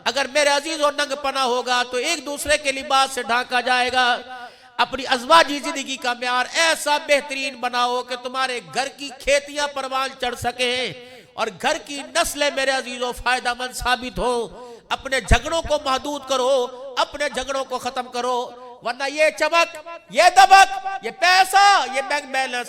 اگر میرے عزیز و ننگ پنا ہوگا تو ایک دوسرے کے لباس سے ڈھانکا جائے گا. اپنی ازواجی زندگی کا معیار ایسا بہترین بناؤ کہ تمہارے گھر کی کھیتیاں پروان چڑھ سکیں اور گھر کی نسلیں میرے عزیزوں فائدہ مند ثابت ہو. اپنے جھگڑوں کو محدود کرو, اپنے جھگڑوں کو ختم کرو, ورنہ یہ چمک, یہ دبک, یہ پیسہ, یہ بینک بیلنس,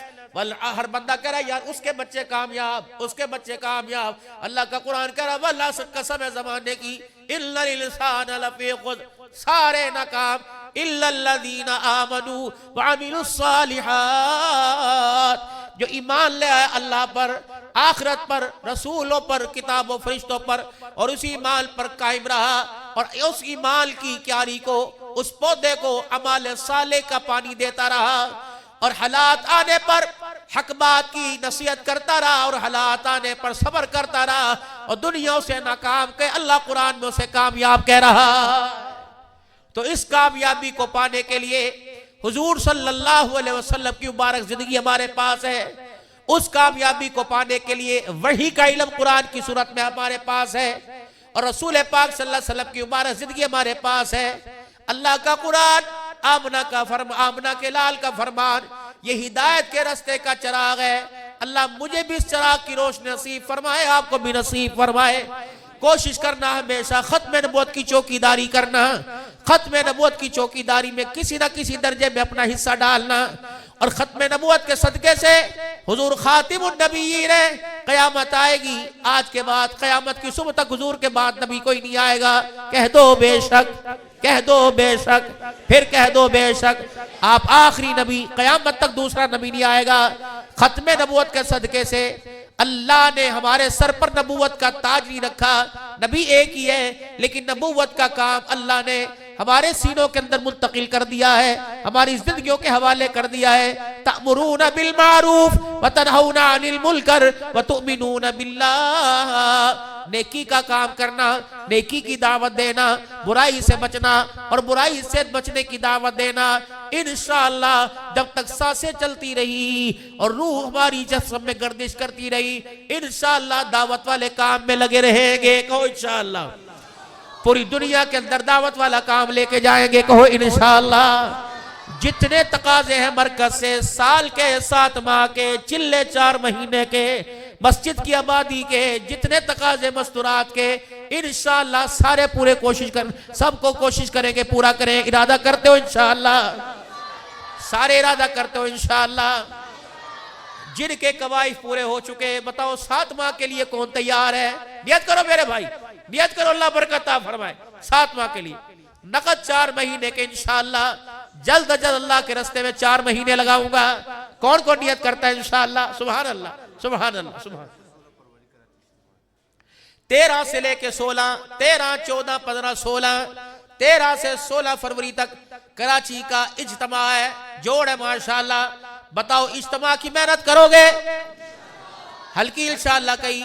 ہر بندہ کہہ رہا ہے یار اس کے بچے کامیاب, اس کے بچے کامیاب. اللہ کا قرآن کہہ رہا ہے واللہ قسم ہے زمانے کی اِلَّا الْإِنسَانَ لَفِي خُسْرٍ, سارے ناکام إِلَّا الَّذِينَ آمَنُوا وَعَمِلُوا الصَّالِحَاتِ, جو ایمان لے آئے اللہ پر, آخرت پر, رسولوں پر, کتاب و فرشتوں پر, اور اسی ایمان پر قائم رہا اور اس ایمان کی کیاری کو, اس پودے کو اعمال صالح کا پانی دیتا رہا اور حالات آنے پر حق بات کی نصیحت کرتا رہا اور حالات آنے پر صبر کرتا رہا اور دنیا اسے ناکام کہ اللہ قرآن میں اسے کامیاب کہہ رہا. تو اس کامیابی کو پانے کے لیے حضور صلی اللہ علیہ وسلم کی مبارک زندگی ہمارے پاس ہے. اس کامیابی کو پانے کے لیے وحی کا علم قرآن کی صورت میں ہمارے پاس ہے اور رسول پاک صلی اللہ علیہ وسلم کی مبارک زندگی ہمارے پاس ہے. اللہ کا قرآن, آمنہ کے لال کا فرمان, یہ ہدایت کے رستے کا چراغ ہے. اللہ مجھے بھی اس چراغ کی روشنی نصیب فرمائے, آپ کو بھی نصیب فرمائے. کوشش کرنا ہمیشہ ختم نبوت کی چوکیداری کرنا, ختم نبوت کی چوکیداری میں کسی نہ کسی درجے میں اپنا حصہ ڈالنا, اور ختم نبوت کے صدقے سے حضور خاتم النبیین ہے. قیامت آئے گی, آج کے بعد قیامت کی صبح تک حضور کے بعد نبی کوئی نہیں آئے گا. کہہ دو بے شک, کہہ دو بے شک, پھر کہہ دو بے شک, آپ آخری نبی, قیامت تک دوسرا نبی نہیں آئے گا. ختم نبوت کے صدقے سے اللہ نے ہمارے سر پر نبوت کا تاج نہیں رکھا. نبی ایک ہی ہے لیکن نبوت کا کام اللہ نے ہمارے سینوں کے اندر منتقل کر دیا ہے, ہماری زندگیوں کے حوالے کر دیا ہے. تأمرون بالمعروف وتنہون عن المنکر وتؤمنون باللہ, نیکی کا کام کرنا, نیکی کی دعوت دینا, برائی سے بچنا اور برائی سے بچنے کی دعوت دینا. انشاءاللہ جب تک سانسیں چلتی رہی اور روح ہماری جسم میں گردش کرتی رہی, انشاءاللہ دعوت والے کام میں لگے رہیں گے. کہو انشاءاللہ. پوری دنیا کے اندر دعوت والا کام لے کے جائیں گے. کہو انشاءاللہ. جتنے تقاضے ہیں مرکز سے, سال کے 7 ماہ کے, چلے 4 مہینے کے, مسجد کی آبادی کے, جتنے تقاضے مستورات کے, انشاءاللہ سارے پورے کوشش کریں, سب کو کوشش کریں گے پورا کریں. ارادہ کرتے ہو انشاءاللہ, سارے ارادہ کرتے ہو انشاءاللہ. جن کے قوائف پورے ہو چکے, بتاؤ 7 ماہ کے لیے کون تیار ہے؟ نیت کرو میرے بھائی, نیت کرو, اللہ برکت عطا فرمائے. 7 ماہ کے لیے نقد 4 مہینے کے انشاءاللہ جلد از جلد اللہ کے رستے میں 4 مہینے لگاؤں گا. کون کون نیت کرتا ہے انشاءاللہ؟ سبحان اللہ, سبحان اللہ, سبحان. 13 سے لے کے 16, 13, 14, 15, 16, 13 سے 16 فروری تک کراچی کا اجتماع ہے, جوڑ ہے ماشاءاللہ. بتاؤ اجتماع کی محنت کرو گے؟ ہلکی انشاءاللہ کہیں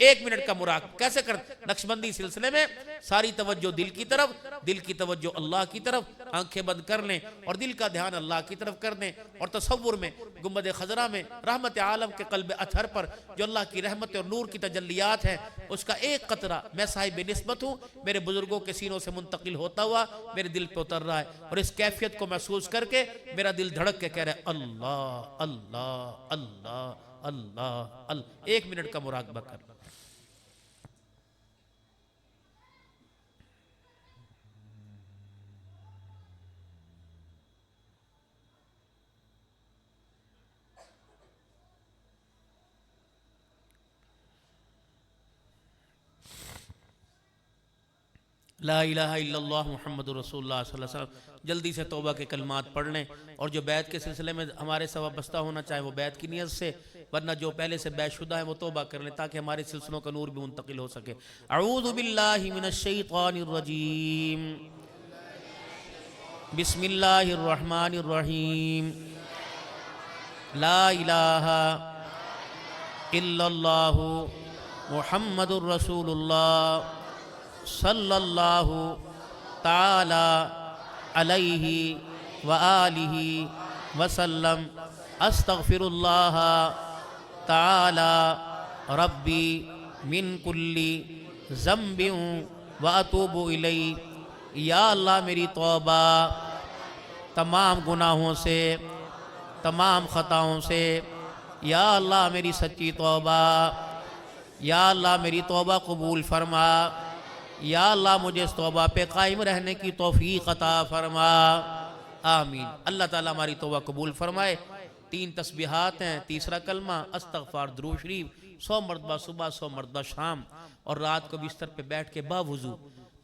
ایک منٹ کا مراقبہ کیسے کر؟ نقشبندی سلسلے میں ساری توجہ دل کی طرف، دل کی توجہ اللہ کی طرف، آنکھیں بند کر لیں اور دل کا دھیان اللہ کی طرف کر دیں، اور تصور میں گنبد خضرا میں رحمت عالم کے قلب اطہر پر جو اللہ کی رحمت اور نور کی تجلیات ہیں، اس کا ایک قطرہ میں صاحب نسبت ہوں، میرے بزرگوں کے سینوں سے منتقل ہوتا ہوا میرے دل پہ اتر رہا ہے، اور اس کیفیت کو محسوس کر کے میرا دل دھڑک کے کہہ رہا ہے اللہ اللہ اللہ اللہ اللہ۔ ایک منٹ کا مراقبہ کر لیں۔ لا الہ الا اللہ محمد رسول اللہ صلی اللہ علیہ وسلم۔ جلدی سے توبہ کے کلمات پڑھ لیں، اور جو بیعت کے سلسلے میں ہمارے سے وابستہ ہونا چاہے وہ بیعت کی نیت سے، ورنہ جو پہلے سے بیعت شدہ ہیں وہ توبہ کر لیں تاکہ ہمارے سلسلوں کا نور بھی منتقل ہو سکے۔ اعوذ باللہ من الشیطان الرجیم، بسم اللہ الرحمن الرحیم، لا الہ الا اللہ محمد رسول اللہ صلی اللہ تعالی علیہ وآلہ وسلم، استغفر اللہ تعالی ربی من کل ذنب واتوب الیہ۔ یا اللہ میری توبہ تمام گناہوں سے، تمام خطاؤں سے، یا اللہ میری سچی توبہ، یا اللہ میری توبہ قبول فرما، یا اللہ مجھے اس توبہ پہ قائم رہنے کی توفیق عطا فرما، آمین۔ اللہ تعالیٰ ہماری توبہ قبول فرمائے۔ 3 تسبیحات ہیں، تیسرا کلمہ استغفار درود شریف 100 مرتبہ صبح، 100 مرتبہ شام، اور رات کو بستر پہ بیٹھ کے باوضو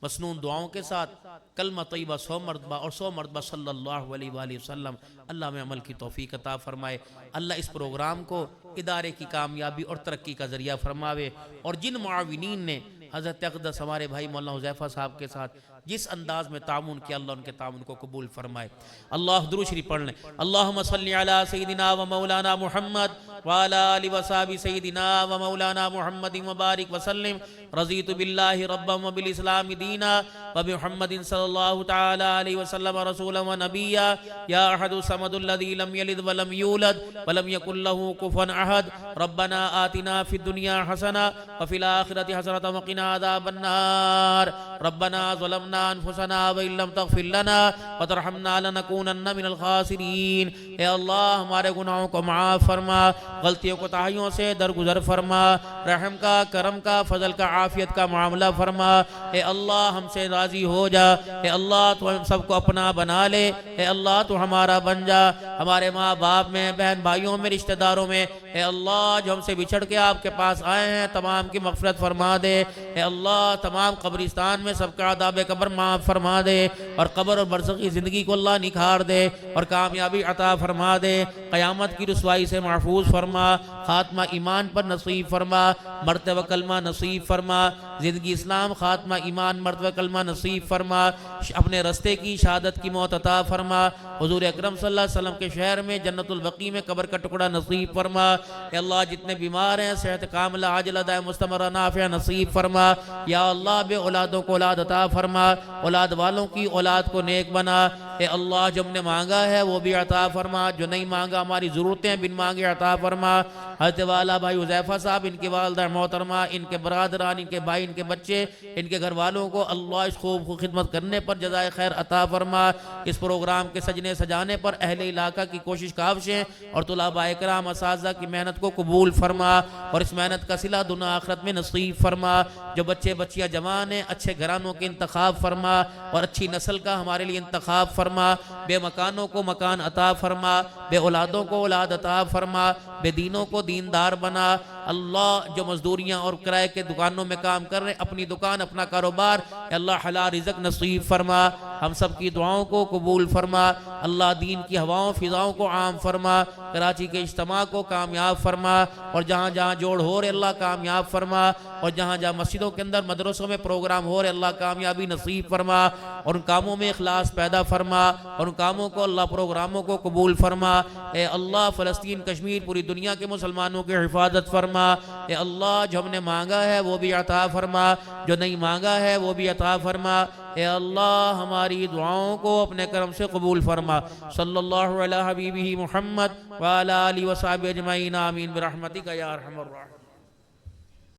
مسنون دعاؤں کے ساتھ کلمہ طیبہ 100 مرتبہ اور 100 مرتبہ صلی اللہ علیہ وآلہ وسلم۔ اللہ میں عمل کی توفیق عطا فرمائے۔ اللہ اس پروگرام کو ادارے کی کامیابی اور ترقی کا ذریعہ فرماوے، اور جن معاونین نے حضرت اقدس ہمارے بھائی مولانا حذیفہ صاحب کے ساتھ جس انداز میں تعاون کیا، اللہ ان کے تعاون کو قبول فرمائے۔ اللہ درود شریف پڑھ لیں۔ اللہم صلی علی سیدنا و مولانا محمد وعلی آلہ وصحبہ سیدنا و مولانا محمد مبارک وسلم۔ رضیت باللہ ربا وبالاسلام دینا وبمحمد صلی اللہ تعالی علیہ وسلم رسولا و نبیا، یا احد الصمد الذی لم یلد ولم یولد ولم یکن له کفوا احد۔ ربنا آتنا فی الدنیا حسنہ وفی الآخرۃ حسنۃ وقنا عذاب النار۔ ربنا ظلمنا انفسنا وان لم تغفر لنا وترحمنا لنکونن من الخاسرین۔ اے اللہ ہمارے گناہوں کو معاف فرما، غلطیوں کو تاہیوں سے درگزر فرما، رحم کا، کرم کا، فضل کا، عافیت کا معاملہ فرما۔ اے اللہ ہم سے راضی ہو جا، اے اللہ تو ہم سب کو اپنا بنا لے، اے اللہ تو ہمارا بن جا، ہمارے ماں باپ میں، بہن بھائیوں میں، رشتہ داروں میں، اے اللہ جو ہم سے بچھڑ کے آپ کے پاس آئے ہیں تمام کی مغفرت فرما دے، اے اللہ تمام قبرستان میں سب کا عذاب قبر معاف فرما دے، اور قبر اور برزخی زندگی کو اللہ نکھار دے اور کامیابی عطا فرما دے، قیامت کی رسوائی سے محفوظ فرما، خاتمہ ایمان پر نصیب فرما، مرتبہ کلمہ نصیب فرما، زندگی اسلام، خاتمہ ایمان، مرتبہ کلمہ نصیب فرما، اپنے رستے کی شہادت کی موت عطا فرما، حضور اکرم صلی اللہ علیہ وسلم کے شہر میں جنت البقیع میں قبر کا ٹکڑا نصیب فرما۔ اے اللہ جتنے بیمار ہیں صحت کاملہ عاجلہ دائم مستمرہ نافع نصیب فرما، یا اللہ بے اولادوں کو اولاد عطا فرما، اولاد والوں کی اولاد کو نیک بنا، اے اللہ جو ہم نے مانگا ہے وہ بھی عطا فرما، جو نہیں مانگا ہماری ضرورتیں بن مانگے عطا فرما۔ حضرت والا بھائی حذیفہ صاحب، ان کی والدہ محترمہ، ان کے برادران، ان کے بھائی، ان کے بچے، ان کے گھر والوں کو اللہ اس خوب خدمت کرنے پر جزائے خیر عطا فرما۔ اس پروگرام کے سجنے سجانے پر اہل علاقہ کی کوشش کاوشیں اور طلباء کرام اساتذہ کی محنت کو قبول فرما، اور اس محنت کا صلہ دنیا آخرت میں نصیب فرما۔ جو بچے بچیاں جوان ہیں اچھے گھرانوں کے انتخاب فرما، اور اچھی نسل کا ہمارے لیے انتخاب فرما، بے مکانوں کو مکان عطا فرما، بے اولادوں کو اولاد عطا فرما، بے دینوں کو دیندار بنا۔ اللہ جو مزدوریاں اور کرائے کے دکانوں میں کام کر رہے ہیں، اپنی دکان، اپنا کاروبار، اے اللہ حلال رزق نصیب فرما، ہم سب کی دعاؤں کو قبول فرما۔ اللہ دین کی ہواؤں فضاؤں کو عام فرما، کراچی کے اجتماع کو کامیاب فرما، اور جہاں جہاں جوڑ ہو رہے اللہ کامیاب فرما، اور جہاں جہاں مسجدوں کے اندر مدرسوں میں پروگرام ہو رہے اللہ کامیابی نصیب فرما، اور ان کاموں میں اخلاص پیدا فرما، اور ان کاموں کو اللہ پروگراموں کو قبول فرما۔ اے اللہ فلسطین، کشمیر، پوری دنیا کے مسلمانوں کی حفاظت فرما۔ اے اللہ جو ہم نے مانگا ہے وہ بھی عطا فرما، جو نہیں مانگا ہے وہ بھی عطا فرما۔ اے اللہ ہماری دعاؤں کو اپنے کرم سے قبول فرما۔ صلی اللہ علیہ حبیبہ محمد وعلی آلہ وصحبہ اجمعین، آمین برحمتک یا ارحم الراحمین۔